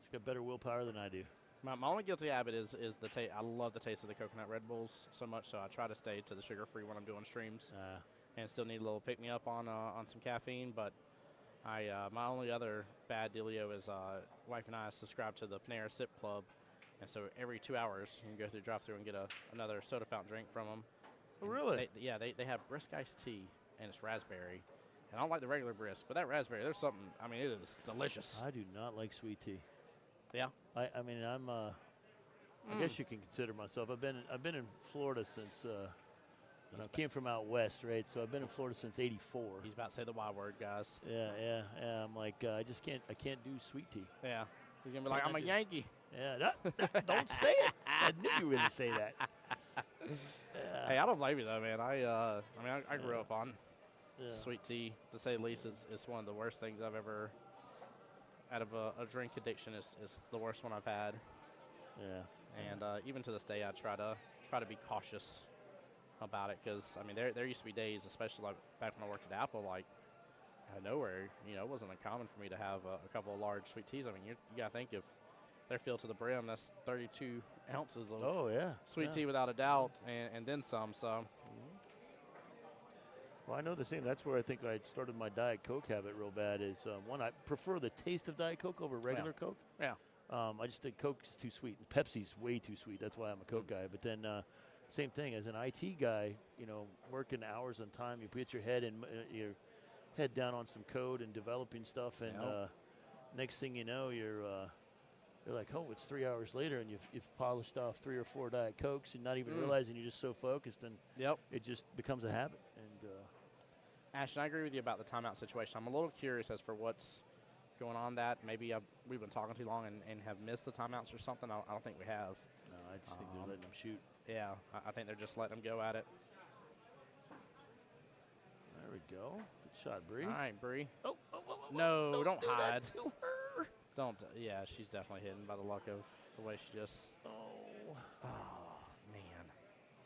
she's got better willpower than I do. My only guilty habit is the taste. I love the taste of the coconut Red Bulls so much, so I try to stay to the sugar-free when I'm doing streams, and still need a little pick-me-up on some caffeine. But my only other bad dealio is wife and I subscribe to the Panera Sip Club, and so every 2 hours you can go through the drive-thru and get another soda fountain drink from them. Oh, really? They have brisk iced tea, and it's raspberry. And I don't like the regular brisk, but that raspberry, there's something. I mean, it is delicious. I do not like sweet tea. Yeah. I mean, I'm. I guess you can consider myself. I've been in Florida since. I came from out west, right? So I've been in Florida since '84. He's about to say the Y word, guys. Yeah. I'm like, I can't do sweet tea. Yeah. He's gonna be like, I'm a Yankee. Yeah, don't say it. I knew you were going to say that. Yeah. Hey, I don't blame you though, man. I grew up on Yeah. sweet tea. To say the least, is one of the worst things I've ever. Out of a drink addiction, is the worst one I've had. Yeah. And even to this day, I try to be cautious about it because I mean there used to be days, especially like back when I worked at Apple, like out of nowhere, it wasn't uncommon for me to have a couple of large sweet teas. I mean, you gotta think if they're filled to the brim, that's 32 ounces of Oh yeah. sweet yeah. tea without a doubt, and then some. So Well, I know the same. That's where I think I started my Diet Coke habit real bad. Is one, I prefer the taste of Diet Coke over regular Coke. yeah, I just think Coke's too sweet. Pepsi's way too sweet. That's why I'm a Coke guy. But then, same thing as an IT guy. Working hours on time, you put your head your head down on some code and developing stuff, and next thing you know, you're like, oh, it's 3 hours later, and you've polished off 3 or 4 Diet Cokes, and not even realizing you're just so focused, and it just becomes a habit. And Ashton, I agree with you about the timeout situation. I'm a little curious as for what's going on. That maybe we've been talking too long and have missed the timeouts or something. I don't think we have. no, I just think they're letting them shoot. Yeah, I think they're just letting them go at it. There we go. Good shot, Bree. All right, Bree. Oh, No, don't do that hide. to her. Don't. Yeah, she's definitely hidden by the luck of the way she just. Oh. Oh man,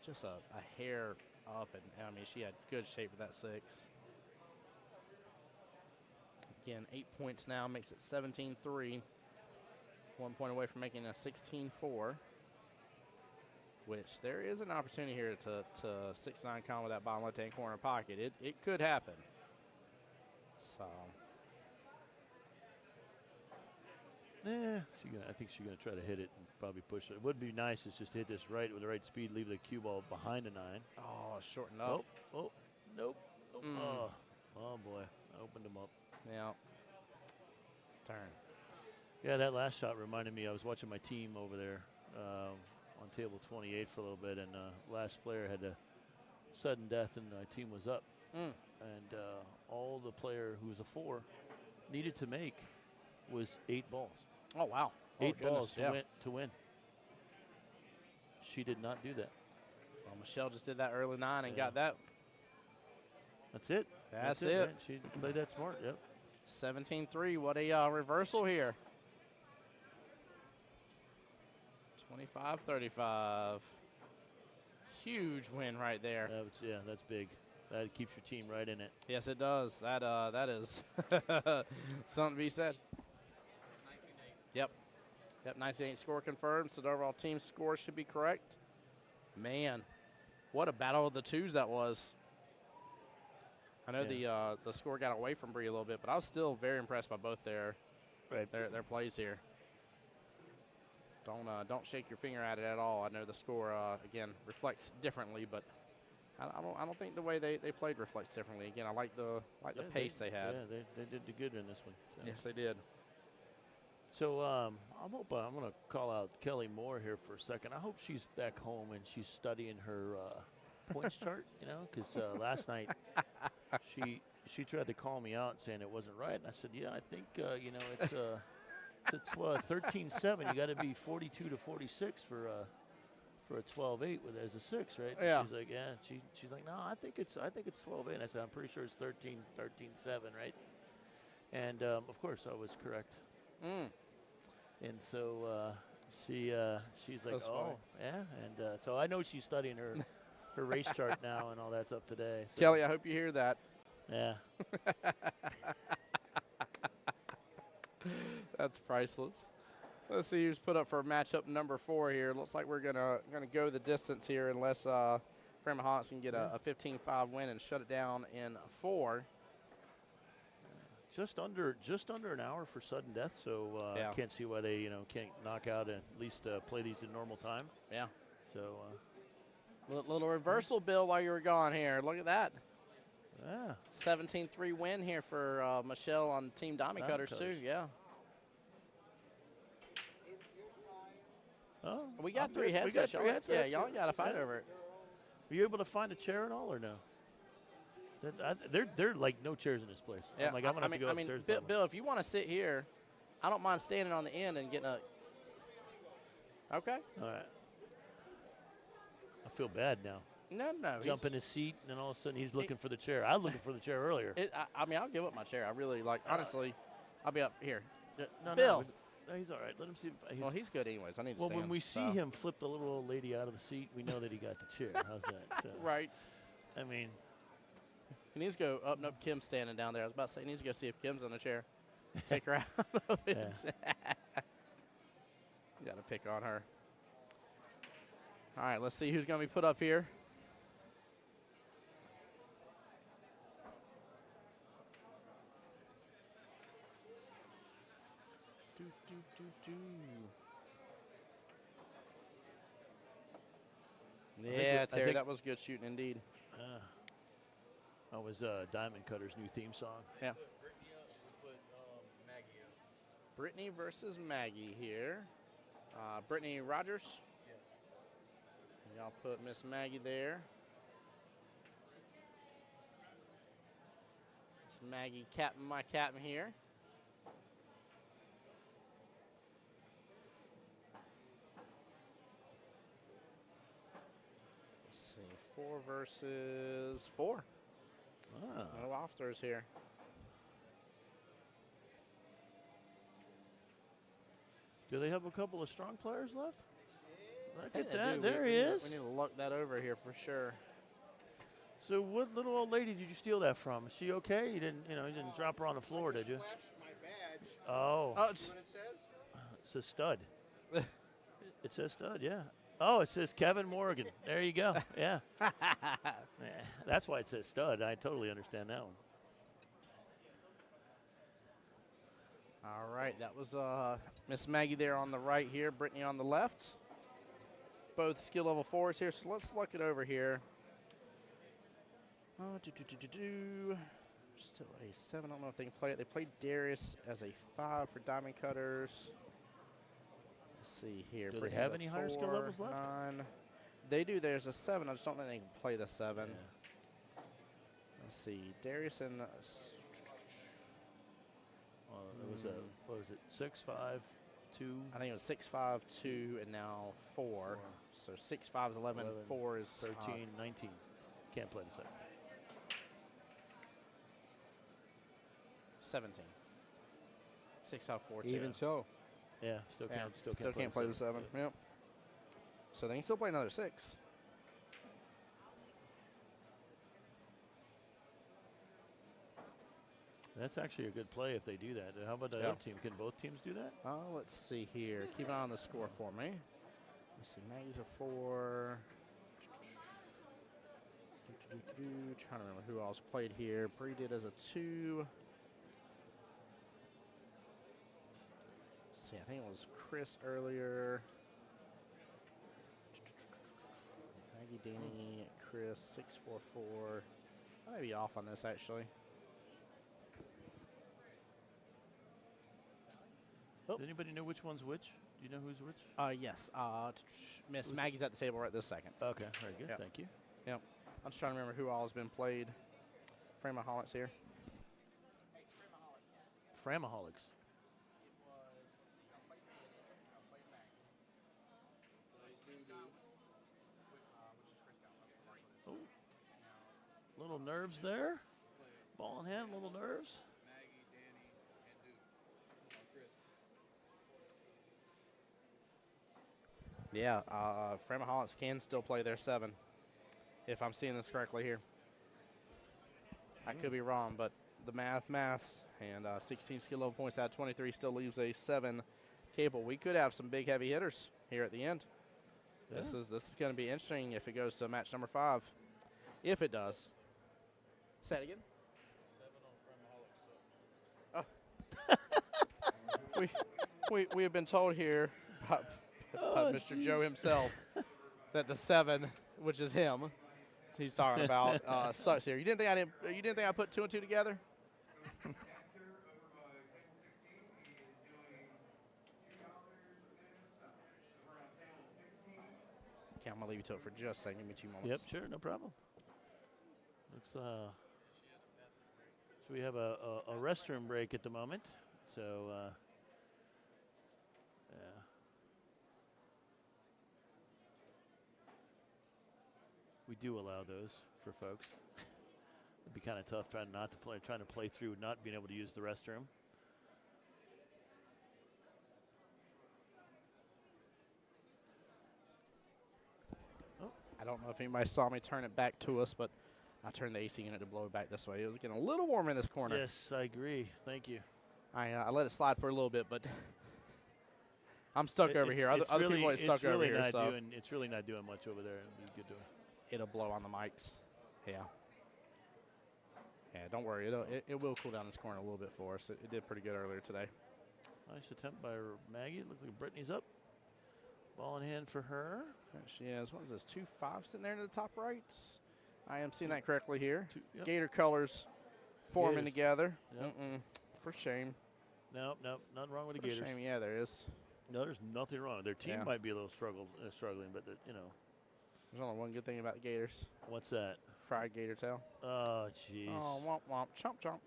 just a hair up, and I mean she had good shape for that 6. Again, 8 points now makes it 17-3. 1 point away from making a 16-4. Which there is an opportunity here to 6-9 con with that bottom left-hand corner pocket. It could happen. So. I think she's going to try to hit it and probably push it. It would be nice is just to hit this right with the right speed, leave the cue ball behind the 9. Oh, shorten up. Oh, nope. Oh, boy. I opened him up. Yeah. Turn. Yeah, that last shot reminded me. I was watching my team over there on table 28 for a little bit, and last player had a sudden death, and my team was up. Mm. And all the player who was a 4 needed to make was 8 balls. Oh, wow. 8 goodness, balls yeah. to win. She did not do that. Well, Michelle just did that early 9 and Yeah. got that. That's it. That's man. it. She played that smart. Yep. 17-3. What a reversal here. 25-35. Huge win right there. That's big. That keeps your team right in it. Yes, it does. That is something to be said. 19-8. Yep, 19-8 score confirmed. So the overall team score should be correct. Man, what a battle of the twos that was. I know the score got away from Bree a little bit, but I was still very impressed by both their plays here. Don't shake your finger at it at all. I know the score again reflects differently, but I don't think the way they played reflects differently. Again, I like the pace they had. Yeah, they did good in this one. So. Yes, they did. So I'm going to call out Kelly Moore here for a second. I hope she's back home and she's studying her points chart, because last night she tried to call me out saying it wasn't right. And I said, yeah, I think, it's 13-7. You got to be 42 to 46 for a 12-8 as a 6, right? And Yeah. she's like, yeah. She's like, no, I think it's 12-8. And I said, I'm pretty sure it's 13-7, right? And of course, I was correct. Mm. And so she's like, That's oh, funny. yeah. And so I know she's studying her race chart now, and all that's up today. So, Kelly, I hope you hear that. yeah. That's priceless. Let's see who's put up for matchup number 4 here. Looks like we're gonna go the distance here unless Fremont Hawks can get a 15-5 win and shut it down in 4. Just under an hour for sudden death, so Yeah. can't see why they can't knock out and at least play these in normal time. Yeah. So Little reversal, Bill, while you were gone here. Look at that. yeah, 17-3 win here for Michelle on Team Diamond Cutters, too. Cutters. Yeah. oh, We got I'm 3 good. headsets. We got 3 headsets. Yeah, y'all got to fight Yeah. over it. Were you able to find a chair at all, or no? They're like no chairs in this place. Yeah, I'm like, I'm gonna have to go upstairs. Bill, if you want to sit here, I don't mind standing on the end and getting a. Okay. All right. I feel bad now. No. Jump in his seat, and then all of a sudden he's looking for the chair. I was looking for the chair earlier. I mean, I'll give up my chair. I really like. Honestly, I'll be up here. No, Bill. No, he's all right. Let him see. Well, he's good anyways. I need to well, stand. when we see him flip the little old lady out of the seat, we know that he got the chair. How's that? So, Right. I mean, He needs to go up. Nope, Kim's standing down there. I was about to say he needs to go see if Kim's on the chair. Take her out of it. You got to pick on her. All right, let's see who's going to be put up here. Yeah, Terry, that was good shooting indeed. that was Diamond Cutter's new theme song. Yeah. Put Brittany up, we put Maggie up. Brittany versus Maggie here. Brittany Rogers. Yes. Y'all put Miss Maggie there. Miss Maggie captain my captain here. Let's see, 4 versus 4. Ah. No off-throws here. Do they have a couple of strong players left? I Look think at they that. do. There we he need- is. We need to look that over here for sure. So what little old lady did you steal that from? Is she okay? You didn't drop her on the floor, did you? Flashed my badge. Oh, Oh, What it says? it says stud. It says stud, yeah. Oh, it says Kevin Morgan. There you go. Yeah. Yeah, that's why it says stud. I totally understand that one. all right, that was Miss Maggie there on the right here, Brittany on the left. Both skill level 4s here, so let's look it over here. Still a 7. I don't know if they can play it. They played Darius as a 5 for Diamond Cutters. see here. Do they Brittany's have a any higher skill 4, levels left? 9. They do. There's a 7. I just don't think they can play the 7. Yeah. Let's see. Darius and It was a, what was it, 6, 5, 2? I think it was 6, 5, 2, and now 4. So 6, 5 is 11, 4 is 13, 19. Can't play the 7. 17. 6 out of 4. Even so. Yeah, still can't play the 7. Yep. So they can still play another 6. That's actually a good play if they do that. How about the other team? Can both teams do that? Let's see here. Keep an eye on the score for me. Let's see. Maggie's a 4. Trying to remember who else played here. Bree did as a 2. Let's see. I think it was Chris earlier. Maggie, Danny, Chris, 6, 4, 4. I may be off on this actually. Does anybody know which one's which? Do you know who's which? Yes. Miss Maggie's at the table right this second. Okay, very good. Yep. Thank you. Yep. I'm just trying to remember who all has been played. Framaholics here. Framaholics. Oh, little nerves there. Ball in hand, little nerves. Maggie, Danny, and Duke. Chris. Yeah, Framaholics can still play their 7, if I'm seeing this correctly here. I could be wrong, but the math, and 16 skill level points out of 23 still leaves a 7 capable. We could have some big heavy hitters here at the end. Yeah. This is going to be interesting if it goes to match number 5. If it does. Say it again. 7 on Framaholics. We have been told here by Mr. Joe himself that the 7, which is him, he's talking about, sucks here. You didn't think I put 2 and 2 together? Okay, I'm gonna leave you to it for just a second. Give me 2 moments. Yep, sure, no problem. Looks so we have a restroom break at the moment. So yeah. We do allow those for folks. It'd be kind of tough trying to play through not being able to use the restroom. I don't know if anybody saw me turn it back to us, but I turned the AC unit to blow it back this way. It was getting a little warm in this corner. Yes, I agree. Thank you. I let it slide for a little bit, but I'm stuck over here. Other people are stuck over here, so it's really not doing much over there. It'd be good to. It'll blow on the mics. Yeah. Yeah, don't worry. It will cool down this corner a little bit for us. It did pretty good earlier today. Nice attempt by Maggie. Looks like Brittany's up. Ball in hand for her. There she is. What is this? 2-5 sitting there in the top right. I am seeing that correctly here. Yep. Gator colors forming Gators. together. Yep. For shame. Nope, nothing wrong with the For Gators. shame. Yeah, there is. No, there's nothing wrong. Their team Yeah. might be a little struggling, but you know. There's only one good thing about the Gators. What's that? Fried gator tail. Oh, jeez. Oh, womp womp, chomp chomp.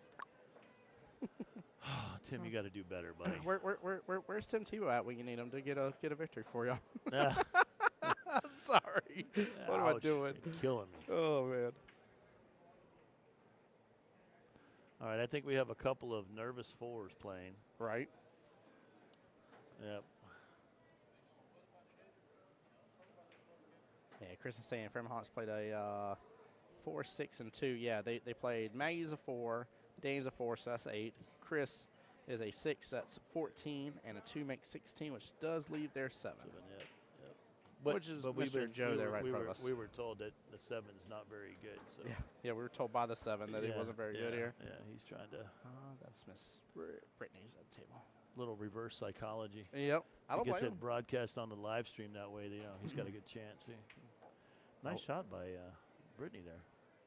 Tim, you got to do better, buddy. Where's Tim Tebow at when you need him to get a victory for you? Ah, I'm sorry. What am I ouch, doing? you're killing me. Oh man. All right, I think we have a couple of nervous 4s playing. Right. Yep. Yeah, Chris is saying Fremont played a 4, 6, and 2. Yeah, they played Maggie's a 4, Dane's a 4, so that's 8. Chris is a 6, that's 14, and a 2 makes 16, which does leave their 7. Yep. Which is Mr. Joe there right in front of us. We were told that the 7 is not very good. So Yeah, we were told by the 7 that he wasn't very good here. Yeah, he's trying to. That's Miss Brittany's at the table. Little reverse psychology. Yep, I don't He gets blame it him. broadcast on the live stream that way. You know, he's got a good chance. See? Nice shot by Brittany there.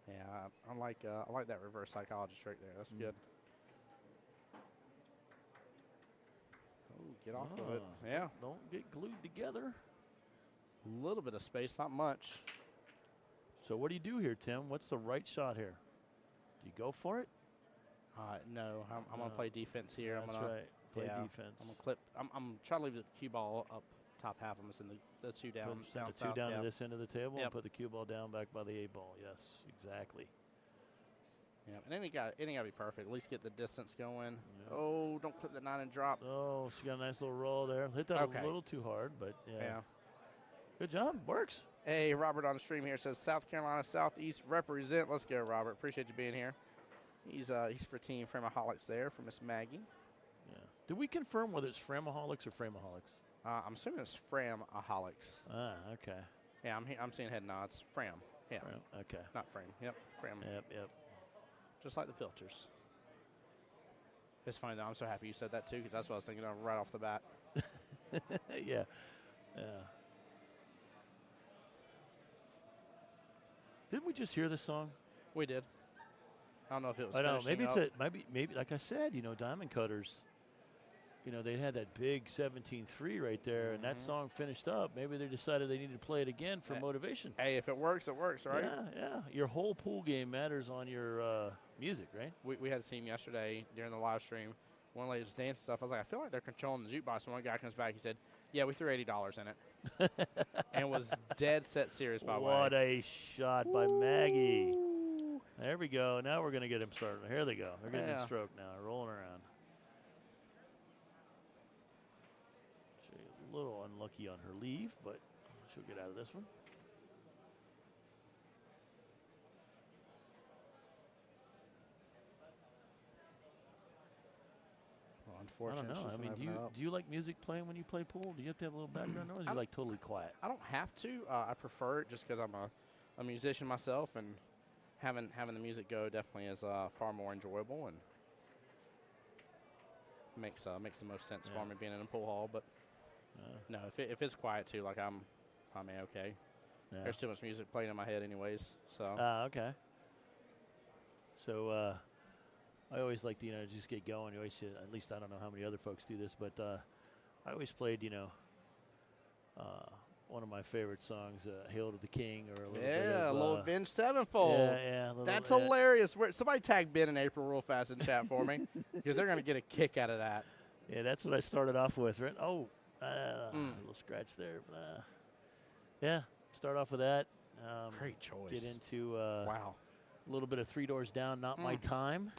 Yeah, I like that reverse psychology trick there. That's good. Oh, Get off of it. Yeah. Don't get glued together. A little bit of space, not much. So what do you do here, Tim? What's the right shot here? Do you go for it? No, I'm going to play defense here. That's I'm gonna, right. Play yeah, defense. I'm going to clip. I'm trying to leave the cue ball up top half. I'm missing the two down. Send Down the two south, down yeah. to this end of the table Yep. and put the cue ball down back by the 8-ball. Yes, exactly. Yeah, and then it got to be perfect. At least get the distance going. Yeah. Oh, don't clip the 9 and drop. Oh, she got a nice little roll there. Hit that Okay. a little too hard, but yeah. Yeah. Good job. Works. Hey, Robert on the stream here says South Carolina Southeast represent. Let's go, Robert. Appreciate you being here. He's for Team Framaholics there for Miss Maggie. Yeah. Did we confirm whether it's Framaholics or Framaholics? I'm assuming it's Framaholics. Ah, okay. Yeah, I'm seeing head nods. Fram. Yeah. Okay. Not frame. Yep. Fram. Yep. Just like the filters. It's funny though. I'm so happy you said that too because that's what I was thinking of right off the bat. Yeah. Didn't we just hear this song? We did. I don't know if it was. I don't know. Maybe finishing it's up. maybe like I said, Diamond Cutters. They had that big 17-3 right there, and that song finished up. Maybe they decided they needed to play it again for motivation. Hey, if it works, right? Yeah. Your whole pool game matters on your music, right? We had a team yesterday during the live stream. One lady was dancing stuff. I was like, I feel like they're controlling the jukebox. And one guy comes back. He said, "Yeah, we threw $80 in it," and was dead set serious. By the way, What a shot by Maggie! There we go. Now we're gonna get him started. Here they go. They're getting the stroke now, rolling around. She's a little unlucky on her leave, but she'll get out of this one. well, I unfortunately, don't know. I mean, do you like music playing when you play pool? Do you have to have a little background noise? Or you like totally quiet? I don't have to. I prefer it just because I'm a musician myself, and having the music go definitely is far more enjoyable and makes the most sense for me being in a pool hall. But no, if it's quiet too, like I'm okay. Yeah. There's too much music playing in my head anyways. So Okay. So I always like to just get going. You always at least I don't know how many other folks do this, but I always played one of my favorite songs, "Hail to the King," or a little bit of, a little Avenged Sevenfold. Yeah. That's hilarious. Somebody tag Ben and April real fast in chat for me because they're going to get a kick out of that. Yeah, that's what I started off with, right? Oh, a little scratch there. But, yeah, start off with that. Great choice. Get into wow. a little bit of Three Doors Down, Not My Time.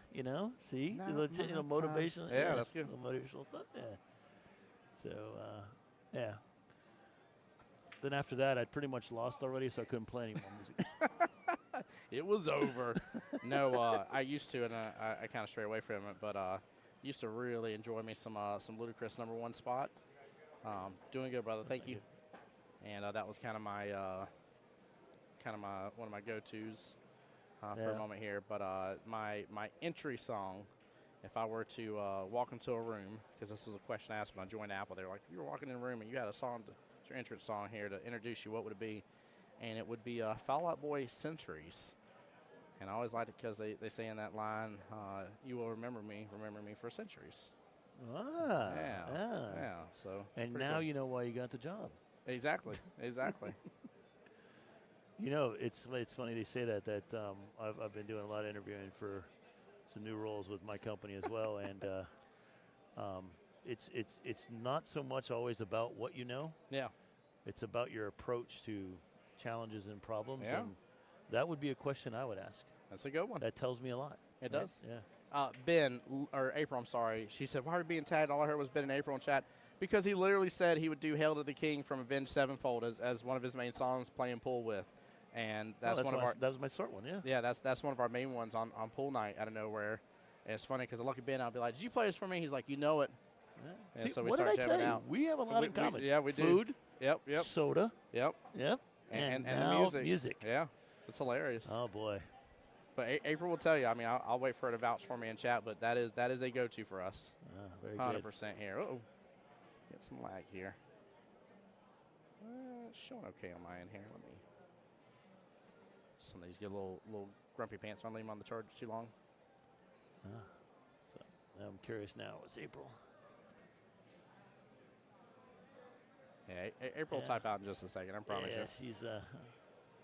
See, Not a little my motivation. time. Yeah, that's good. A little motivational stuff. Yeah. So, yeah. Then after that, I'd pretty much lost already, so I couldn't play any more music. It was over. No, I used to, and I kind of strayed away from it, but used to really enjoy me some Ludacris #1 spot. Doing good, brother. Thank you. And that was kind of my one of my go-tos for a moment here. But my entry song, if I were to walk into a room, because this was a question I asked when I joined Apple, they were like, if you were walking in a room and you had a song, your entrance song here to introduce you, what would it be? And it would be Fall Out Boy Centuries. And I always liked it because they say in that line, you will remember me for centuries. Ah. Yeah. So. And pretty now cool. you know why you got the job. Exactly. It's funny they say that I've been doing a lot of interviewing for some new roles with my company as well, and it's not so much always about what you know. Yeah. It's about your approach to challenges and problems. Yeah. And that would be a question I would ask. That's a good one. That tells me a lot. It right? does. Yeah. April, I'm sorry. She said, why are we being tagged? All I heard was Ben and April in chat. Because he literally said he would do Hail to the King from Avenged Sevenfold as one of his main songs playing pool with. And that was my start one, yeah. Yeah, that's one of our main ones on pool night out of nowhere. And it's funny because I look at Ben, I'll be like, did you play this for me? He's like, you know it. Yeah. And See, so we what start did I jamming tell you? out. We have a lot in common. We do. Food. Yep. Soda. Yep. And now the music. Yeah. It's hilarious. Oh, boy. But April will tell you. I mean, I'll wait for her to vouch for me in chat, but that is a go-to for us. Very 100% good. here. Uh-oh. Get some lag here. Showing okay on my end here. Let me. Some of these get a little grumpy pants when I leave them on the charge too long. So I'm curious now. It's April. Yeah, April will type out in just a second, I promise Yeah, you. she's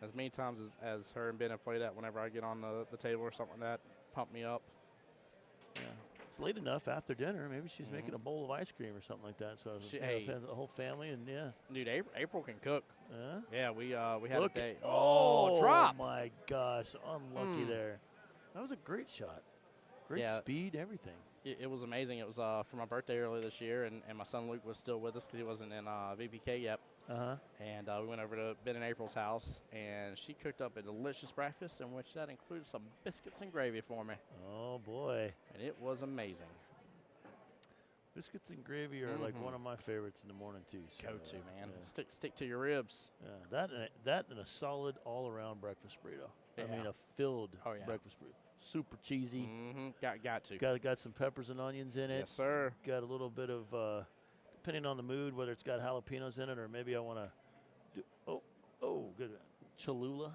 As many times as her and Ben have played at, whenever I get on the table or something like that, pump me up. yeah. It's late enough after dinner. Maybe she's Mhm. making a bowl of ice cream or something like that. So Hey. the whole family and yeah. Dude, April can cook. Huh? Yeah, we had Look a day. at- Oh, drop! My gosh, unlucky Mm. there. That was a great shot. Great Yeah. speed, everything. It was amazing. It was for my birthday earlier this year, and my son Luke was still with us because he wasn't in VPK yet. Uh-huh. And we went over to Ben and April's house, and she cooked up a delicious breakfast, in which that included some biscuits and gravy for me. Oh, boy. And it was amazing. Biscuits and gravy are like Mhm. one of my favorites in the morning, too. So, Go to, man. Yeah. Stick to your ribs. Yeah, that and a solid all-around breakfast burrito. I mean, Yeah. a filled Oh, yeah. breakfast burrito. Super cheesy. Mm-hmm. Got to. Got some peppers and onions in it. Yes, sir. Got a little bit of, depending on the mood, whether it's got jalapenos in it or maybe I want to do, good. Cholula.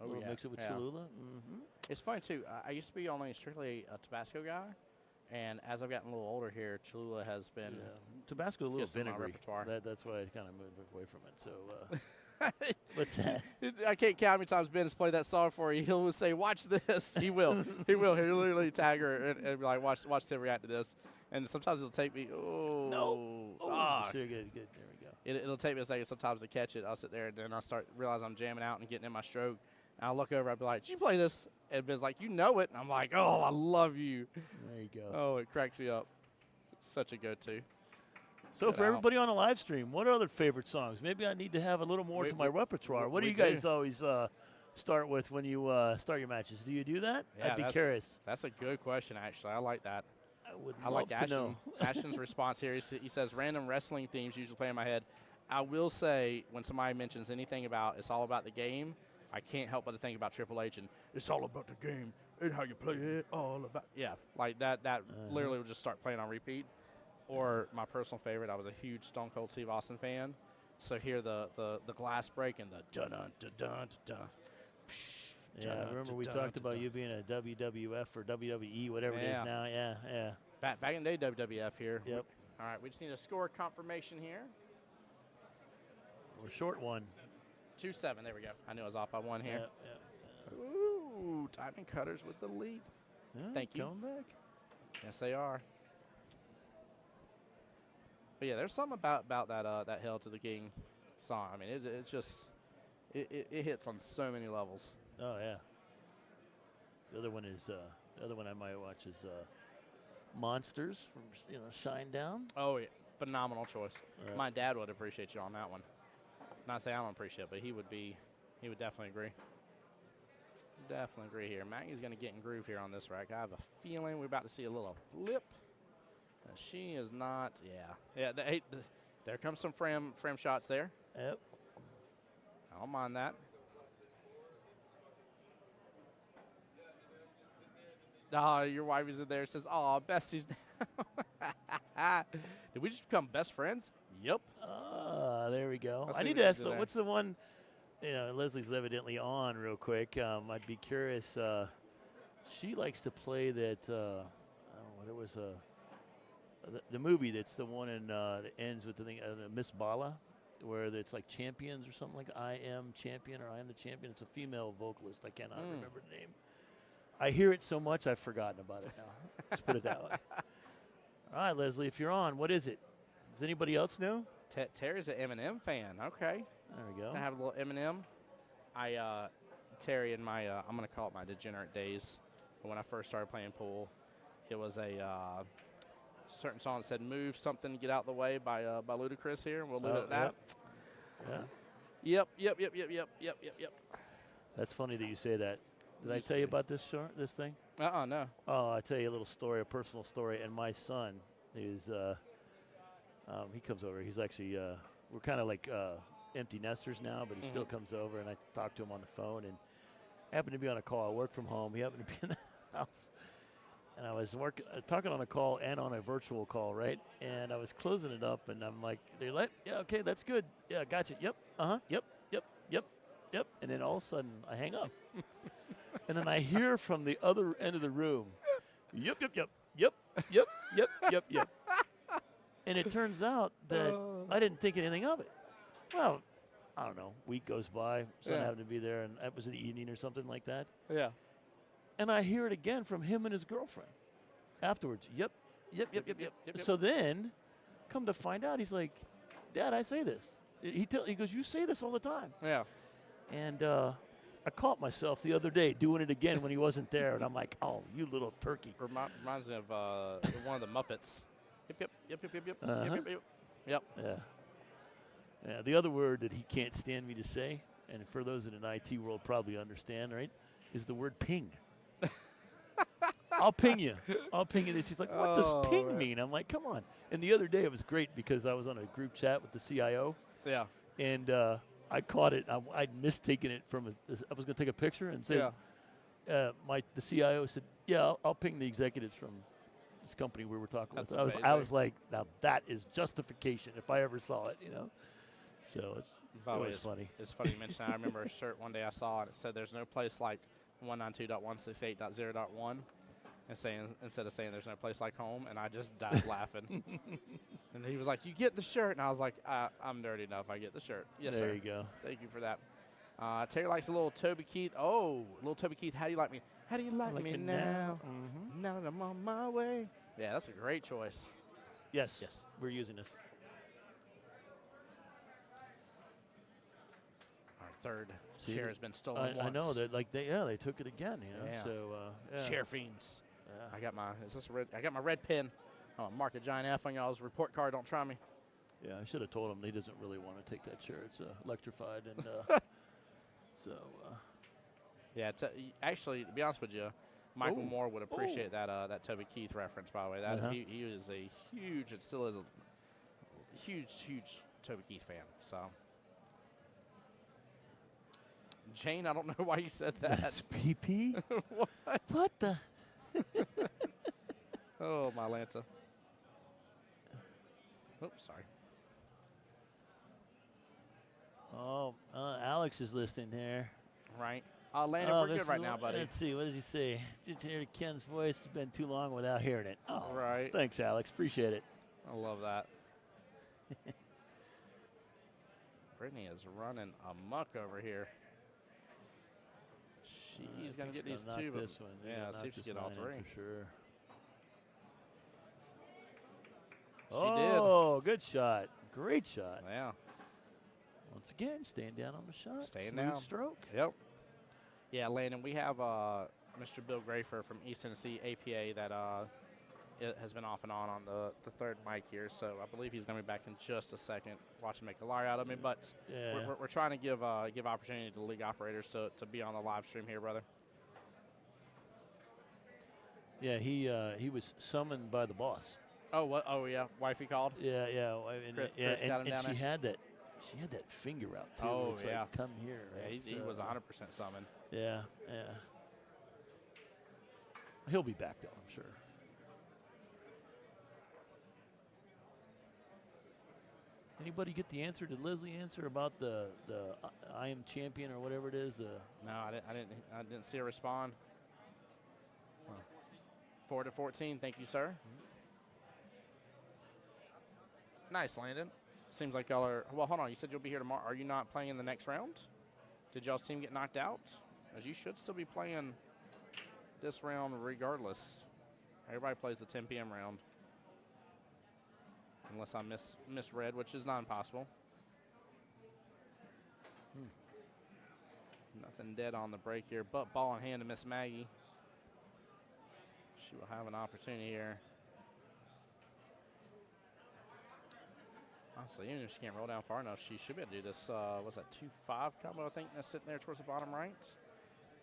Oh, We'll yeah. mix it with Yeah. Cholula. Mm-hmm. It's funny, too. I used to be only strictly a Tabasco guy, and as I've gotten a little older here, Cholula has been Tabasco, a little just in my vinegary. repertoire. That's why I kind of moved away from it. So, what's that? I can't count how many times Ben has played that song for you. He'll say, "Watch this." He will. He will. He'll literally tag her and be like, "Watch Tim react to this." And sometimes it'll take me. Oh. No. ah. Sure, good. There we go. It'll take me a second sometimes to catch it. I'll sit there and then I'll start realize I'm jamming out and getting in my stroke. And I'll look over. I'll be like, "Did you play this?" And Ben's like, "You know it." And I'm like, "Oh, I love you." There you go. Oh, it cracks me up. Such a go-to. So Good for out. everybody on the live stream, what are other favorite songs? Maybe I need to have a little more to my repertoire. What do we you guys do. always start with when you start your matches? Do you do that? Yeah, I'd be that's- curious. That's a good question, actually. I like that. I would I love like to know. Ashton's response here. He says, random wrestling themes usually play in my head. I will say, when somebody mentions anything about it's all about the game, I can't help but to think about Triple H and it's all about the game and how you play it, all about. Yeah, like that literally would just start playing on repeat. Or my personal favorite, I was a huge Stone Cold Steve Austin fan. So hear the glass break and the dun-dun-dun-dun-dun. Yeah, I remember we talked about you being a WWF or WWE, whatever it is Yeah. now. Yeah. Back in the day, WWF here. Yep. All right, we just need a score confirmation here. We're short one. 2-7. There we go. I knew I was off by one here. Yeah. Ooh, Diamond Cutters with the lead. Yeah, Thank you. Coming back. Yes, they are. But yeah, there's something about that "Hail to the King" song. I mean, it's just it hits on so many levels. Oh yeah. The other one is the other one I might watch is Monsters from Shinedown. Oh yeah, phenomenal choice. Right. My dad would appreciate you on that one. Not saying I don't appreciate it, but he would definitely agree. Definitely agree here. Maggie's going to get in groove here on this rack. I have a feeling we're about to see a little flip. She is not. Yeah. There comes some frame shots there. Yep. I don't mind that. Your wife is in there. Says, "Oh, Bessie's." Did we just become best friends? Yep. There we go. Let's I see need what to ask, she's in there. what's the one, Leslie's evidently on real quick. I'd be curious. She likes to play that, I don't know what it was, the movie that's the one that ends with the thing, Miss Bala, where it's like Champions or something like I Am Champion or I Am the Champion. It's a female vocalist. I cannot remember the name. I hear it so much I've forgotten about it now. Let's put it that way. All right, Leslie, if you're on, what is it? Does anybody else know? Terry's an Eminem fan. Okay. There we go. I have a little Eminem. Terry in my, I'm going to call it my degenerate days. When I first started playing pool, it was a certain song that said "Move Something, Get Out the Way" by Ludacris here, and we'll leave it at that. Yeah. Yep. That's funny that you say that. Did I tell you about this thing? No. Oh, I'll tell you a little story, a personal story. And my son is, he comes over. He's actually, we're kind of like empty nesters now, but he still comes over, and I talk to him on the phone. And I happened to be on a call. I work from home. He happened to be in the house. And I was talking on a call and on a virtual call, right? And I was closing it up, and I'm like, yeah, okay, that's good. Yeah, gotcha. Yep, yep. And then all of a sudden, I hang up. And then I hear from the other end of the room, yep. And it turns out that I didn't think anything of it. Well, I don't know. Week goes by. Son Yeah. happened to be there, and it was in the evening or something like that. Yeah. And I hear it again from him and his girlfriend afterwards. Yep. Yep. So then, come to find out, he's like, Dad, I say this. He goes, you say this all the time. Yeah. And I caught myself the other day doing it again when he wasn't there, and I'm like, oh, you little turkey. Reminds me of one of the Muppets. Yep. Uh-huh. Yep. Yeah. The other word that he can't stand me to say, and for those in an IT world probably understand, right, is the word ping. I'll ping you. This. He's like, what does ping man. mean? I'm like, come on. And the other day it was great because I was on a group chat with the CIO, Yeah. and I caught it. I'd mistaken it from I was going to take a picture and say, the CIO said, yeah, I'll ping the executives from this company we were talking That's with. amazing. I was like, now that is justification if I ever saw it, So it's By the way, always funny. It's funny you mention that. I remember a shirt one day I saw, and it said, "There's no place like 192.168.0.1," and instead of saying "There's no place like home," and I just died laughing. And he was like, "You get the shirt," and I was like, "I'm dirty enough. I get the shirt." Yes, There sir. you go. Thank you for that. Terry likes a little Toby Keith. Oh, little Toby Keith. How do you like me? How do you like me now? Mhm. Now that I'm on my way. Yeah, that's a great choice. Yes. Yes. We're using this. Our third See, chair has been stolen I once. know that they took it again, Yeah. So yeah. Chair fiends. Yeah. I got my I got my red pen. I'm gonna mark a giant F on y'all's report card. Don't try me. Yeah, I should have told him he doesn't really want to take that chair. It's electrified, and so. Yeah, actually, to be honest with you, Michael Oh. Moore would appreciate that Toby Keith reference. By the way, that Uh-huh. he is a huge, it still is a huge Toby Keith fan. So, Jane, I don't know why you said that. That's PP. What? What the? Oh, my Lanta. Oops, sorry. Oh, Alex is listening there. Right. Landon, we're good right now, buddy. Let's see. What does he say? Just hear Ken's voice. It's been too long without hearing it. Oh, Right. Thanks, Alex. Appreciate it. I love that. Brittany is running amok over here. She's going to get these knock two. But this one. yeah, Gonna see knock if she this get all line in three. for sure. She Oh, good shot. Great shot. did. Yeah. Once again, staying down on the shot. Staying Smooth down. stroke. Yep. Yeah, Landon, we have Mr. Bill Grafer from East Tennessee APA that it has been off and on the third mic here. So I believe he's going to be back in just a second. Watch him make a liar out of me. But Yeah. we're trying to give opportunity to league operators to be on the live stream here, brother. Yeah, he was summoned by the boss. Oh, what? Oh, yeah. Wifey called? Yeah, and, Chris got him down she there? had that finger out too. Oh, it's yeah. like, come here. Yeah, Right? he was 100% summoned. Yeah. He'll be back though, I'm sure. Anybody get the answer? Did Leslie answer about the I am champion or whatever it is? No, I didn't see her respond. 4-14. Thank you, sir. Nice, Landon. Seems like y'all are. Well, hold on. You said you'll be here tomorrow. Are you not playing in the next round? Did y'all's team get knocked out? As you should still be playing this round regardless. Everybody plays the 10 p.m. round. Unless I misread, which is not impossible. Nothing dead on the break here, but ball in hand to Miss Maggie. She will have an opportunity here. Honestly, even if she can't roll down far enough, she should be able to do this. What's that, 2-5 combo, I think, that's sitting there towards the bottom right.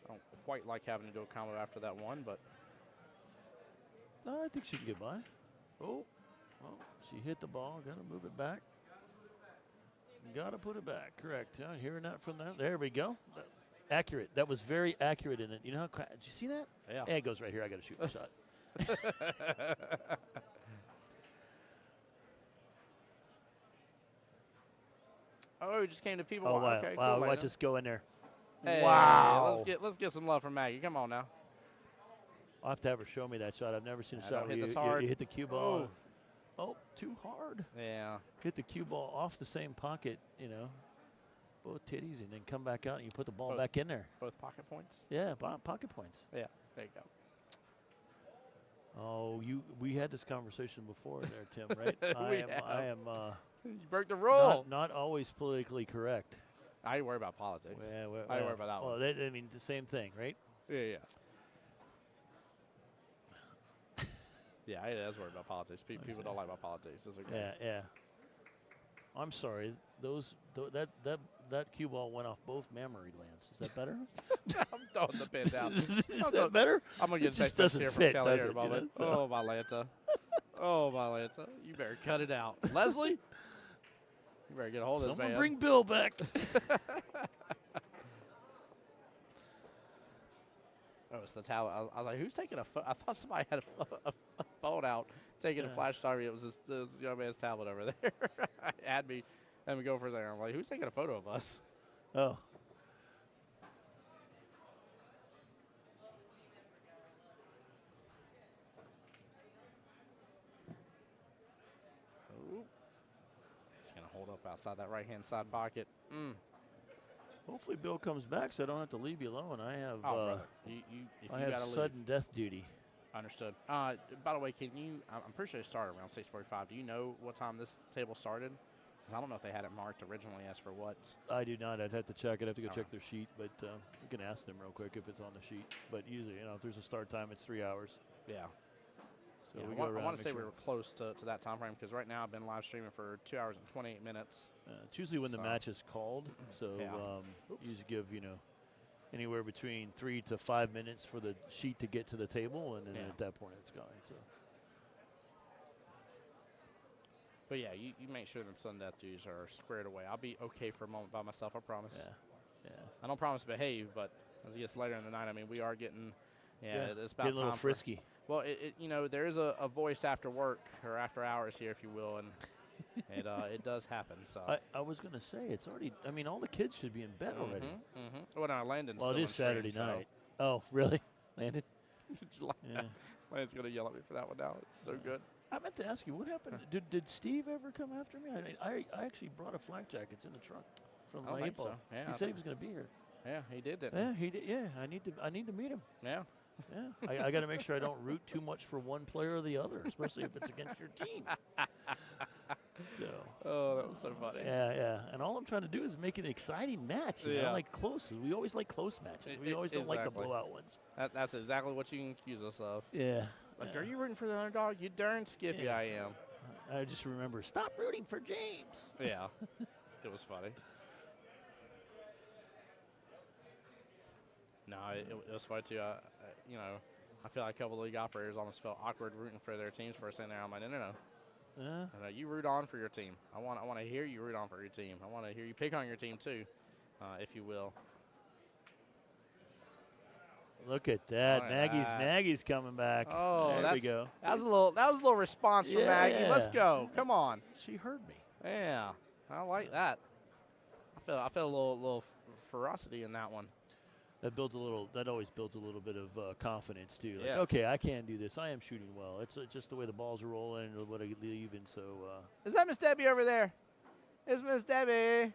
I don't quite like having to do a combo after that one, but. I think she can get by. Oh, she hit the ball. Got to move it back. Got to put it back. Correct. Hearing that from that. There we go. Accurate. That was very accurate in it. You know how? Did you see that? Yeah. It goes right here. I got to shoot the shot. Oh, it just came to people. Oh, wow. Okay, Wow. cool, Watch Landon. us go in there. Hey, Wow. Let's get some love from Maggie. Come on now. I'll have to have her show me that shot. I've never seen a Yeah, shot don't where hit this you hard. hit the cue ball. Oh, too hard. Yeah. Get the cue ball off the same pocket, both titties, and then come back out and you put the ball back in there. Both pocket points? Yeah, pocket points. Yeah, there you go. Oh, we had this conversation before there, Tim, right? I am You broke the rule. not always politically correct. I ain't worry about politics. Yeah, I ain't worry about that one. Well, I mean, the same thing, right? Yeah. Yeah, I was worried about politics. People don't like about politics. Those are great. Yeah. I'm sorry. That cue ball went off both mammary glands. Is that better? I'm throwing the pin down. Is that better? I'm going to get a It just text message doesn't here fit, from Kelly does here it? in a moment. Oh, my Lanta. Oh, my Lanta. You better cut it out. Leslie? You better get a hold of this man. Someone bring Bill back. Oh, it's the towel. I was like, who's taking a phone? I thought somebody had a phone out taking a flash photography. It was this young man's tablet over there. had me go for a second. I'm like, who's taking a photo of us? Oh. He's going to hold up outside that right-hand side pocket. Hopefully Bill comes back so I don't have to leave you alone. I have Brother. If I you have gotta sudden death duty. Understood. By the way, I'm pretty sure it started around 6:45. Do you know what time this table started? 'Cause I don't know if they had it marked originally as for what. I do not. I'd have to check. I'd have to go All check right. their sheet, but you can ask them real quick if it's on the sheet. But usually, if there's a start time, it's 3 hours. Yeah. So Yeah, we I go around. want to make say we sure. were close to that time frame because right now I've been live streaming for 2 hours and 28 minutes. It's usually when the So- match is called. So Yeah. you just give anywhere between 3 to 5 minutes for the sheet to get to the table, and then Yeah. at that point it's gone. So But yeah, you make sure them sudden death duties are squared away. I'll be okay for a moment by myself, I promise. yeah. I don't promise to behave, but as it gets later in the night, I mean, we are getting, it's about Get a little time for- frisky. Well, there is a voice after work or after hours here, if you will, and it does happen. So I was going to say, it's already, all the kids should be in bed already. Well, no, Landon's Well, still it is on stream, Saturday so- night. Oh, really? Landon? Yeah. Landon's going to yell at me for that one now. It's so good. I meant to ask you, what happened? Did Steve ever come after me? I actually brought a flak jacket. It's in the trunk from I don't my think April. so. Yeah, He I said he was going to be here. Yeah, he did, didn't Yeah, he did. Yeah, I need to meet him. he? Yeah. Yeah, I got to make sure I don't root too much for one player or the other, especially if it's against your team. So. Oh, that was so funny. Yeah, and all I'm trying to do is make it an exciting match. You know, Yeah. like close. We always like close matches. We always don't like the Exactly. blowout ones. That's exactly what you can accuse us of. Yeah. Like, are you rooting for the underdog? You darn skippy Yeah. I am. I just remember, stop rooting for James. Yeah, it was funny. No, it was funny too. I feel like a couple of league operators almost felt awkward rooting for their teams for a second there. I'm like, no. Yeah. You root on for your team. I want to hear you root on for your team. I want to hear you pick on your team too, if you will. Look at that. Look at that. Maggie's coming back. Oh, there we go. That was a little response from Maggie. Let's Yeah. go. Come on. She heard me. Yeah, I like that. I feel a little ferocity in that one. That always builds a little bit of confidence too. Like, Yes. okay, I can do this. I am shooting well. It's just the way the balls are rolling and what I leave, and so. Is that Miss Debbie over there? It's Miss Debbie.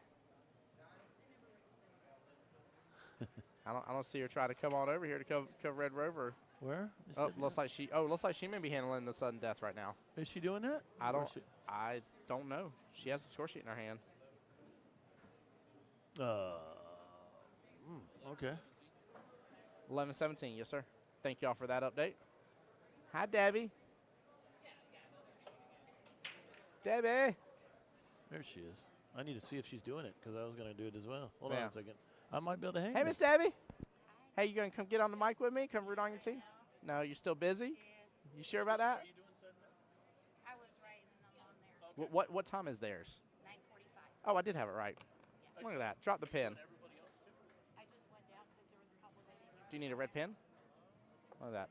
I don't see her try to come on over here to cover Red Rover. Where? Miss Oh, Debbie? looks like she may be handling the sudden death right now. Is she doing that? I Or don't is she- I don't know. She has the score sheet in her hand. Okay. 11-17, yes sir. Thank y'all for that update. Hi Debbie. Debbie. There she is. I need to see if she's doing it because I was going to do it as well. Hold on Yeah. a second. I might be able to hang Hey it. Miss Debbie. Hey, you gonna come get on the mic with me? Come root on your team? No, you still busy? You sure about that? I was right, and I'm on there. What time is theirs? 9:45. Oh, I did have it right. Look at that. Drop the pen. I just went down because there was a couple that didn't. Do you need a red pen? Look at that.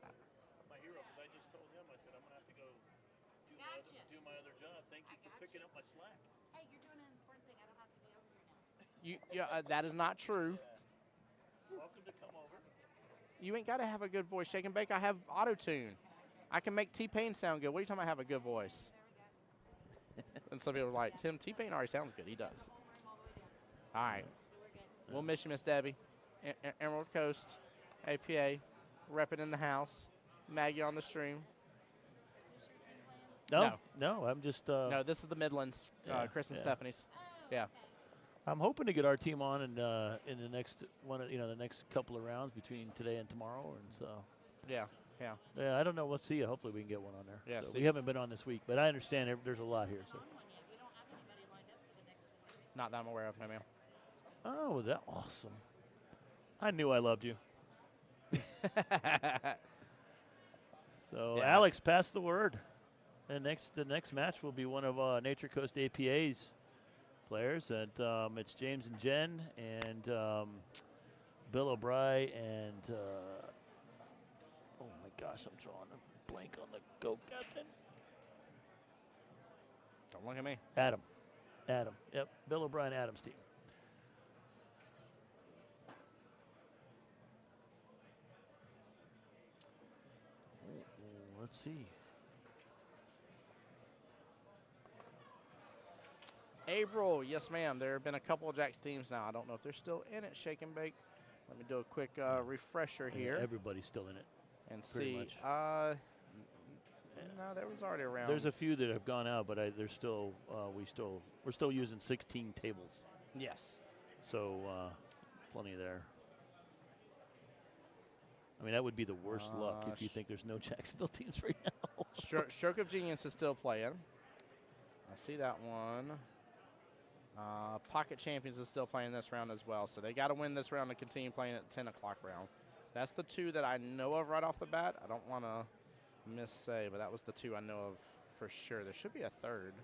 My hero, because I just told him, I said, I'm going to have to go Gotcha. do my other job. Thank you I for gotcha. picking up my slack. Hey, you're doing an important thing. I don't have to be over here now. That is not true. Welcome to come over. You ain't got to have a good voice, Shake and Bake. I have auto-tune. I can make T-Pain sound good. What are you talking about have a good voice? And some people are like, Tim, T-Pain already sounds good. He does. All right. We'll miss you, Miss Debbie. Emerald Coast, APA, repping in the house. Maggie on the stream. No, I'm just. No, this is the Midlands, Yeah, Chris and yeah. Stephanie's. Yeah. I'm hoping to get our team on in the next the next couple of rounds between today and tomorrow, and so. Yeah. Yeah, I don't know. We'll see. Hopefully, we can get one on there. Yeah, So see, we haven't been on this week, but I understand there's a lot here. So. We don't have anybody lined up for the next week. Not that I'm aware of, no, ma'am. Oh, that awesome! I knew I loved you. So Yeah. Alex, pass the word. And the next match will be one of Nature Coast APA's players, and it's James and Jen and Bill O'Brien and oh my gosh, I'm drawing a blank on the go captain. Don't look at me. Adam. Yep, Bill O'Brien, Adam's team. Let's see. April, yes, ma'am. There have been a couple of Jack's teams now. I don't know if they're still in it, Shake and Bake. Let me do a quick refresher Yeah, here everybody's still in it. and pretty see. much. No, there was already around. There's a few that have gone out, but there's still we're still using 16 tables, yes. so plenty there. I mean, that would be the worst luck if you think there's no Jacksonville teams right now. Stroke of Genius is still playing. I see that one. Pocket Champions is still playing this round as well, so they got to win this round to continue playing at 10 o'clock round. That's the two that I know of right off the bat. I don't want to missay, but that was the two I know of for sure. There should be a third,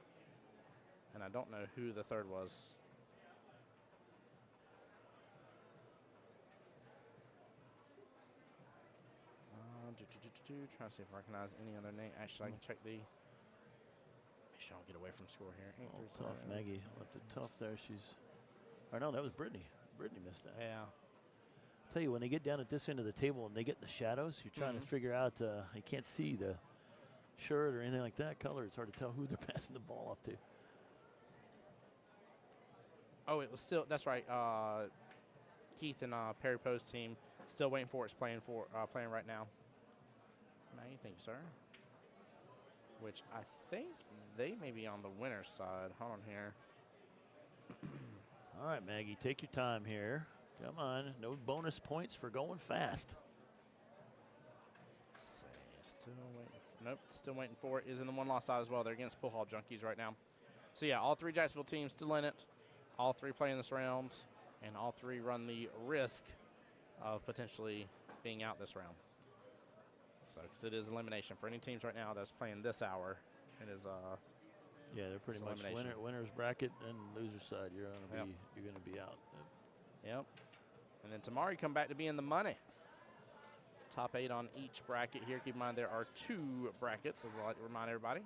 and I don't know who the third was. Trying to see if I recognize any other name. Actually, I can check the. Make sure I don't get away from score here. Oh, tough, Maggie. Left it tough there. Or no, that was Brittany. Brittany missed that. Yeah. Tell you, when they get down at this end of the table and they get in the shadows, you're trying to figure out. You can't see the shirt or anything like that color. It's hard to tell who they're passing the ball off to. Oh, it was still. That's right. Keith and Perry Poe's team still waiting for it. It's playing right now. Maggie, thank you, sir. Which I think they may be on the winner's side. Hold on here. All right, Maggie, take your time here. Come on, no bonus points for going fast. Let's see, still waiting. Nope, still waiting for it. Is in the one-loss side as well. They're against Pool Hall Junkies right now. So yeah, all three Jacksonville teams still in it. All three playing this round, and all three run the risk of potentially being out this round. So, because it is elimination for any teams right now that's playing this hour, it is Yeah, they're pretty much winner's bracket and loser's side. You're gonna be out. Yep. And then tomorrow you come back to be in the money. Top 8 on each bracket here. Keep in mind there are 2 brackets, as I like to remind everybody.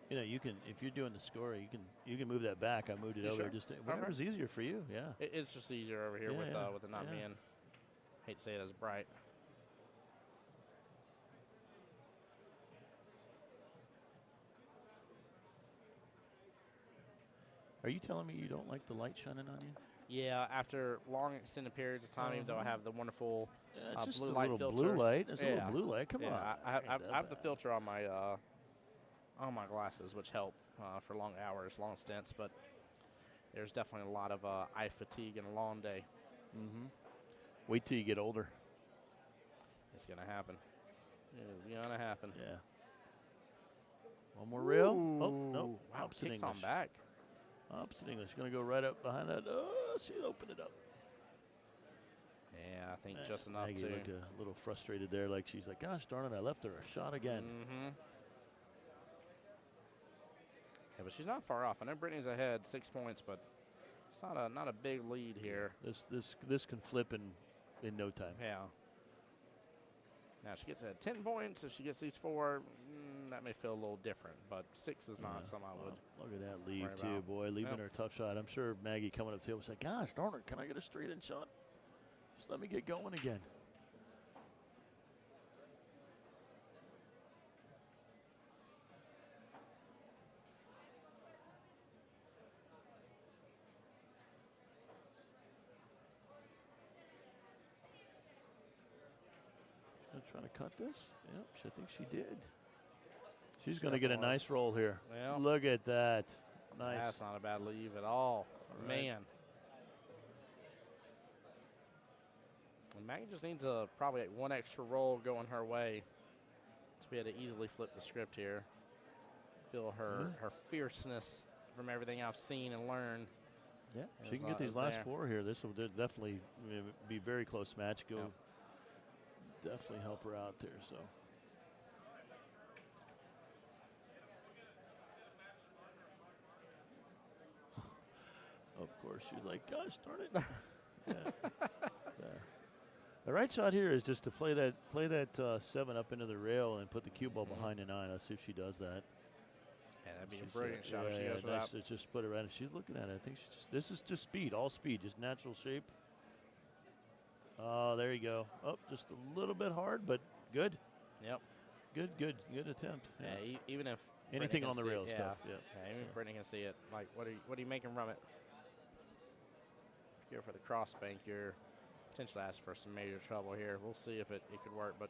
You know, you can, if you're doing the score, you can move that back. I moved it over sure? just whatever's easier for you. Yeah. It's just easier over here with it not being, hate to say it as bright. Are you telling me you don't like the light shining on you? Yeah, after long extended periods of time, even though I have the wonderful Yeah, it's just blue a light little filter. blue light. It's a Yeah. little blue light. Come on. I have the filter on my glasses, which help for long hours, long stints. But there's definitely a lot of eye fatigue in a long day. Mm-hmm. Wait till you get older. It's gonna happen. It's gonna happen. Yeah. One more reel. Oh, Ooh, no. Wow, Opposite kicks English. on back. Opposite English. Going to go right up behind that. Oh, she opened it up. Yeah, I think just enough Maggie to. looked a little frustrated there. Like she's like, gosh darn it, I left her a shot again. Mm-hmm. Yeah, but she's not far off. I know Brittany's ahead 6 points, but it's not a big lead here. This can flip in no time. Yeah. Now she gets 10 points. If she gets these 4, that may feel a little different. But 6 is not something I would. Look at that lead worry too, about. boy. Leaving Yep. her a tough shot. I'm sure Maggie coming up to the table was like, gosh darn it, can I get a straight in shot? Just let me get going again. trying to cut this? Yep, I think she did. She's going to get a nice roll here. Well, look at that. Nice. That's not a bad leave at all. Right. Man. And Maggie just needs probably one extra roll going her way to be able to easily flip the script here. Feel her fierceness from everything I've seen and learned. Yeah, she can get these last four here. This will definitely be a very close match. Definitely help her out there. So. Of course, she's like, gosh, darn it. Yeah. The right shot here is just to play that 7 up into the rail and put the cue ball behind the 9. Let's see if she does that. Yeah, that'd be a brilliant shot if she goes for that. Just put it right. She's looking at it. I think this is just speed, all speed, just natural shape. Oh, there you go. Oh, just a little bit hard, but good. Yep. Good attempt. Yeah, even if anything on the rail stuff. stuff. Yeah, even if Brittany can see it. Like, what are you making from it? If you go for the cross bank, you're potentially asking for some major trouble here. We'll see if it could work, but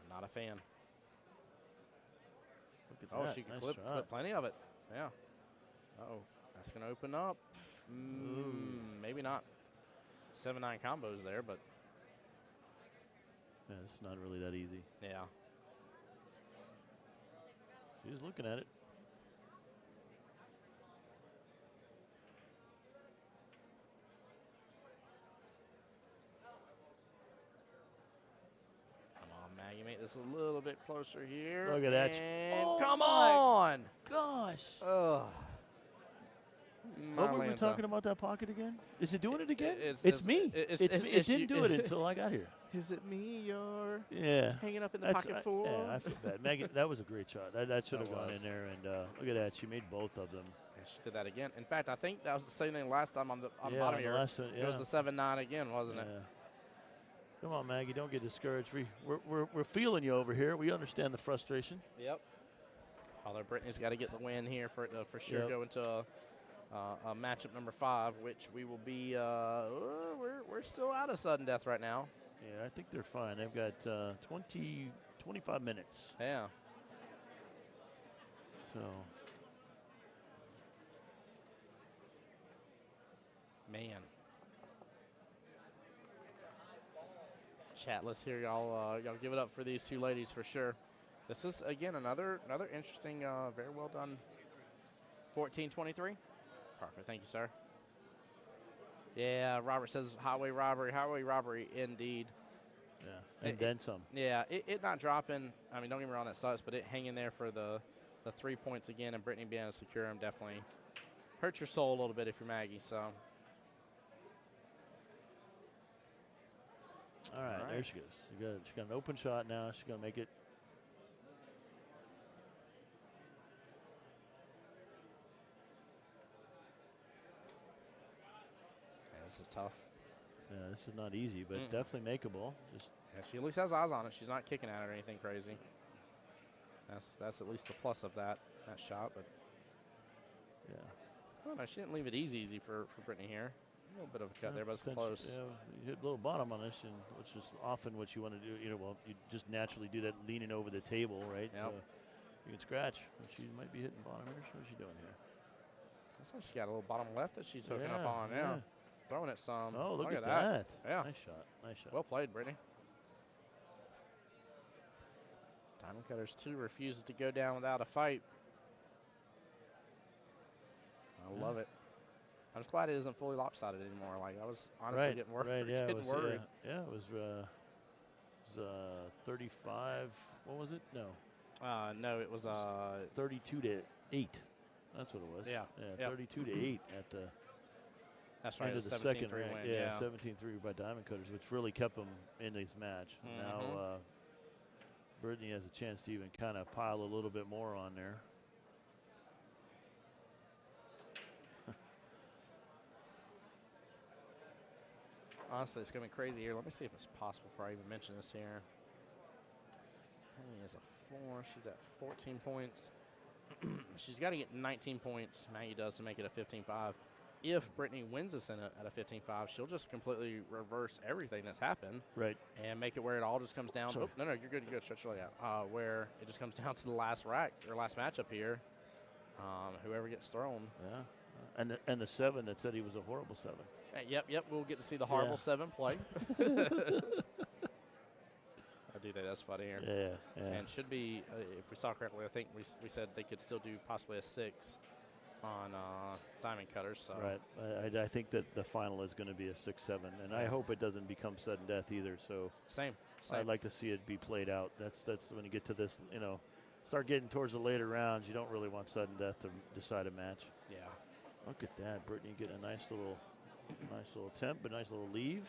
I'm not a fan. Oh, she can flip plenty of it. Yeah. Uh-oh. That's going to open up. Maybe not. 7-9 combos there, but. Yeah, it's not really that easy. Yeah. She's looking at it. Maggie, make this a little bit closer here. Look at that. Oh, come on. Gosh. Ugh. What were we talking about that pocket again? Is it doing it again? It's me. It didn't do it until I got here. Is it me you're hanging up in the That's pocket for? Yeah, I feel bad. Maggie, that was a great shot. That should have gone in there. And look at that. She made both of them. Yeah, she did that again. In fact, I think that was the same thing last time on the bottom here. Last one, It was the 7-9 again, wasn't it? Come on, Maggie. Don't get discouraged. We're feeling you over here. We understand the frustration. Yep. Although Brittany's got to get the win here for it to for sure go into a matchup number 5, which we will be. We're still out of sudden death right now. Yeah, I think they're fine. They've got 25 minutes. Yeah. So. Man. Chat, let's hear y'all give it up for these two ladies for sure. This is again another interesting, very well done. 14-23. Perfect, thank you, sir. Yeah, Robert says highway robbery, indeed. Yeah, and then some. Yeah, it not dropping. I mean, don't get me wrong, that sucks, but it hanging there for the 3 points again, and Brittany being able to secure him definitely hurts your soul a little bit if you're Maggie. So. All right, there she goes. She got an open shot now. She's going to make it. Yeah, this is tough. Yeah, this is not easy, but definitely makeable. Just she at least has eyes on it. She's not kicking at it or anything crazy. That's at least the plus of that shot. But yeah. Oh, no, she didn't leave it easy for Brittany here. A little bit of a cut there, but it's close. Yeah, you hit a little bottom on this, and which is often what you want to do. You just naturally do that leaning over the table, right? Yep. So you can scratch. She might be hitting bottom here. What's she doing here? Looks like she's got a little bottom left that she's hooking up on. Yeah. Throwing it some. Oh, look at that. Yeah. Nice shot. Well played, Brittany. Diamond Cutters 2 refuses to go down without a fight. I love it. I'm just glad it isn't fully lopsided anymore. Like, I was honestly getting worried. Right, yeah, getting worried. Yeah, it was 35. What was it? No. No, it was 32 to 8. That's what it was. Yeah. Yeah, 32 to 8 at the That's right, end of the 17-3 second win. round. Yeah, 17-3 by Diamond Cutters, which really kept them in this match. Now Brittany has a chance to even kind of pile a little bit more on there. Honestly, it's going to be crazy here. Let me see if it's possible before I even mention this here. Maggie is a 4. She's at 14 points. She's got to get 19 points. Maggie does to make it a 15-5. if Brittany wins this at a 15-5, she'll just completely reverse everything that's happened. Right. And make it where it all just comes down. Sorry. Oh, no, you're good. You're good. Stretch your leg out. Where it just comes down to the last rack or last matchup here. Whoever gets thrown. Yeah. And the 7 that said he was a horrible 7. Yep. We'll get to see the horrible 7 play. I do think that's funny here. Yeah. And should be, if we saw correctly, I think we said they could still do possibly a 6 on diamond cutters. So. Right. I think that the final is going to be a 6-7, and I hope it doesn't become sudden death either. So Same. I'd like to see it be played out. That's when you get to this, start getting towards the later rounds. You don't really want sudden death to decide a match. Yeah. Look at that, Brittany getting a nice little attempt, a nice little leave.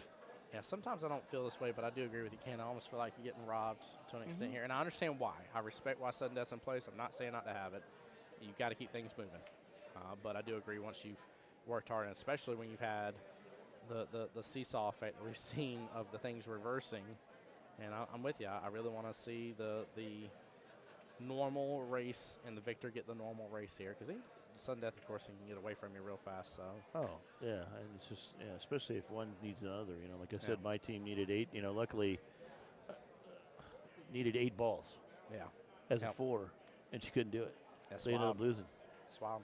Yeah, sometimes I don't feel this way, but I do agree with you, Ken. I almost feel like you're getting robbed to an extent here. And I understand why. I respect why sudden death's in place. I'm not saying not to have it. You've got to keep things moving. But I do agree once you've worked hard, and especially when you've had the seesaw effect that we've seen of the things reversing. And I'm with you. I really want to see the normal race and the victor get the normal race here, because sudden death, of course, he can get away from you real fast. So. Oh yeah, and it's just especially if one needs another. Like I said, my team needed 8. Luckily, needed 8 balls. Yeah. As a 4, and she couldn't do it. That's so they ended up losing. That's wild.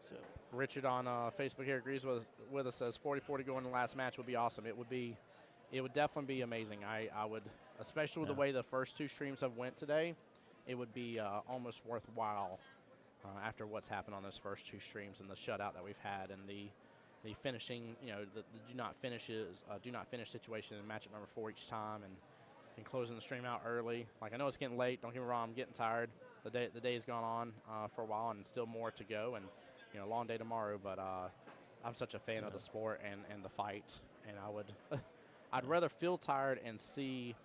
So Richard on Facebook here agrees with us. Says 40-40 going in the last match would be awesome. It would definitely be amazing. I would, especially with the way the first 2 streams have went today, it would be almost worthwhile after what's happened on those first 2 streams and the shutout that we've had and the finishing, the do not finish situation in matchup number 4 each time and closing the stream out early. Like, I know it's getting late. Don't get me wrong. I'm getting tired. The day has gone on for a while and still more to go, and a long day tomorrow. But I'm such a fan of the sport and the fight, and I'd rather feel tired and see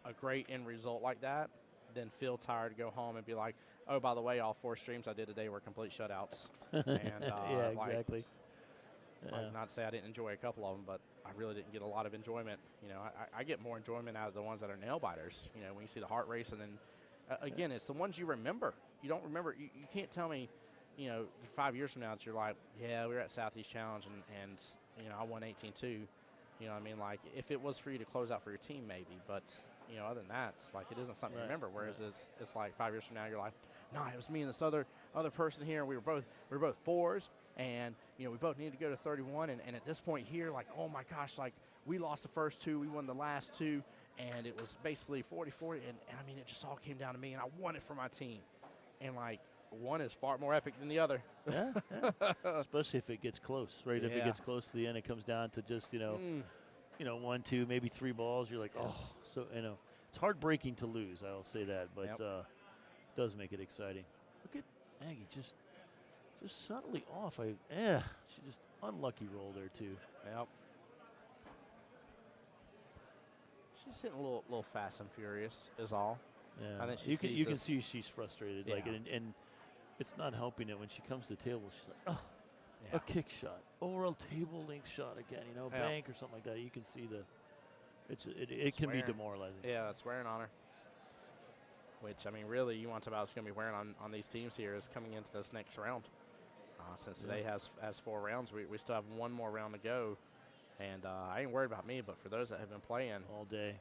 a great end result like that than feel tired, go home and be like, oh, by the way, all 4 streams I did today were complete shutouts. And yeah, exactly. Not to say I didn't enjoy a couple of them, but I really didn't get a lot of enjoyment. I get more enjoyment out of the ones that are nail biters. When you see the heart race, and then again, it's the ones you remember. You don't remember. You can't tell me, 5 years from now that you're like, yeah, we were at Southeast Challenge and I won 18-2. You know what I mean? Like, if it was for you to close out for your team, maybe, but. Other than that, it's like it isn't something you remember. Whereas it's like 5 years from now, you're like, no, it was me and this other person here, and we were both 4s, and we both needed to go to 31. And at this point here, like, oh my gosh, like we lost the first 2, we won the last 2, and it was basically 40-40. And I mean, it just all came down to me, and I won it for my team. And like, one is far more epic than the other. Yeah. Especially if it gets close, right? Yeah. If it gets close to the end, it comes down to just 1, 2, maybe 3 balls. You're like, oh, so it's heartbreaking to lose. I'll say that, but it does make it exciting. Look at Aggie just subtly off. She just unlucky roll there too. Yep. She's hitting a little fast and furious, is all. Yeah, I think you can see she's frustrated. Yeah. Like, and it's not helping it when she comes to the table. She's like, oh. Yeah. A kick shot, overall table length shot again, bank or something like that. You can see it can be demoralizing. Yeah, it's wearing on her. Which, I mean, really, you want to talk about what's going to be wearing on these teams here is coming into this next round. Since today has 4 rounds, we still have 1 more round to go. And I ain't worried about me, but for those that have been playing all day,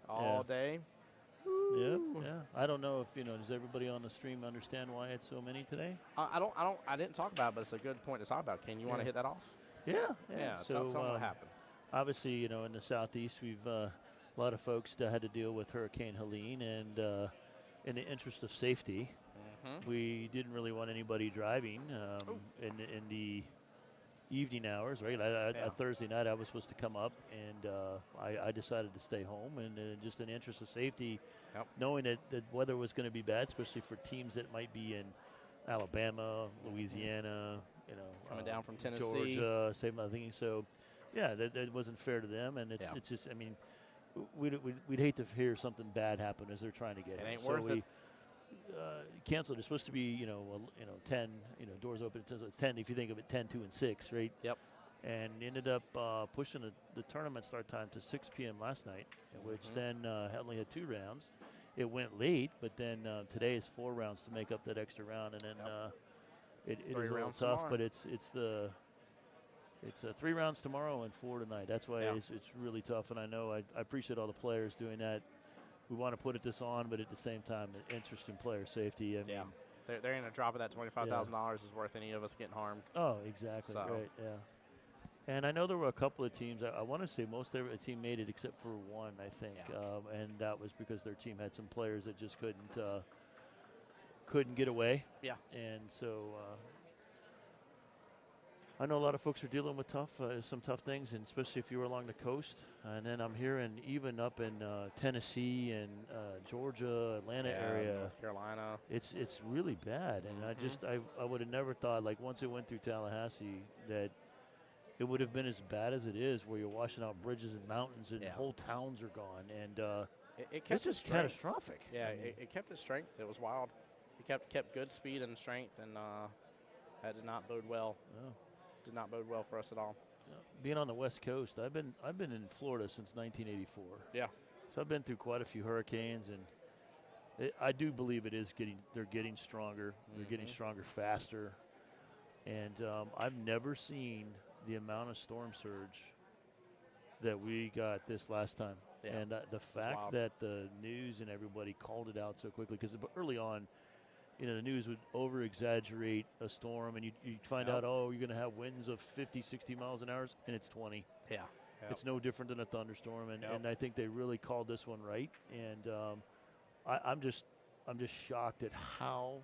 Woo. Yeah. I don't know if does everybody on the stream understand why it's so many today? I didn't talk about it, but it's a good point to talk about. Ken, you want to hit that off? Yeah. So tell me what happened. Obviously, in the southeast, we've a lot of folks that had to deal with Hurricane Helene, and in the interest of safety, we didn't really want anybody driving in the evening hours, right? Thursday night, I was supposed to come up, and I decided to stay home. And just in the interest of safety, knowing that the weather was going to be bad, especially for teams that might be in Alabama, Louisiana, coming down from Tennessee, Georgia, same thing. So, yeah, that wasn't fair to them, and it's just, I mean, we'd hate to hear something bad happen as they're trying to get it. in. Ain't worth it. Canceled. It's supposed to be 10. Doors open. It's 10. If you think of it, 10, 2, and 6, right? Yep. And ended up pushing the tournament start time to 6 p.m. last night, which then only had 2 rounds. It went late, but then today is 4 rounds to make up that extra round, and then it is a little tough. tomorrow. But it's the It's 3 rounds tomorrow and 4 tonight. That's why Yeah. it's really tough. And I know I appreciate all the players doing that. We want to put this on, but at the same time, interesting player safety. I Yeah. mean, They're going to drop it. That $25,000 is worth any of us getting harmed. oh, exactly. So. Right. Yeah. And I know there were a couple of teams. I want to say most every team made it except for one, I think. Yeah. And that was because their team had some players that just couldn't get away. Yeah. And so I know a lot of folks are dealing with some tough things, and especially if you were along the coast. And then I'm hearing even up in Tennessee and Georgia, Atlanta area. North Carolina. It's really bad. And I would have never thought, like, once it went through Tallahassee, that it would have been as bad as it is, where you're washing out bridges and mountains and whole towns are gone. And It kept it's just its strength. catastrophic. Yeah, I mean, it kept its strength. It was wild. It kept good speed and strength, and that did not bode well. no. Did not bode well for us at all. Being on the West Coast, I've been in Florida since 1984. Yeah. So I've been through quite a few hurricanes, and I do believe they're getting stronger. They're getting stronger faster, and I've never seen the amount of storm surge that we got this last time. Yeah. And the fact wild. that the news and everybody called it out so quickly, because early on, the news would over-exaggerate a storm, and you'd find out, oh, you're going to have winds of 50, 60 miles an hour, and it's 20. Yeah. It's no different than a thunderstorm, and, Yep. and I think they really called this one right. And I'm just shocked at how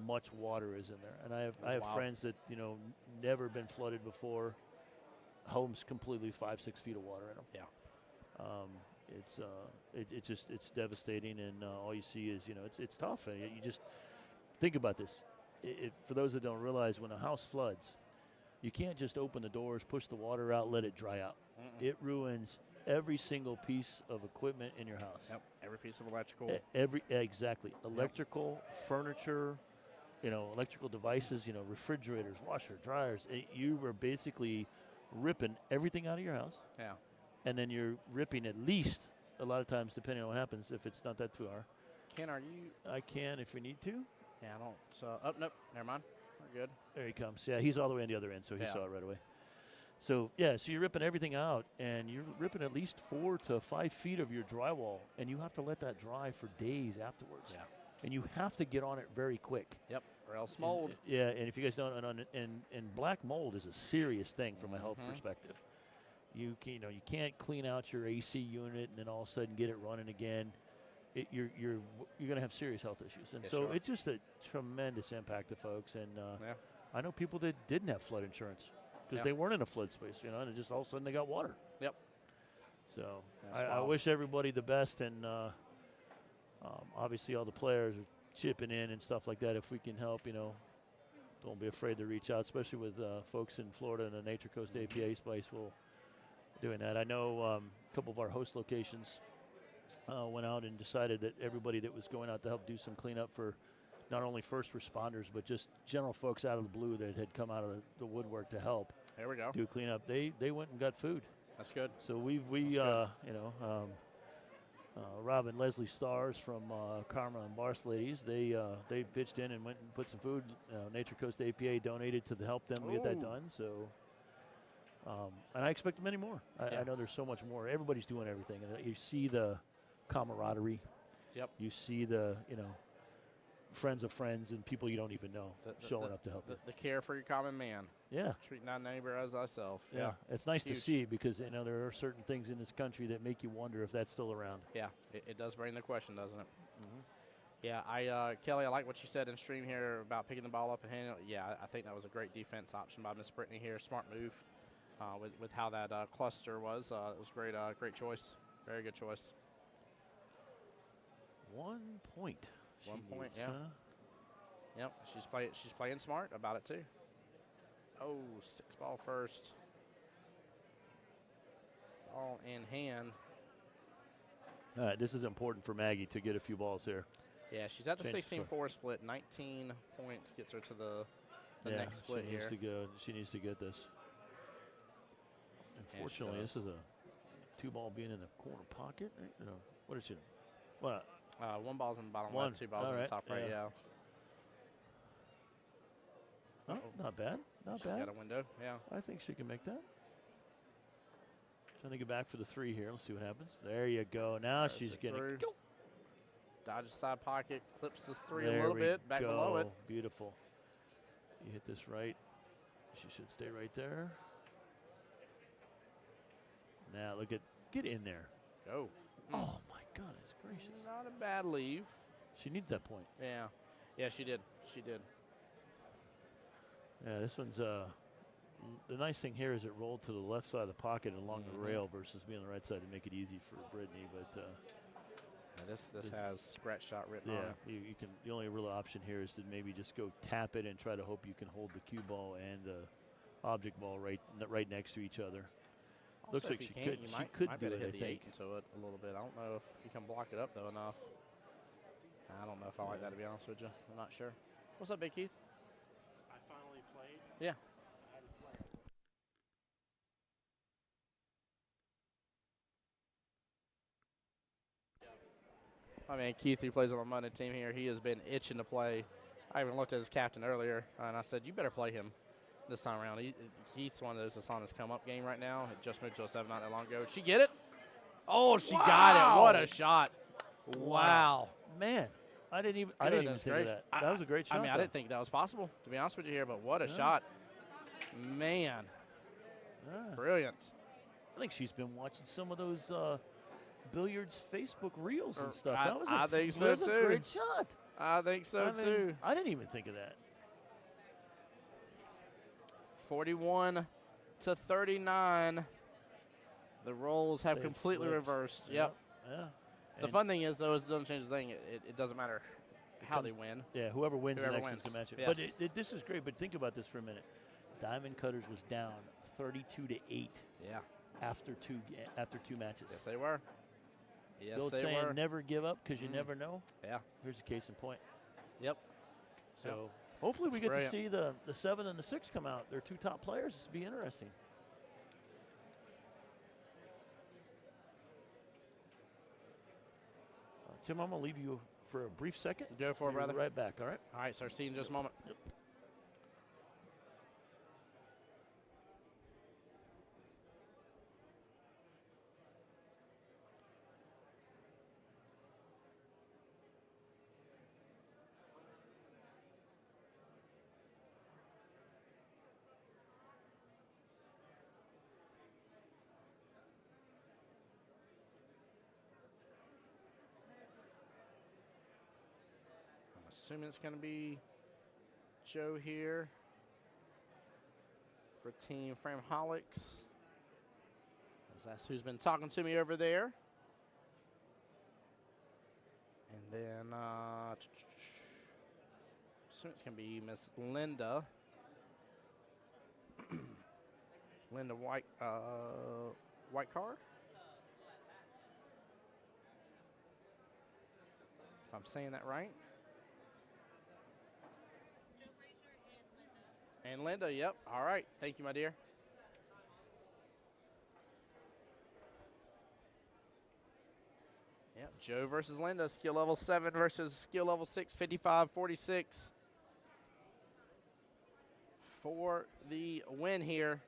much water is in there. And I have wild. friends that never been flooded before. Homes completely 5-6 feet of water in them. Yeah. It's devastating, and all you see is it's tough. And you just think about this. For those that don't realize, when a house floods, you can't just open the doors, push the water out, let it dry out. It ruins every single piece of equipment in your house. Yep. Every piece of electrical. Exactly. Electrical, furniture, electrical devices, refrigerators, washer, dryers. You were basically ripping everything out of your house. Yeah. And then you're ripping at least, a lot of times, depending on what happens, if it's not that far. Ken, are you? I can if we need to. Yeah, I don't. So, nope. Never mind. We're good. There he comes. Yeah, he's all the way on the other end, so he Yeah. saw it right away. So, yeah, so you're ripping everything out, and you're ripping at least 4 to 5 feet of your drywall, and you have to let that dry for days afterwards. Yeah. And you have to get on it very quick. Yep. Or else mold. Yeah, and if you guys don't, and black mold is a serious thing from a health perspective. You can't clean out your AC unit and then all of a sudden get it running again. You're going to have serious health issues, and Yeah, so sure. it's just a tremendous impact to folks. And Yeah. I know people that didn't have flood insurance because Yeah. they weren't in a flood space, and it just all of a sudden they got water. Yep. So That's I wild. wish everybody the best, and obviously all the players are chipping in and stuff like that. If we can help, don't be afraid to reach out, especially with folks in Florida and the Nature Coast APA Spice will doing that. I know a couple of our host locations went out and decided that everybody that was going out to help do some cleanup for not only first responders, but just general folks out of the blue that had come out of the woodwork to help There we go. do cleanup. They went and got food. That's good. So Rob and Leslie Stars from Karma and Barst Ladies, they pitched in and went and put some food. Nature Coast APA donated to help them get that Ooh. done. So, and I expect many more. Yeah. I know there's so much more. Everybody's doing everything. And you see the camaraderie. Yep. You see the friends of friends and people you don't even know showing up to help you. The care for your common man. Yeah. Treating thy neighbor as thyself. Yeah, it's nice Huge. to see because there are certain things in this country that make you wonder if that's still around. Yeah, it does bring the question, doesn't it? Yeah, Kelly, I like what you said in stream here about picking the ball up and handling it. Yeah, I think that was a great defense option by Miss Brittany here. Smart move with how that cluster was. It was great, great choice. Very good choice. 1 point. 1 she point, needs, yeah. huh? Yep, she's playing smart about it too. Oh, 6 ball first. Ball in hand. All right, this is important for Maggie to get a few balls here. Yeah, she's at the Change the 16-4 split. 19 points gets her to the Yeah, next split she needs here. to go. She needs to get this. she Unfortunately, does. this is a 2-ball being in the corner pocket. Right? What is she? What? 1 ball's in the bottom One. left, 2 balls All in right, the top right, yeah. yeah. Oh, not bad. Not She's bad. got a window. Yeah. I think she can make that. Trying to get back for the 3 here. Let's see what happens. There you go. Now There's she's it going to through. go. Dodges side pocket, clips this 3 There a little we bit, back go. below it. Beautiful. You hit this right. She should stay right there. Now look at, get in there. Go. Oh my goodness gracious. Not a bad leave. She needed that point. Yeah. Yeah, she did. She did. Yeah, this one's the nice thing here is it rolled to the left side of the pocket and along the rail versus being on the right side to make it easy for Brittany. But Yeah, this has scratch shot written on it. you can. The only real option here is to maybe just go tap it and try to hope you can hold the cue ball and the object ball right next to each other. Also, Looks like if she you can't, could. you She might, could might do be it. able I to hit the 8 think. into it a little bit. I don't know if you can block it up though enough. I don't know if I like that, to be honest with you. I'm not sure. What's up, Big Keith? I finally played. Yeah. I had to play. I mean, Keith, who plays on my Monday team here, he has been itching to play. I even looked at his captain earlier, and I said, you better play him this time around. Keith's one of those that's on his come-up game right now. It just moved to a 7 not that long ago. Did she get it? Oh, she got it. What a shot. Wow. Man, I didn't even think of Great. that. That was a great shot. I mean, I though. didn't think that was possible, to be honest with you here, but what a shot. Man, Yeah. brilliant. I think she's been watching some of those Billiards Facebook reels and stuff. I- That was I think so, that was too. a great shot. I think so, I mean, too. I didn't even think of that. 41 to 39. The roles have They completely flipped. reversed. Yep. Yeah. The And- fun thing is, though, is it doesn't change the thing. It doesn't matter how they win. Yeah, whoever wins Whoever the next one's wins. going to match it. Yes. But this is great. But think about this for a minute. Diamond Cutters was down 32 to 8 Yeah. after two matches. Yes, they were. The Yes, old they saying, were. "Never give up because you never know." Yeah. Here's a case in point. Yep. So hopefully we That's get to brilliant. see the 7 and the 6 come out. They're 2 top players. This will be interesting. Tim, I'm going to leave you for a brief second. Go for it, We'll be brother. right back, all right? All right, start seeing in just a moment. Yep. I'm assuming it's going to be Joe here for Team Frameholics. As that's who's been talking to me over there. And then, assume it's going to be Miss Linda. Linda White car. If I'm saying that right. Joe Brazier and Linda. And Linda, yep. All right. Thank you, my dear. Yep, Joe versus Linda. Skill level 7 versus skill level 6, 55-46. For the win here.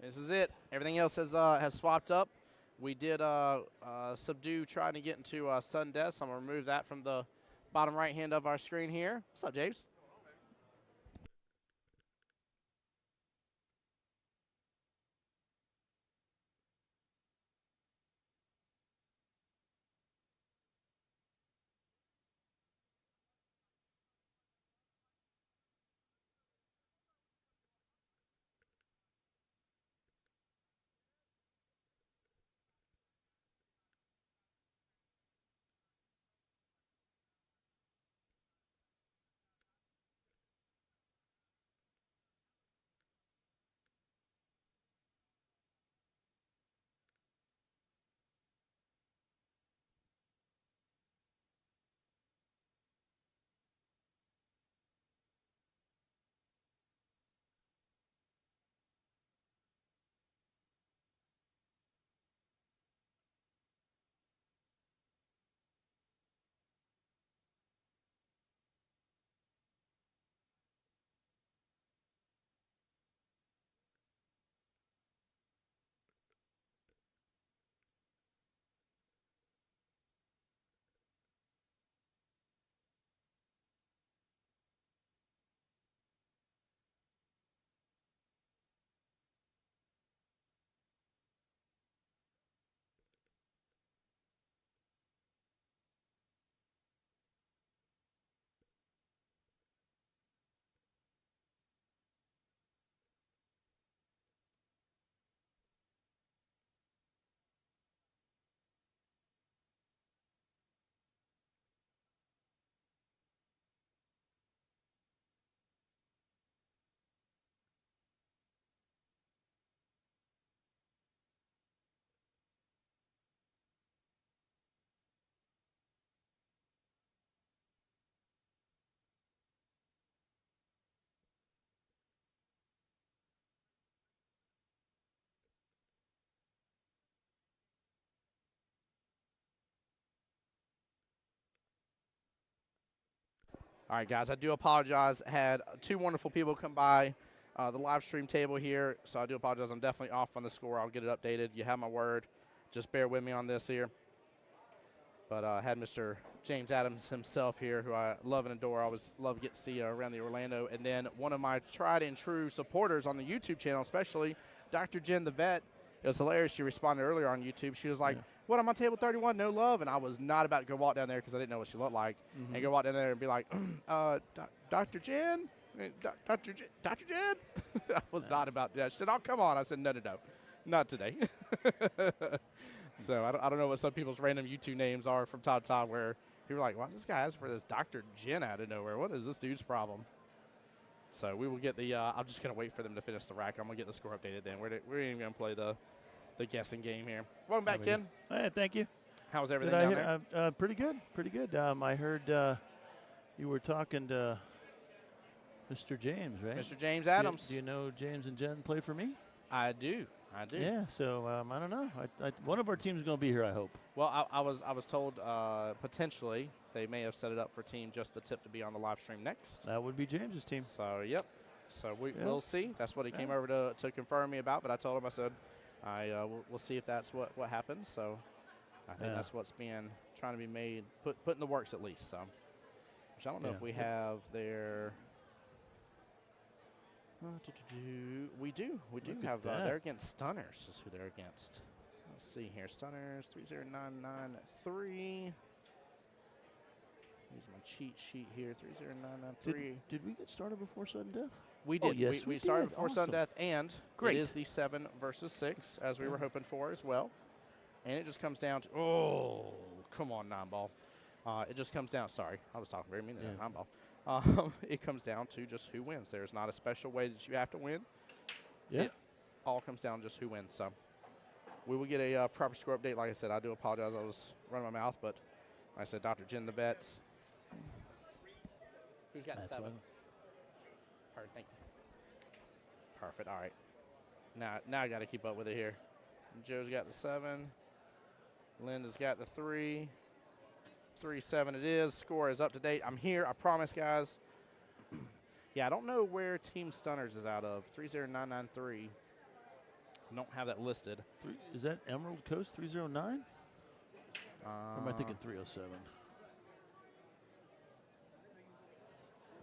This is it. Everything else has swapped up. We did subdue trying to get into sudden death, so I'm going to remove that from the bottom right hand of our screen here. What's up, James? All right, guys, I do apologize. I had 2 wonderful people come by the live stream table here, so I do apologize. I'm definitely off on the score. I'll get it updated. You have my word. Just bear with me on this here. But I had Mr. James Adams himself here, who I love and adore. I always love to get to see around the Orlando. And then one of my tried and true supporters on the YouTube channel, especially Dr. Jen the Vet. It was hilarious. She responded earlier on YouTube. She was like, "What, I'm on table 31, no love?" And I was not about to go walk down there because I didn't know what she looked like. And go walk down there and be like, Dr. Jen? Dr. Jen? I was not about that. She said, "Oh, come on." I said, no, not today. So I don't know what some people's random YouTube names are from time to time where people are like, why is this guy asking for this Dr. Jen out of nowhere? What is this dude's problem? So we will get the I'm just going to wait for them to finish the rack. I'm going to get the score updated then. We're even going to play the guessing game here. Welcome back, Ken. Hey, thank you. How was everything down there? Pretty good. I heard you were talking to Mr. James, right? Mr. James Adams. Do you know James and Jen play for me? I do. Yeah, so I don't know. One of our teams is going to be here, I hope. Well, I was told potentially they may have set it up for team just the tip to be on the live stream next. That would be James's team. So, yep. So we'll see. That's what he came over to confirm me about. But I told him, I said, we'll see if that's what happens. So I think that's what's being trying to be made, put in the works at least. So, which I don't know if we have their. We do have. They're against Stunners. Is who they're against. Let's see here. Stunners 30993. Use my cheat sheet here. 30993. Did we get started before sudden death? We did. Yes, we started before awesome. sudden death, and Great. it is the 7 versus 6 as we were hoping for as well. And it just comes down to come on 9-ball. It just comes down. Sorry, I was talking very mean to that 9-ball. It comes down to just who wins. There's not a special way that you have to win. Yeah. It all comes down to just who wins. So we will get a proper score update. Like I said, I do apologize. I was running my mouth, but like I said, Dr. Jen the Vet. Who's got 7? Perfect. Thank you. Perfect. All right. Now I got to keep up with it here. Joe's got the 7. Linda's got the 3. 3-7 it is. Score is up to date. I'm here. I promise, guys. Yeah, I don't know where Team Stunners is out of. 30993. I don't have that listed. Is that Emerald Coast 309? Or am I thinking 307?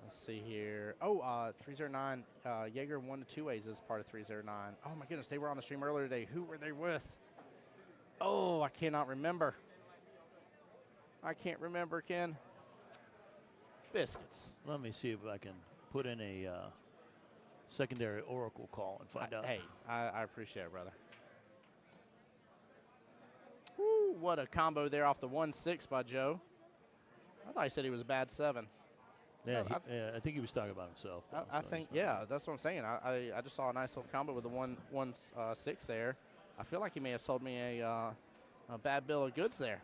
Let's see here. Oh, 309. Jaeger 1 to 2 ways is part of 309. Oh, my goodness. They were on the stream earlier today. Who were they with? Oh, I cannot remember. I can't remember, Ken. Biscuits. Let me see if I can put in a secondary Oracle call and find out. Hey, I appreciate it, brother. Woo, what a combo there off the 1-6 by Joe. I thought he said he was a bad 7. Yeah, I think he was talking about himself. I think, that's what I'm saying. I just saw a nice little combo with the 1-6 there. I feel like he may have sold me a bad bill of goods there.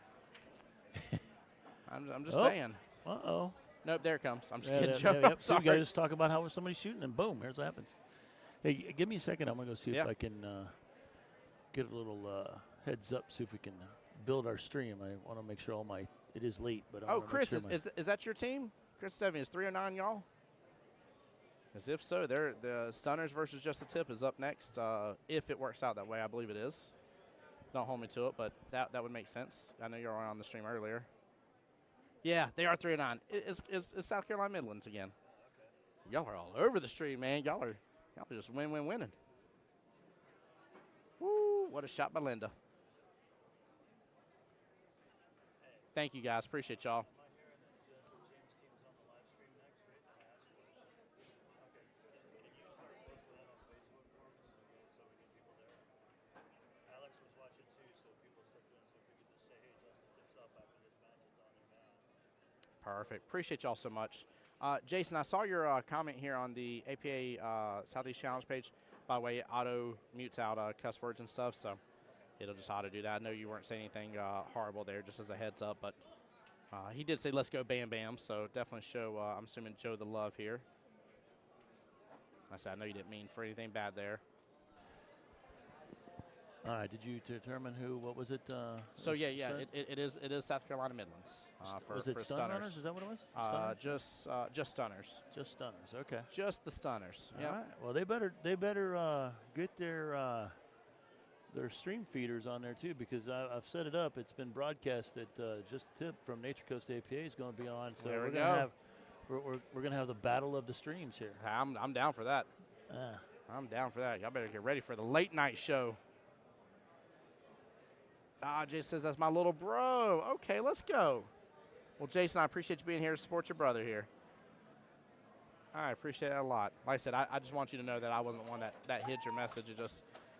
I'm just saying. Uh-oh. Nope, there it comes. I'm just kidding, Joe. Yep. So Sorry. you guys just talk about how somebody's shooting, and boom, here's what happens. Hey, give me a second. I'm going to go see if I can get a little heads up, see if we can build our stream. I want to make sure it is late. But Chris, is that your team? Chris 7 is 309, y'all? As if so, the Stunners versus Just the Tip is up next. If it works out that way, I believe it is. Don't hold me to it, but that would make sense. I know you were on the stream earlier. Yeah, they are 309. It's South Carolina Midlands again. Okay. Y'all are all over the stream, man. Y'all are just winning. Woo! What a shot by Linda. Thank you, guys. Appreciate y'all. Perfect. Appreciate y'all so much. Jason, I saw your comment here on the APA Southeast Challenge page. By the way, it auto mutes out cuss words and stuff, so it'll just auto do that. I know you weren't saying anything horrible there, just as a heads up, but he did say let's go Bam Bam, so definitely show, I'm assuming, Joe the love here. I said I know you didn't mean for anything bad there. All right. Did you determine who? What was it? So was yeah, Sun- it is South Carolina Midlands for was it for stun stunners. runners? Is that what it was? Stunners? Just stunners. Just stunners. Okay. Just the stunners. All Yeah. right. Well, they better get their stream feeders on there too, because I've set it up. It's been broadcast that just a tip from Nature Coast APA is going to be on. So There we we're gonna go. have we're gonna have the battle of the streams here. I'm down for that. Ah. I'm down for that. Y'all better get ready for the late night show. Jason says that's my little bro. Okay, let's go. Well, Jason, I appreciate you being here to support your brother here. I appreciate that a lot. Like I said, I just want you to know that I wasn't the one that hid your message.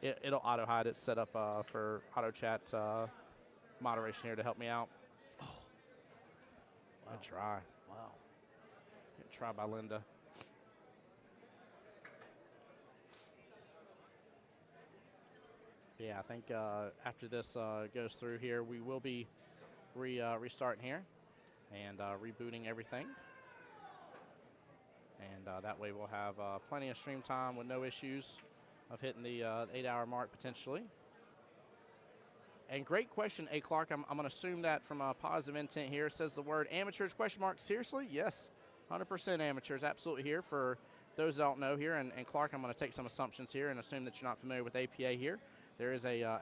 It'll auto hide. It's set up for auto chat moderation here to help me out. Wow. Good try. Wow. Good try by Linda. Yeah, I think after this goes through here, we will be restarting here and rebooting everything. And that way we'll have plenty of stream time with no issues of hitting the 8-hour mark potentially. And great question, A. Clark. I'm going to assume that from a positive intent here. It says the word amateurs, question mark. Seriously? Yes, 100% amateurs, absolutely here. For those that don't know here, and Clark, I'm going to take some assumptions here and assume that you're not familiar with APA here. There is a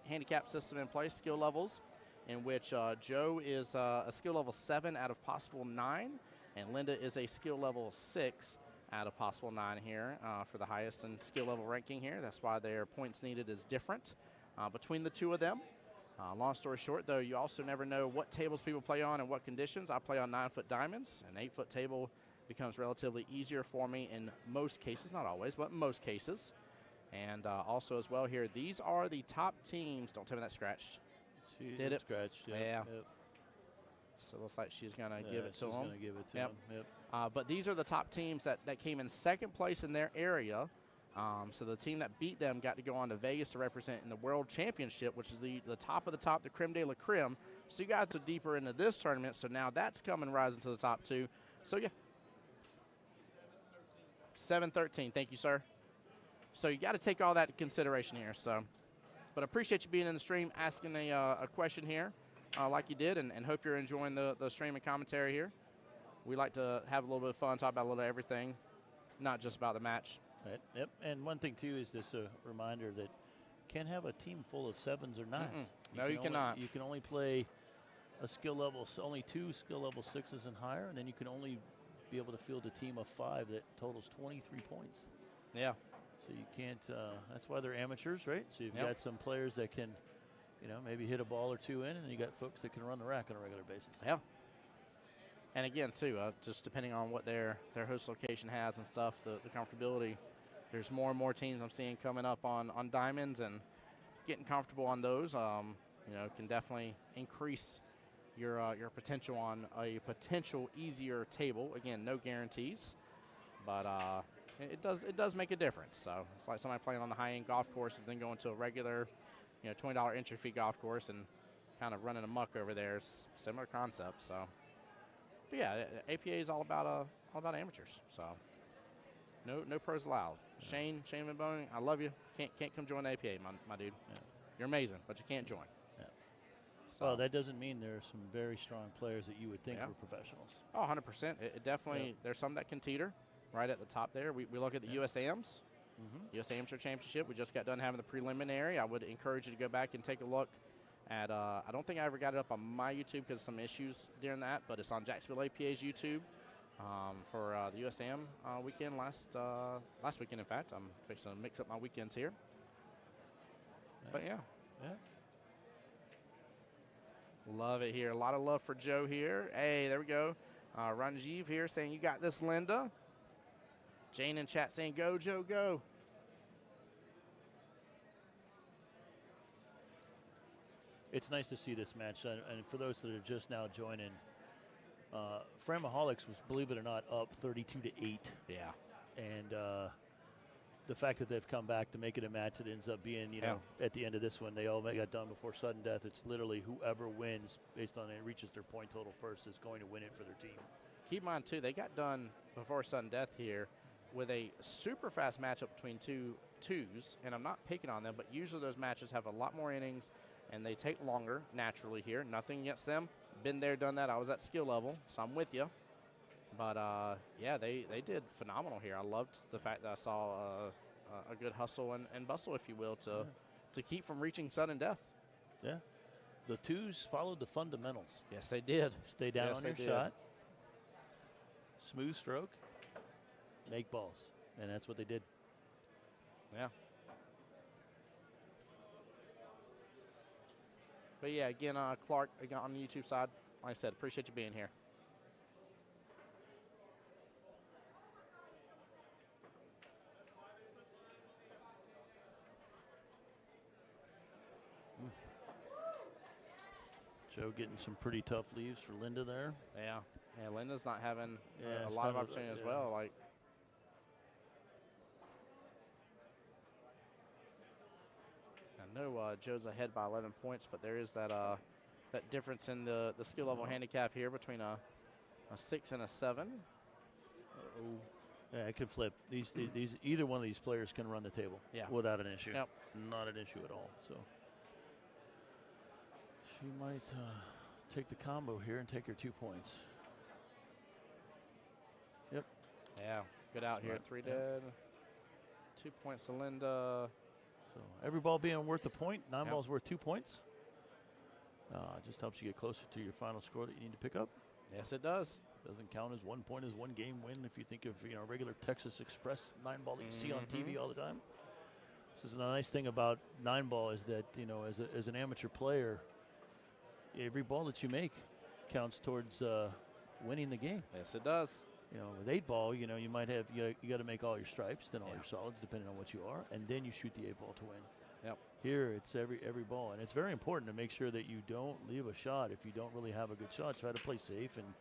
handicap system in place, skill levels, in which Joe is a skill level 7 out of possible 9, and Linda is a skill level 6 out of possible 9 here for the highest in skill level ranking here. That's why their points needed is different between the two of them. Long story short, though, you also never know what tables people play on and what conditions. I play on 9-foot diamonds. An 8-foot table becomes relatively easier for me in most cases, not always, but most cases. And also as well here, these are the top teams. Don't tell me that scratched. Did it? Scratched. Yeah. Yep. So it looks like she's going to give it to she's them. gonna give it to Yep. them. Yep. But these are the top teams that came in second place in their area. So the team that beat them got to go on to Vegas to represent in the World Championship, which is the top of the top, the creme de la creme. So you guys are deeper into this tournament. So now that's coming rising to the top two. So yeah. 7-13. Thank you, sir. So you got to take all that into consideration here. So, but I appreciate you being in the stream, asking a question here like you did, and hope you're enjoying the stream and commentary here. We like to have a little bit of fun, talk about a little of everything, not just about the match. Right. Yep. And one thing too is just a reminder that can't have a team full of 7s or 9s. No, you cannot. You can only play a skill level, only 2 skill level 6s and higher, and then you can only be able to field a team of 5 that totals 23 points. Yeah. So you can't. That's why they're amateurs, right? So you've Yep. got some players that can, maybe hit a ball or two in, and you got folks that can run the rack on a regular basis. Yeah. And again, too, just depending on what their host location has and stuff, the comfortability. There's more and more teams I'm seeing coming up on diamonds, and getting comfortable on those, can definitely increase your potential on a potential easier table. Again, no guarantees, but it does make a difference. So it's like somebody playing on the high-end golf courses, then going to a regular, $20 entry fee golf course and kind of running amok over there. It's similar concept. So, but yeah, APA is all about amateurs. So no pros allowed. Yeah. Shane Van I love you. Can't come join APA, my dude. Yeah. You're amazing, but you can't join. Yeah. So. Well, that doesn't mean there are some very strong players that you would think were professionals. Oh, 100%. It definitely, there's some that can teeter right at the top there. We look at the USAMs, US Amateur Championship. We just got done having the preliminary. I would encourage you to go back and take a look at, I don't think I ever got it up on my YouTube because of some issues during that, but it's on Jacksonville APA's YouTube for the USAM weekend last weekend, in fact. I'm fixing to mix up my weekends here. But yeah. Love it here. A lot of love for Joe here. Hey, there we go. Ranjiv here saying, you got this, Linda. Jane in chat saying, go, Joe, go. It's nice to see this match. And for those that are just now joining, Framaholics was, believe it or not, up 32-8. Yeah. And the fact that they've come back to make it a match that ends up being, at the end of this one, they all got done before sudden death. It's literally whoever wins based on it reaches their point total first is going to win it for their team. Keep in mind, too, they got done before sudden death here with a super fast matchup between two twos, and I'm not picking on them, but usually those matches have a lot more innings, and they take longer naturally here. Nothing against them. Been there, done that. I was at skill level, so I'm with you. But, yeah, they did phenomenal here. I loved the fact that I saw a good hustle and bustle, if you will, to keep from reaching sudden death. Yeah. The twos followed the fundamentals. Yes, they did. Stay down Yes, on they your did. shot. Smooth stroke. Make balls. And that's what they did. Yeah. But, yeah, again, Clark, again, on the YouTube side, like I said, appreciate you being here. Joe getting some pretty tough leaves for Linda there. Yeah. Yeah, Linda's not having Yeah, a it's lot of not a- opportunity as yeah. well. Like, I know Joe's ahead by 11 points, but there is that that difference in the skill level handicap here between a 6 and a 7. Yeah, it could flip. These either one of these players can run the table. Yeah. Without an issue. Yep. Not an issue at all. So she might take the combo here and take her 2 points. Yep. Yeah, good out here. Right. 3 Yeah. dead. 2 points to Linda. So every ball being worth a point. 9 Yep. balls worth 2 points. Just helps you get closer to your final score that you need to pick up. Yes, it does. Doesn't count as 1 point as 1 game win if you think of regular Texas Express 9 ball that you see on TV all the time. This is the nice thing about 9 ball is that as an amateur player, every ball that you make counts towards winning the game. Yes, it does. With 8 ball, you might have you got to make all your stripes, then all Yeah. your solids, depending on what you are, and then you shoot the 8 ball to win. Yep. Here, it's every ball, and it's very important to make sure that you don't leave a shot if you don't really have a good shot. Try to play safe and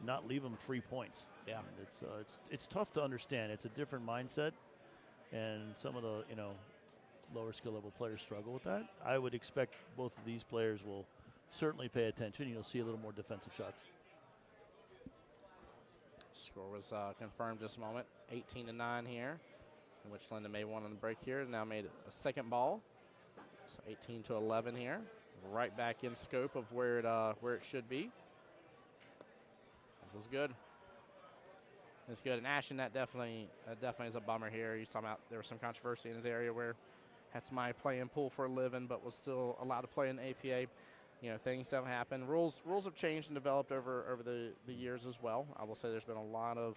not leave them free points. Yeah. And it's tough to understand. It's a different mindset, and some of the lower skill level players struggle with that. I would expect both of these players will certainly pay attention. You'll see a little more defensive shots. Score was confirmed just a moment. 18-9 here, in which Linda made one on the break here. Now made a second ball. So 18-11 here. Right back in scope of where it should be. This is good. It's good. And Ashton, that definitely is a bummer here. He's talking about there was some controversy in his area where had somebody playing pool for a living but was still allowed to play in the APA. Things have happened. Rules have changed and developed over the years as well. I will say there's been a lot of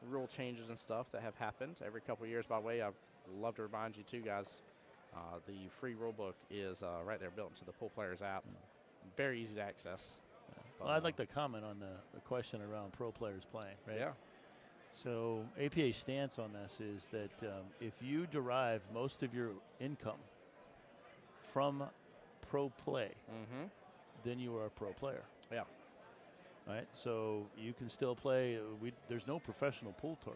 rule changes and stuff that have happened every couple of years. By the way, I'd love to remind you too, guys, the free rule book is right there built into the Pool Players app. Very easy to access. Well, I'd like to comment on the question around pro players playing, right? Yeah. So APA stance on this is that if you derive most of your income from pro play, then you are a pro player. Yeah. Right? So you can still play. There's no professional pool tour.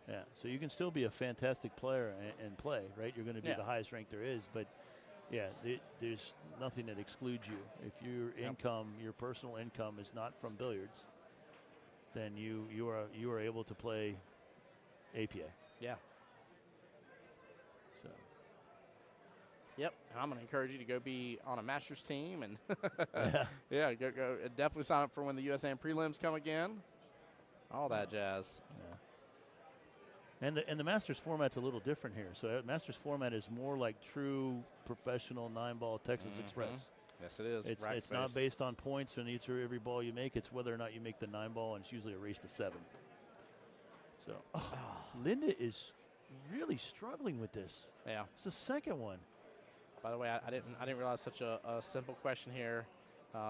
Yeah. So you can still be a fantastic player and play, right? You're going to be the highest rank there is, but yeah, there's nothing that excludes you. If your income, your personal income, is not from billiards, then you are able to play APA. Yeah. So Yep. And I'm going to encourage you to go be on a Masters team and yeah. go definitely sign up for when the USAN prelims come again. All that jazz. And the Masters format's a little different here. So Masters format is more like true professional 9-ball Texas Express. Yes, it is. It's not based on points on every ball you make. It's whether or not you make the 9-ball, and it's usually a race to 7. So Linda is really struggling with this. Yeah. It's the second one. By the way, I didn't realize such a simple question here,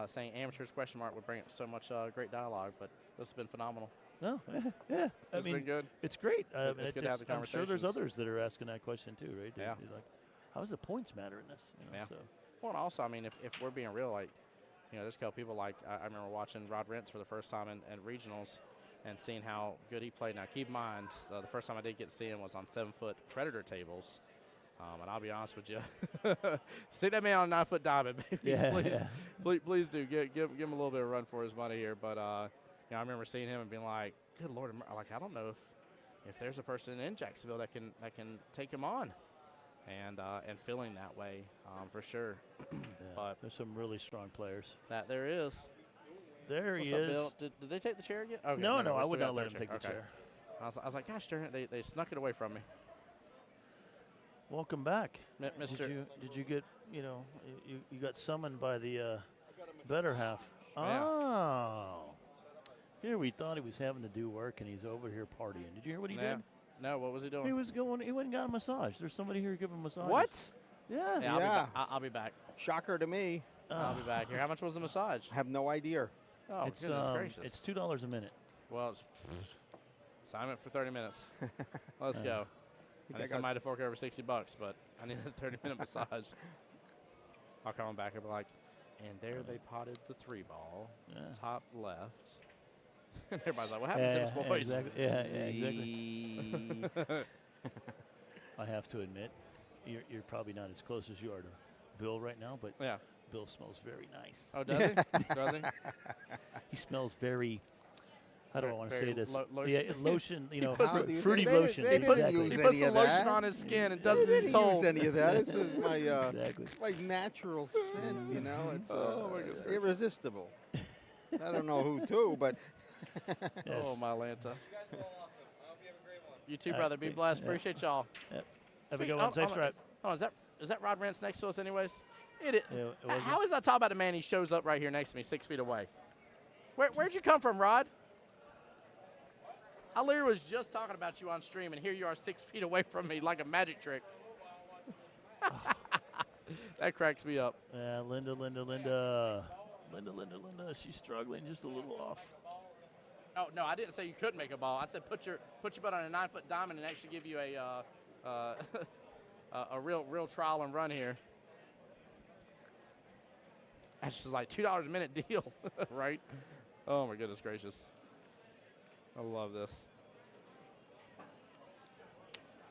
saying amateurs question mark would bring up so much great dialogue, but this has been phenomenal. No, yeah. It's been good. It's great. It's good to have the I'm sure there's conversations. others that are asking that question too, right? Yeah. They're like, how does the points matter in this? Yeah. So. Well, and also, I mean, if we're being real, like, there's a couple people like I remember watching Rod Rentz for the first time in regionals and seeing how good he played. Now, keep in mind, the first time I did get to see him was on 7-foot Predator tables. And I'll be honest with you, stick that man on a 9-foot diamond, baby. Yeah, Please do give him a little bit of run for his money here. But I remember seeing him and being like, "Good Lord!" Like, I don't know if if there's a person in Jacksonville that can take him on, and feeling that way for sure. Yeah, But there's some really strong players. that there is. There he What's up, is. Bill? Did they take the chair again? Okay, No, we're I still would got not let third him take the Okay. chair. I was like, gosh darn it, they snuck it away from me. Welcome back. Mr. Did you get, you got summoned by the better half. Yeah. Oh. Here we thought he was having to do work, and he's over here partying. Did you hear what he Yeah. did? No, what was he doing? He went and got a massage. There's somebody here giving massage. What? Yeah. Yeah, Yeah. I'll be back. Shocker to me. I'll be back here. How much was the massage? I have no idea. Oh, It's goodness gracious. it's $2 a minute. Well, it's assignment for 30 minutes. Let's go. I I need got- somebody to fork over $60, but I need a 30-minute massage. I'll come back and be like, and there they potted the 3-ball, Yeah. top left. And everybody's like, what happened to this voice? Exactly. Yeah, exactly. I have to admit, you're probably not as close as you are to Bill right now, but Yeah. Bill smells very nice. Oh, does he? Does he? He smells very. How do I want to Very say this? lotion. Yeah, lotion. You know, puts How do you- fruity they- lotion. they didn't exactly. use He any puts the of lotion that. on his skin and I does as he's didn't told. use any of that. It's my Exactly. it's my natural scent, you know. It's Oh, my goodness. irresistible. I don't know who to, but Yes. Oh, my Lanta. You guys were all awesome. I hope you have a great one. You too, brother. Be thanks. blessed. Yeah. Appreciate y'all. Yep. Have a Sweet. good one. Safe Oh, drive. Oh, is that Rod Rentz next to us anyways? It Yeah, it wasn't. How is I talking about the man he shows up right here next to me 6 feet away? Where'd you come from, Rod? I literally was just talking about you on stream, and here you are 6 feet away from me like a magic trick. That cracks me up. Yeah, Linda. She's struggling just a little off. Oh no, I didn't say you couldn't make a ball. I said put your butt on a 9-foot diamond and actually give you a real trial and run here. That's just like $2 a minute deal, right? Oh my goodness gracious. I love this.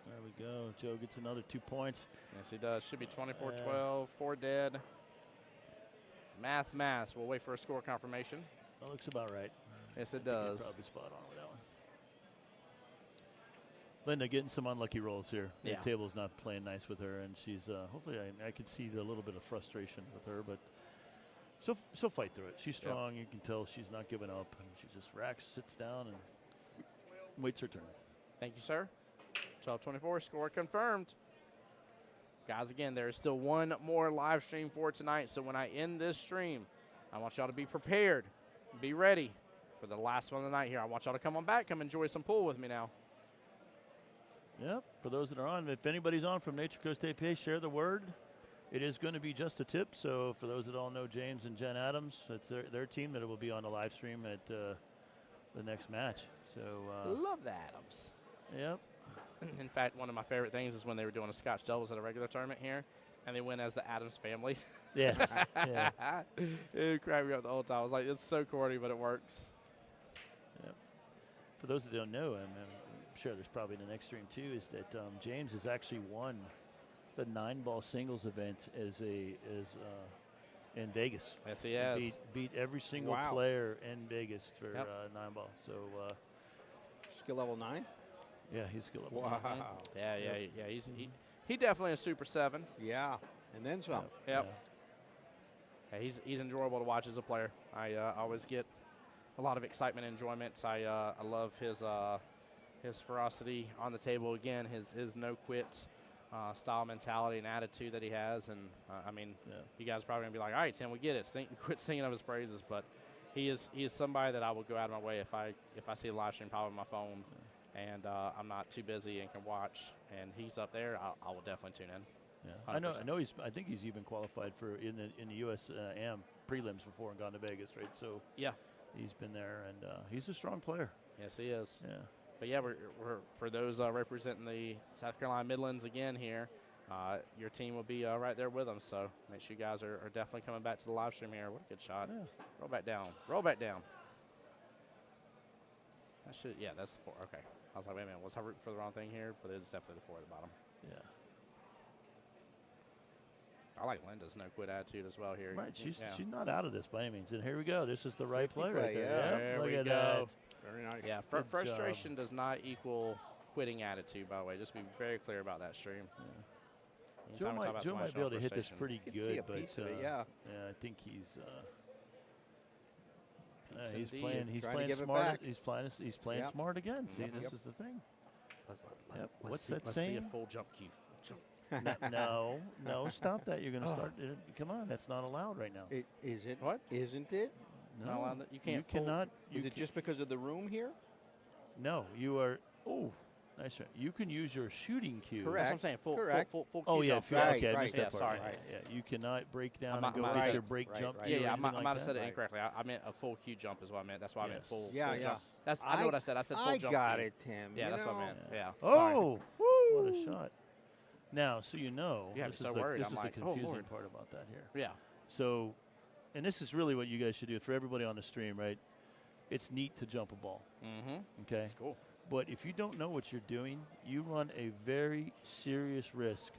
There we go. Joe gets another 2 points. Yes, he does. Should be 24-12, 4 dead. Math. We'll wait for a score confirmation. That looks about right. Yes, it You're does. probably spot on with that one. Linda getting some unlucky rolls here. Yeah. The table's not playing nice with her, and she's hopefully I can see the little bit of frustration with her, but she'll fight through it. She's strong. You can tell she's not giving up, and she just racks, sits down, and waits her turn. Thank you, sir. 12-24, score confirmed. Guys, again, there is still one more live stream for tonight, so when I end this stream, I want y'all to be prepared, be ready for the last one of the night here. I want y'all to come on back, come enjoy some pool with me now. Yep. For those that are on, if anybody's on from Nature Coast APA, share the word. It is going to be just a tip. So for those that all know James and Jen Adams, it's their team that will be on the live stream at the next match. So Love the Adams. yep. In fact, one of my favorite things is when they were doing a Scotch doubles at a regular tournament here, and they went as the Adams family. Yes. Yeah. It cracked me up the whole time. I was like, it's so corny, but it works. Yep. For those that don't know, I'm sure there's probably the next stream too, is that James has actually won the 9-ball singles event in Vegas. Yes, he has. Beat every single Wow. player in Vegas for Yep. 9-ball. So skill level 9. yeah, he's skill level. Wow. Yeah. He definitely a Super 7. Yeah, and then some. Yep. Yeah, he's enjoyable to watch as a player. I always get a lot of excitement and enjoyment. I love his ferocity on the table. Again, his no quit style mentality and attitude that he has. And I mean, you guys are probably gonna be like, all right, Tim, we get it. Quit singing of his praises. But he is somebody that I will go out of my way if I see a live stream pop on my phone, and I'm not too busy and can watch, and he's up there, I will definitely tune in. Yeah. 100%. I know. I think he's even qualified for in the U.S. AM prelims before and gone to Vegas, right? So Yeah. he's been there, and he's a strong player. Yes, he is. Yeah. But yeah, we're for those representing the South Carolina Midlands again here, your team will be right there with them. So make sure you guys are definitely coming back to the live stream here. What a good shot. Yeah. Roll back down. Roll back down. That should, yeah, that's the 4. Okay. I was like, wait a minute, was I rooting for the wrong thing here? But it's definitely the 4 at the bottom. Yeah. I like Linda's no quit attitude as well here. Right. She's Yeah. not out of this by any means. And here we go. This is the right Safety play play, right there. yeah. Yep, There look we at go. Very nice. Yeah, Good frustration does not equal quitting attitude, by the way. Just be very clear about that stream. Joe Anytime we talk about Joe somebody might be able to showing hit this frustration. pretty You can see good, a but piece of it, yeah. I think he's Peace he's indeed. playing. He's Trying to playing give it smart. back. He's playing Yep. smart again. See, Yep. this Yep. is the thing. Let's What's see, that let's see a saying? full jump cue. Full jump. No, stop that. You're going to start. Come on, that's not allowed right now. Is it? What? Isn't it? Not No, allowed to- you can't You cannot. Is it just because of the room here? No, you are. Oh, nice try. You can use your shooting cue. That's what I'm Correct. saying. Correct. Full Oh cue yeah, jump. if you- Right, okay, I right, missed yeah, that part. sorry. Right, yeah, you cannot break down I and go might with say- your break right, jump. right. cue or Yeah, I anything might like have that. said it Right. incorrectly. I meant a full cue jump is what I meant. That's why I meant Yes. full. Yeah, full yeah. jump. That's I know what I said. I said full I jump got cue. it, Tim. Yeah, you that's what I know. meant. Yeah. Sorry. Oh, what a shot! Now, so you know, You have me this is so the, worried. this I'm is like, the oh, confusing Lord. part about that here. Yeah. So, and this is really what you guys should do for everybody on the stream, right? It's neat to jump a ball, Mm-hmm. okay? That's cool. But if you don't know what you're doing, you run a very serious risk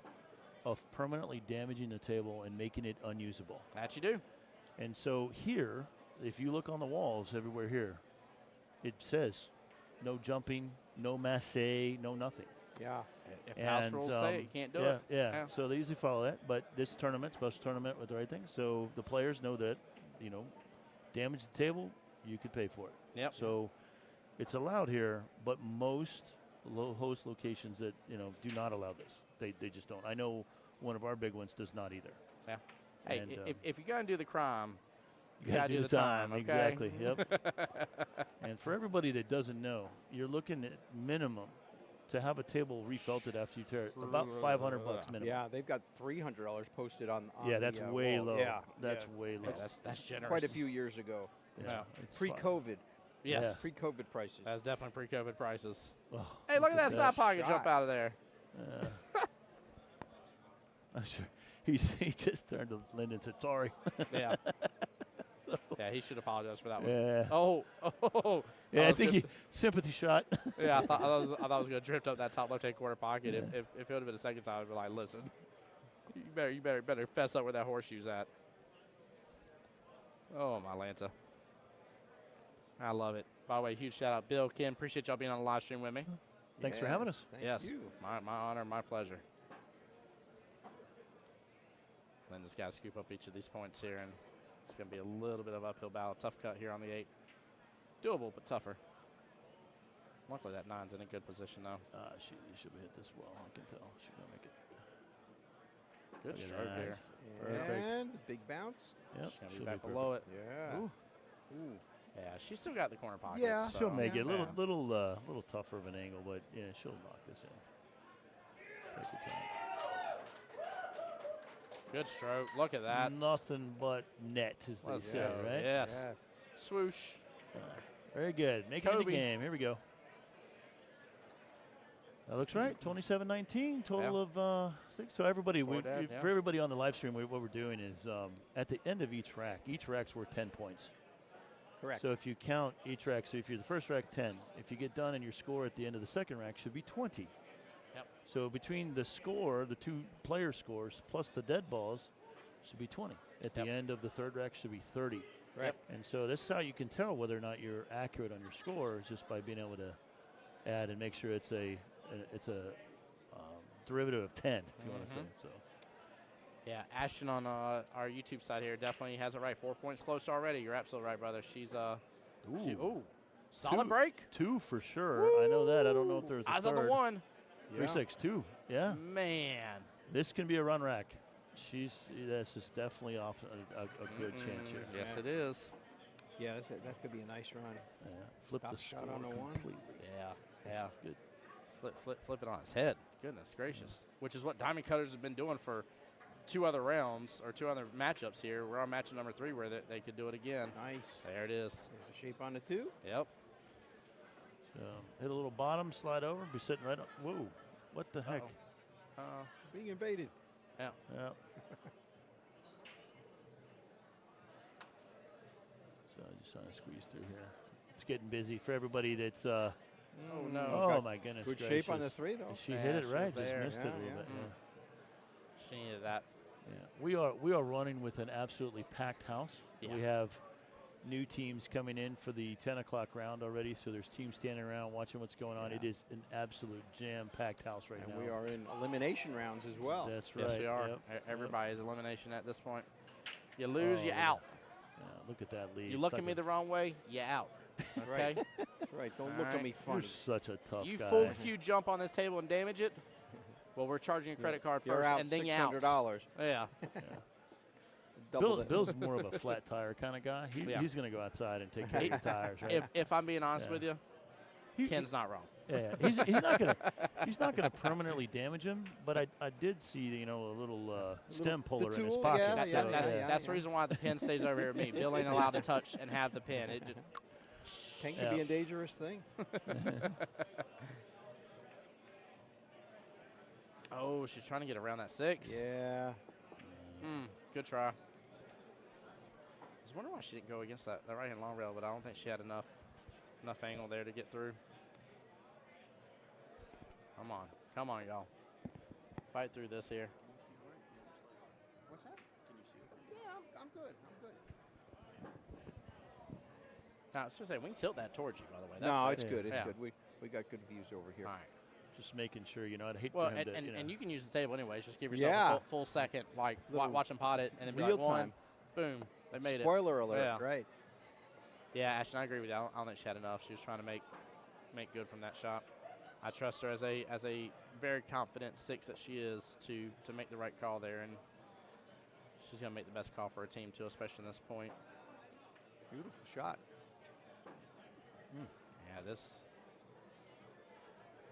of permanently damaging the table and making it unusable. That you do. And so here, if you look on the walls everywhere here, it says no jumping, no masse, no nothing. Yeah. If the house rules say it, you can't do it. Yeah. Yeah. So they usually follow that. But this tournament, special tournament with the right thing. So the players know that, damage the table, you could pay for it. Yep. So it's allowed here, but most host locations that, do not allow this. They just don't. I know one of our big ones does not either. Yeah. Hey, And, if you're going to do the crime, You gotta do the time, okay? Exactly. Yep. And for everybody that doesn't know, you're looking at minimum to have a table refelted after you tear it. About $500 minimum. Yeah, they've got $300 posted on Yeah, the, that's way wall. low. Yeah, That's yeah. way low. that's generous. Quite a few years ago. Yeah. It's fine. Pre-COVID. Yes. Pre-COVID prices. That's definitely pre-COVID prices. Oh, Hey, look at that side pocket jump shot. out of there. I'm sure he just turned to Lyndon and said sorry. Yeah. Yeah, he should apologize for that one. Yeah. Oh. Yeah, I was think good. sympathy shot. Yeah, I thought I was going to drift up that top left-hand corner pocket. If it would have been the second time, I'd be like, listen, you better fess up where that horseshoe's at. Oh, my Lanta. I love it. By the way, huge shout-out, Bill, Ken. Appreciate y'all being on the live stream with me. Thanks for having us. Thank Yes, you. my honor, my pleasure. Then just got to scoop up each of these points here, and it's going to be a little bit of uphill battle. Tough cut here on the 8. Doable, but tougher. Luckily, that 9's in a good position, though. She should have hit this well. I can tell. She's going to make it. Good Look at stroke that. here. Perfect. And big bounce. Yep. She's going to she'll be back perfect. below it. Yeah. Ooh. Ooh. Yeah, she's still got the corner pocket. Yeah, so. She'll make it. Yeah. Little tougher of an angle, but yeah, she'll knock this in. Take your time. Good stroke. Look at that. Nothing but net, as they Let's say, go. right? Yes. Yes. Swoosh. Very good. Making it Kobe. a game. Here we go. That looks right. 27-19 total of 6. So everybody, For that, yeah. for everybody on the live stream, what we're doing is at the end of each rack's worth 10 points. Correct. So if you count each rack, so if you're the first rack, 10. If you get done and your score at the end of the second rack should be 20. Yep. So between the score, the two player scores, plus the dead balls, should be 20. At the Yep. end of the third rack should be 30. Right. And so this is how you can tell whether or not you're accurate on your score, is just by being able to add and make sure it's a derivative of 10, if you want to say. So Yeah, Ashton on our YouTube side here definitely has it right. 4 points close already. You're absolutely right, brother. She's solid Two. break. 2 for sure. I know that. I don't know if there's a Eyes third. on the 1. 3-6-2. Yeah. Man. This can be a run rack. This is definitely off a good chance here. Yes, Yeah. it is. Yeah, that could be a nice run. Yeah. Flip Top the shot score on the 1. completely. Yeah. This Yeah. is good. Flip it on its head. Goodness gracious. Which is what Diamond Cutters have been doing for 2 other rounds or 2 other matchups here. We're on match number 3 where they could do it again. Nice. There it is. There's a shape on the 2. Yep. So hit a little bottom, slide over, be sitting right on. Whoa. What the heck? Being invaded. Yeah. Yeah. So just trying to squeeze through here. It's getting busy for everybody that's. Oh, no. Oh got my goodness. Good gracious. shape on the 3 though. She Yeah, hit it she right. was Just there. missed it a Yeah, little yeah. bit. She needed that. Yeah. We are running with an absolutely packed house. Yeah. We have new teams coming in for the 10 o'clock round already. So there's teams standing around watching what's going on. Yeah. It is an absolute jam-packed house right And now. we are in elimination rounds as well. That's right. Yes, we are. Yep. Everybody is elimination at this point. You lose, you Oh, out. Yeah, look at that lead. You look Like at me a- the wrong way, you out. Okay? That's right. Don't All look at right. me You're funny. such a tough You guy. full Q jump on this table and damage it. Well, we're charging a credit card You're first, out and then you out. $600. Yeah. Double it. Bill's more of a flat tire kind of guy. Yeah. He's going to go outside and take care of your tires, right? If I'm being honest Yeah. with you, He- Ken's not wrong. Yeah, he's not gonna permanently damage him. But I did see a little stem puller in his tool, pocket. yeah, so, That's the reason why the pin stays over here with me. Bill ain't allowed to touch and have the pin. It just Ping can be a dangerous thing. oh, she's trying to get around that 6. Yeah. Good try. I was wondering why she didn't go against that right hand long rail, but I don't think she had enough angle there to get through. Come on, y'all. Fight through this here. What's that? Can you see it? Yeah, I'm good. Now, I was going to say, we can tilt that towards you, by the way. No, the- it's good. It's yeah. good. We got good views over here. All right. just making sure. I'd hate Well, for him to. and you can use the table anyways. Just give yourself Yeah. a full second, like Little watch them pot it, and then be real like, one, time. boom, they made it. Spoiler alert, Yeah. right? Yeah, Ashton, I agree with you. I don't think she had enough. She was trying to make good from that shot. I trust her as a very confident 6 that she is to make the right call there, and she's gonna make the best call for her team too, especially in this point. Beautiful shot. Yeah, this.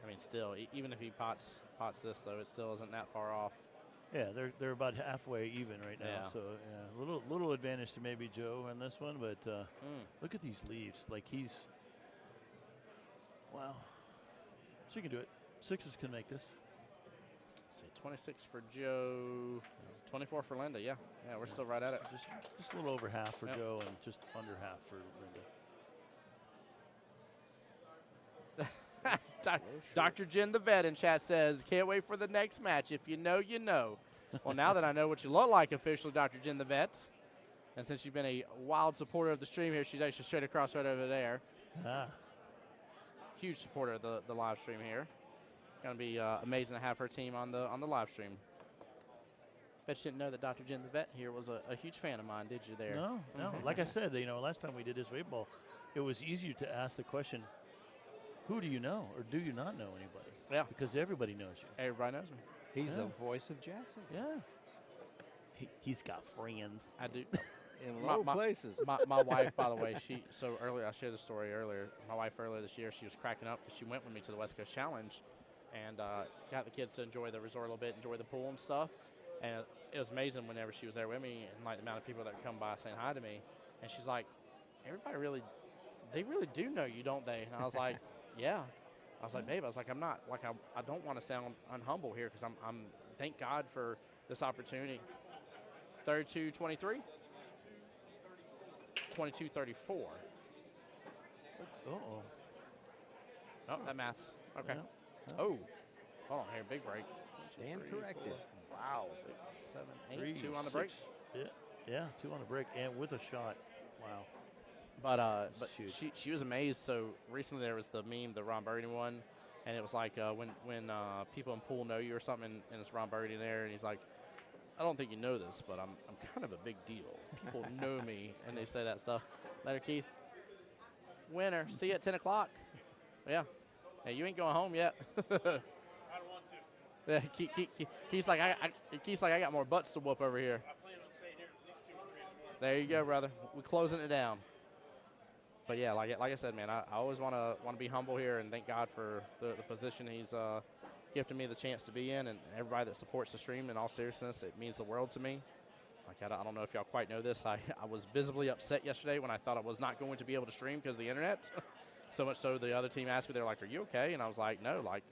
I mean, still, even if he pots this though, it still isn't that far off. Yeah, they're about halfway even right now. Yeah. So yeah, little advantage to maybe Joe on this one, but look at these leaves. Like wow. She can do it. 6s can make this. Let's see, 26 for Joe, 24 for Linda. Yeah, we're still right at it. Just a little over half for Yep. Joe and just under half for Linda. Dr. Jen the vet in chat says, can't wait for the next match. If you know, you know. Well, now that I know what you look like officially, Dr. Jen the vet, and since you've been a wild supporter of the stream here, she's actually straight across right over there. Huge supporter of the live stream here. Going to be amazing to have her team on the live stream. Bet you didn't know that Dr. Jen the vet here was a huge fan of mine, did you there? No. Like I said, last time we did this weight ball, it was easier to ask the question, who do you know or do you not know anybody? Yeah. Because everybody knows you. Everybody knows me. He's Yeah. the voice of Jackson. Yeah. He's got friends. I do. In My- low my- places. My wife, by the way, earlier, I shared the story earlier. My wife earlier this year, she was cracking up because she went with me to the West Coast Challenge and got the kids to enjoy the resort a little bit, enjoy the pool and stuff. And it was amazing whenever she was there with me and like the amount of people that would come by saying hi to me. And she's like, everybody they really do know you, don't they? And I was like, yeah. I was like, babe, I'm not, like, I don't want to sound unhumble here because I'm thank God for this opportunity. 32-23? 22-34. Uh-oh. Oh, that math's okay. Yeah. Oh, hold on here, big break. Stand corrected. Wow, 6, 7, 8, 2 on the break. 6. Yeah, 2 on the break and with a shot. Wow. But Huge. she was amazed. So recently there was the meme, the Ron Burgundy one, and it was like when people in pool know you or something, and it's Ron Burgundy there, and he's like, I don't think you know this, but I'm kind of a big deal. People know me, and they say that stuff. Later, Keith. Winner. See you at 10 o'clock. Yeah. Hey, you ain't going home yet. I don't want to. Yeah, Keith's like, I got more butts to whoop over here. I plan on staying here at least 2 or 3 in the morning. There you go, brother. We're closing it down. But yeah, like I said, man, I always want to be humble here and thank God for the position He's gifted me the chance to be in, and everybody that supports the stream. In all seriousness, it means the world to me. Like I don't know if y'all quite know this. I was visibly upset yesterday when I thought I was not going to be able to stream because of the internet. So much so the other team asked me, they're like, "Are you okay?" And I was like, "No, like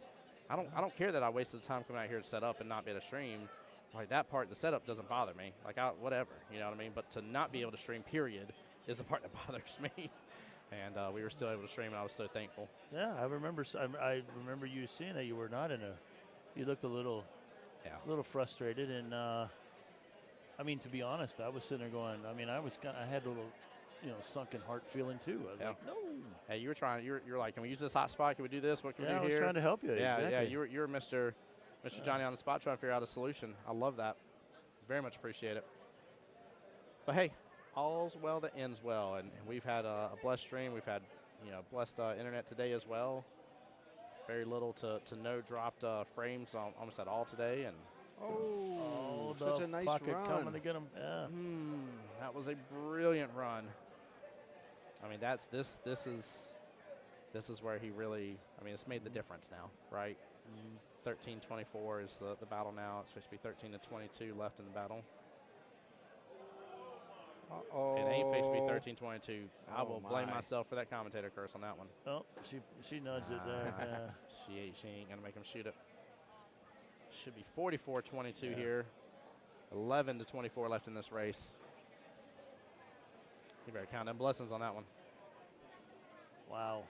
I don't care that I wasted the time coming out here to set up and not be able to stream. Like that part, the setup doesn't bother me. Like whatever, you know what I mean. But to not be able to stream, period, is the part that bothers me." And we were still able to stream, and I was so thankful. Yeah, I remember you saying that you were not you looked a little frustrated, and I mean, to be honest, I was sitting there going, I had a little, sunken heart feeling too. I was Yeah. like, no. Hey, you were trying. You're like, can we use this hot spot? Can we do this? What can Yeah, we I do was here? trying to help you. Yeah, exactly. yeah. You're Mr. Johnny on the spot trying to figure out a solution. I love that. Very much appreciate it. But hey, all's well that ends well, and we've had a blessed stream. We've had blessed internet today as well. Very little to no dropped frames on almost at all today, and Oh, the such a nice pocket run. coming to get him. Yeah. that was a brilliant run. I mean, this is where he really. I mean, it's made the difference now, right? 13-24 is the battle now. It's supposed to be 13-22 left in the battle. Uh-oh. It ain't supposed to be 13-22. I Oh, will blame my. myself for that commentator curse on that one. Oh, she nudged it there. Yeah. She ain't gonna make him shoot it. Should be 44-22 Yeah. here. 11-24 left in this race. You better count them blessings on that one. Wow.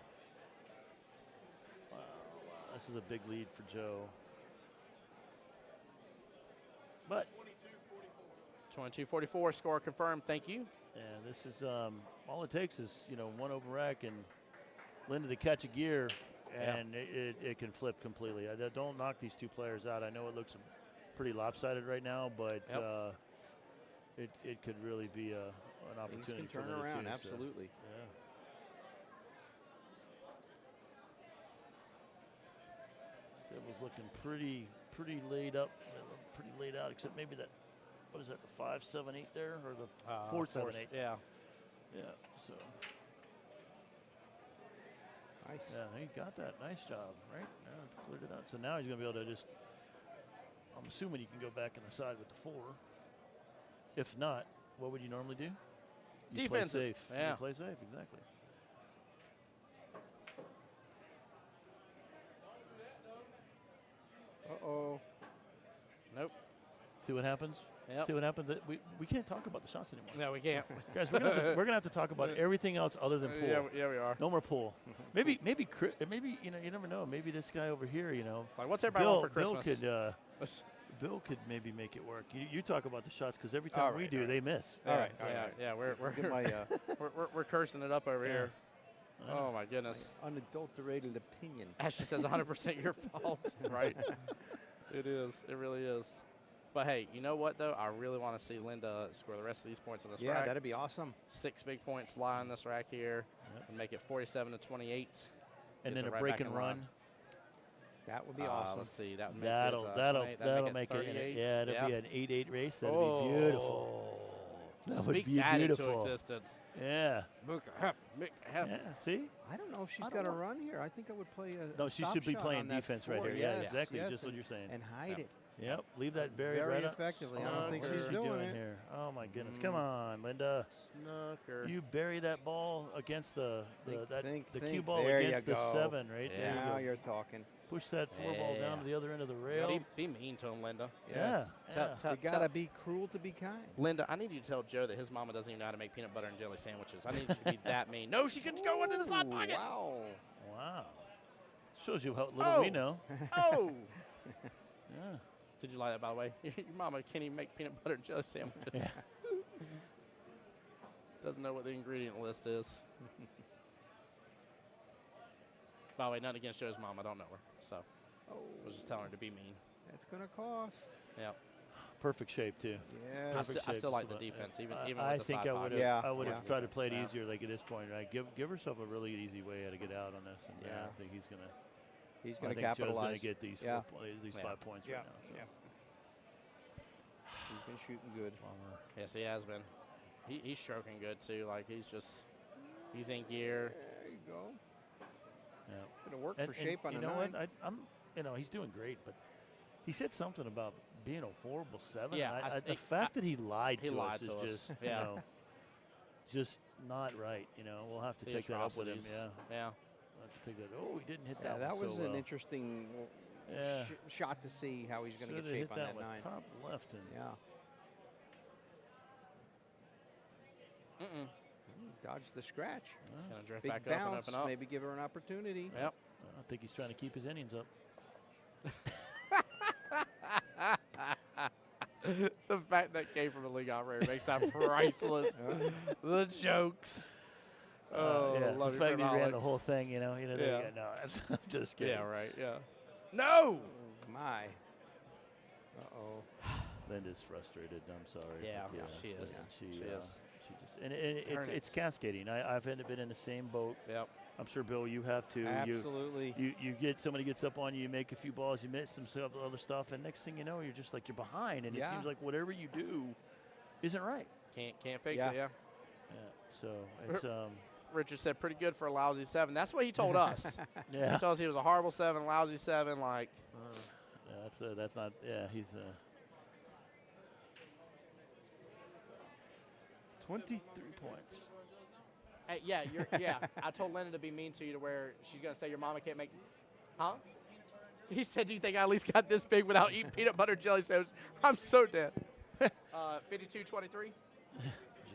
This is a big lead for Joe. But 22-44 score confirmed. Thank you. yeah, this is all it takes is one over rack and Linda to catch a gear, and it can flip completely. Don't knock these two players out. I know it looks pretty lopsided right now, but it could really be an opportunity Things can for turn Linda around, too, so, absolutely. yeah. Stibble's looking pretty laid up, pretty laid out, except maybe that. What is that? The 5-7-8 there, or the 4-7-8? Yeah. Yeah. So. Nice. Yeah, he got that. Nice job, right? Yeah, cleared it out. So now he's going to be able to just. I'm assuming you can go back on the side with the 4. If not, what would you normally do? You play Defensive. safe. Yeah. You play safe, exactly. Uh-oh. Nope. See what happens? Yep. See what happens? We can't talk about the shots anymore. No, we can't. Guys, we're gonna have to talk about everything else other than pool. Yeah, we are. No more pool. Maybe you never know. Maybe this guy over here, Like, what's everybody want for Christmas? Bill could maybe make it work. You talk about the shots because every time All we right, do, all right. they miss. All right. Yeah, we're Get my we're cursing it up over Yeah. here. Oh my goodness. unadulterated opinion. Ashley says 100% your fault. Right. It is. It really is. But hey, you know what though? I really want to see Linda score the rest of these points on this Yeah, rack. that'd be awesome. 6 big points lie on this rack here, and make it 47-28. And Gets then it a right break back and in run. line. That would be awesome. Let's see. That would make That'll it, that'll 28. that'll make it. 38. Yeah, it'll be an 8-8 race. That'd be beautiful. That would Speak be that beautiful. into existence. Yeah. Make it happen. Yeah. See? I don't know if she's I got don't a know. run here. I think I would play a No, she stop should be shot playing on that defense right 4. here. Yeah, Yes, exactly. yes, Just what and- you're saying. And hide it. Yep. Leave that buried Very right up. effectively. I don't think What is she's she doing it. here? Oh my goodness! Come on, Linda. Snooker. You bury that ball against the Think. cue ball There you against the go. 7, right? Yeah. There you Now go. you're talking. Push that 4 ball down to the other end of the rail. Be mean to him, Linda. Yeah. Tell- You gotta be cruel to be kind. Linda, I need you to tell Joe that his mama doesn't even know how to make peanut butter and jelly sandwiches. I need you to be that mean. No, she could go into the side pocket. Wow. Wow. Shows you how little we know. Oh. Yeah. Did you like that, by the way? Your mama can't even make peanut butter and jelly sandwiches. Yeah. Doesn't know what the ingredient list is. By the way, nothing against Joe's mom. I don't know her. So I was just telling her to be mean. That's gonna cost. Yeah. Perfect shape too. Yeah. I Perfect still shape like to the the- defense, even I with the think side I would pocket. have. Yeah, I would have yeah. tried to play it Yeah. easier, like at this point, right? Give herself a really easy way to get out on this, and Yeah. I think he's gonna. He's I gonna think Joe's gonna capitalize. get these Yeah. these Yeah. 5 points Yeah. right now. So. Yeah. He's been shooting good. Bummer. Yes, he has been. He's stroking good too. Like he's in gear. There you go. Yeah. Gonna work And for shape on you a know 9. what? He's doing great, but he said something about being a horrible 7. Yeah, the fact that he lied he to lied us to us. is just, Yeah. just not right. We'll have to The take that up with him. atrocities. Yeah, Yeah. we'll have to take that. Oh, he didn't hit Yeah, that. that one was so an well. interesting Yeah. shot to see how he's going to Shoulda get shape hit on that with 9. top left and Yeah. Mm-mm. Dodged the scratch. It's gonna drift Big back up and bounce. open up. Maybe give her an opportunity. Yep. I think he's trying to keep his innings up. The fact that came from a league operator makes that priceless. The jokes. Oh, yeah, love the you, fact that he ran the Alex. whole thing, Yeah. no, that's I'm just kidding. Yeah, right, yeah. No! My. Uh-oh. Linda's frustrated. I'm sorry. Yeah, but she is. She, She is. She just, and it's cascading. I've been in the same boat. Yep. I'm sure, Bill, you have too. Absolutely. You get somebody gets up on you, you make a few balls, you miss some other stuff, and next thing you know, you're just like you're behind, and it Yeah. seems like whatever you do isn't right. Can't fix Yeah. it, yeah. Yeah. So it's Richard said pretty good for a lousy 7. That's what he told us. yeah. He told us he was a horrible 7, lousy 7, like. Yeah, that's not. Yeah, he's 23 points. Hey, yeah, yeah. I told Linda to be mean to you to where she's gonna say your mama can't make. Huh? He said, "Do you think I at least got this big without eating peanut butter jelly sandwich?" I'm so dead. 52-23.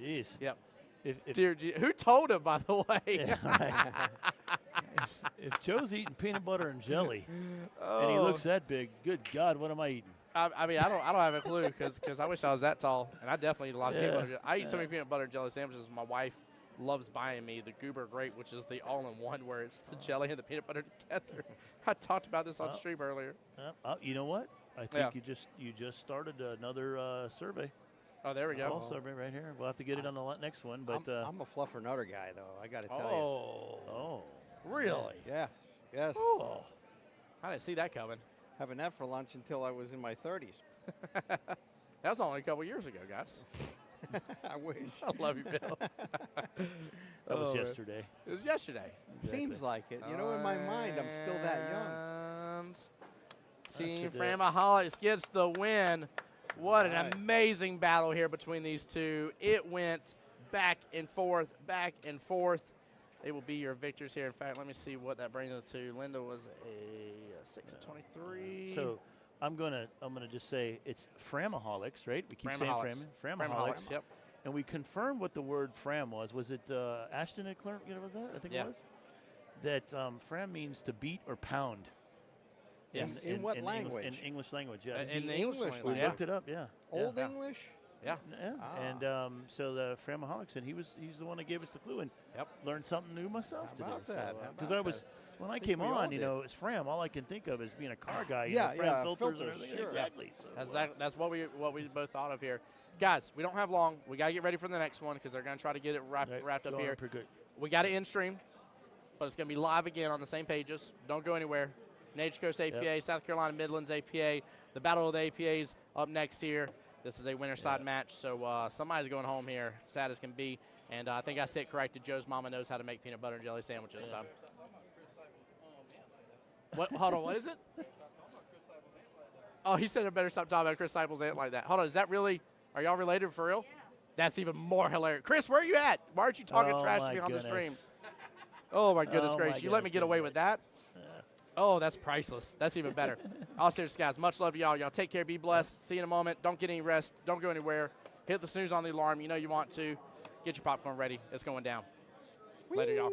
Jeez. Yep. If Dear, who told him, by the way? yeah, right. if Joe's eating peanut butter and jelly, and he looks that big, good God, what am I eating? I mean, I don't have a clue because I wish I was that tall, and I definitely eat a lot of peanut Yeah. butter. I eat so many peanut butter and jelly sandwiches. My wife loves buying me the Goober Grape, which is the all-in-one where it's the jelly and the peanut butter together. I talked about this on Oh. stream earlier. You know what? I think you just started another survey. Oh, there we go. Ball survey right here. We'll have to get it on the next one, but I'm a fluffer nutter guy, though. I got to tell oh, really? you. Yes. Yes. Oh, I didn't see that coming. Having that for lunch until I was in my 30s. That was only a couple years ago, guys. I wish. I love you, Bill. that was man. yesterday. It was yesterday. Seems like it. You know, in my mind, I'm still that young. And Team should do it. Framaholics gets the win. What an Right. amazing battle here between these two. It went back and forth, back and forth. They will be your victors here. In fact, let me see what that brings us to. Linda was a 6 of 23. So I'm gonna just say it's Framaholics, right? We keep saying Framaholics. Framaholics. Yep. And we confirmed what the word fram was. Was it Ashton and Clark? You know what that? I think Yeah. it was. That fram means to beat or pound. Yes. In what language? In English language, yes. In the English English language. we language. looked it up, yeah. Old Yeah. English? Yeah. Yeah. Ah. And so the Framaholics, and he's the one that gave us the clue, and Yep. learned something new myself How today. about that? How Because about I was that? when I think came we all on, you did. know, it's Fram. All I can think of is being a car guy. You Yeah, know, Fram yeah, filters and filters, everything. sure. Exactly. So, That's what we both thought of here. Guys, we don't have long. We got to get ready for the next one because they're going to try to get it wrapped up going here. pretty good. We got it in stream, but it's going to be live again on the same pages. Don't go anywhere. Nature Coast APA, South Carolina Midlands APA. The Battle of the APAs up next here. This is a winner side match, so somebody's going home here, sad as can be. And I think I said corrected. Joe's mama knows how to make peanut butter and jelly sandwiches. So. What? Hold on. What is it? Oh, he said I better stop talking about Chris Seipel's aunt like that. Hold on. Is that really? Are y'all related for real? Yeah. That's even more hilarious. Chris, where are you at? Why aren't you talking Oh, trash to my me on the goodness. stream? Oh my goodness Oh, my gracious! You let me goodness get away gracious. with that? Oh, that's priceless. That's even better. All serious, guys. Much love to y'all. Y'all take care. Be blessed. See you in a moment. Don't get any rest. Don't go anywhere. Hit the snooze on the alarm. You know you want to. Get your popcorn ready. It's going down. Later, y'all.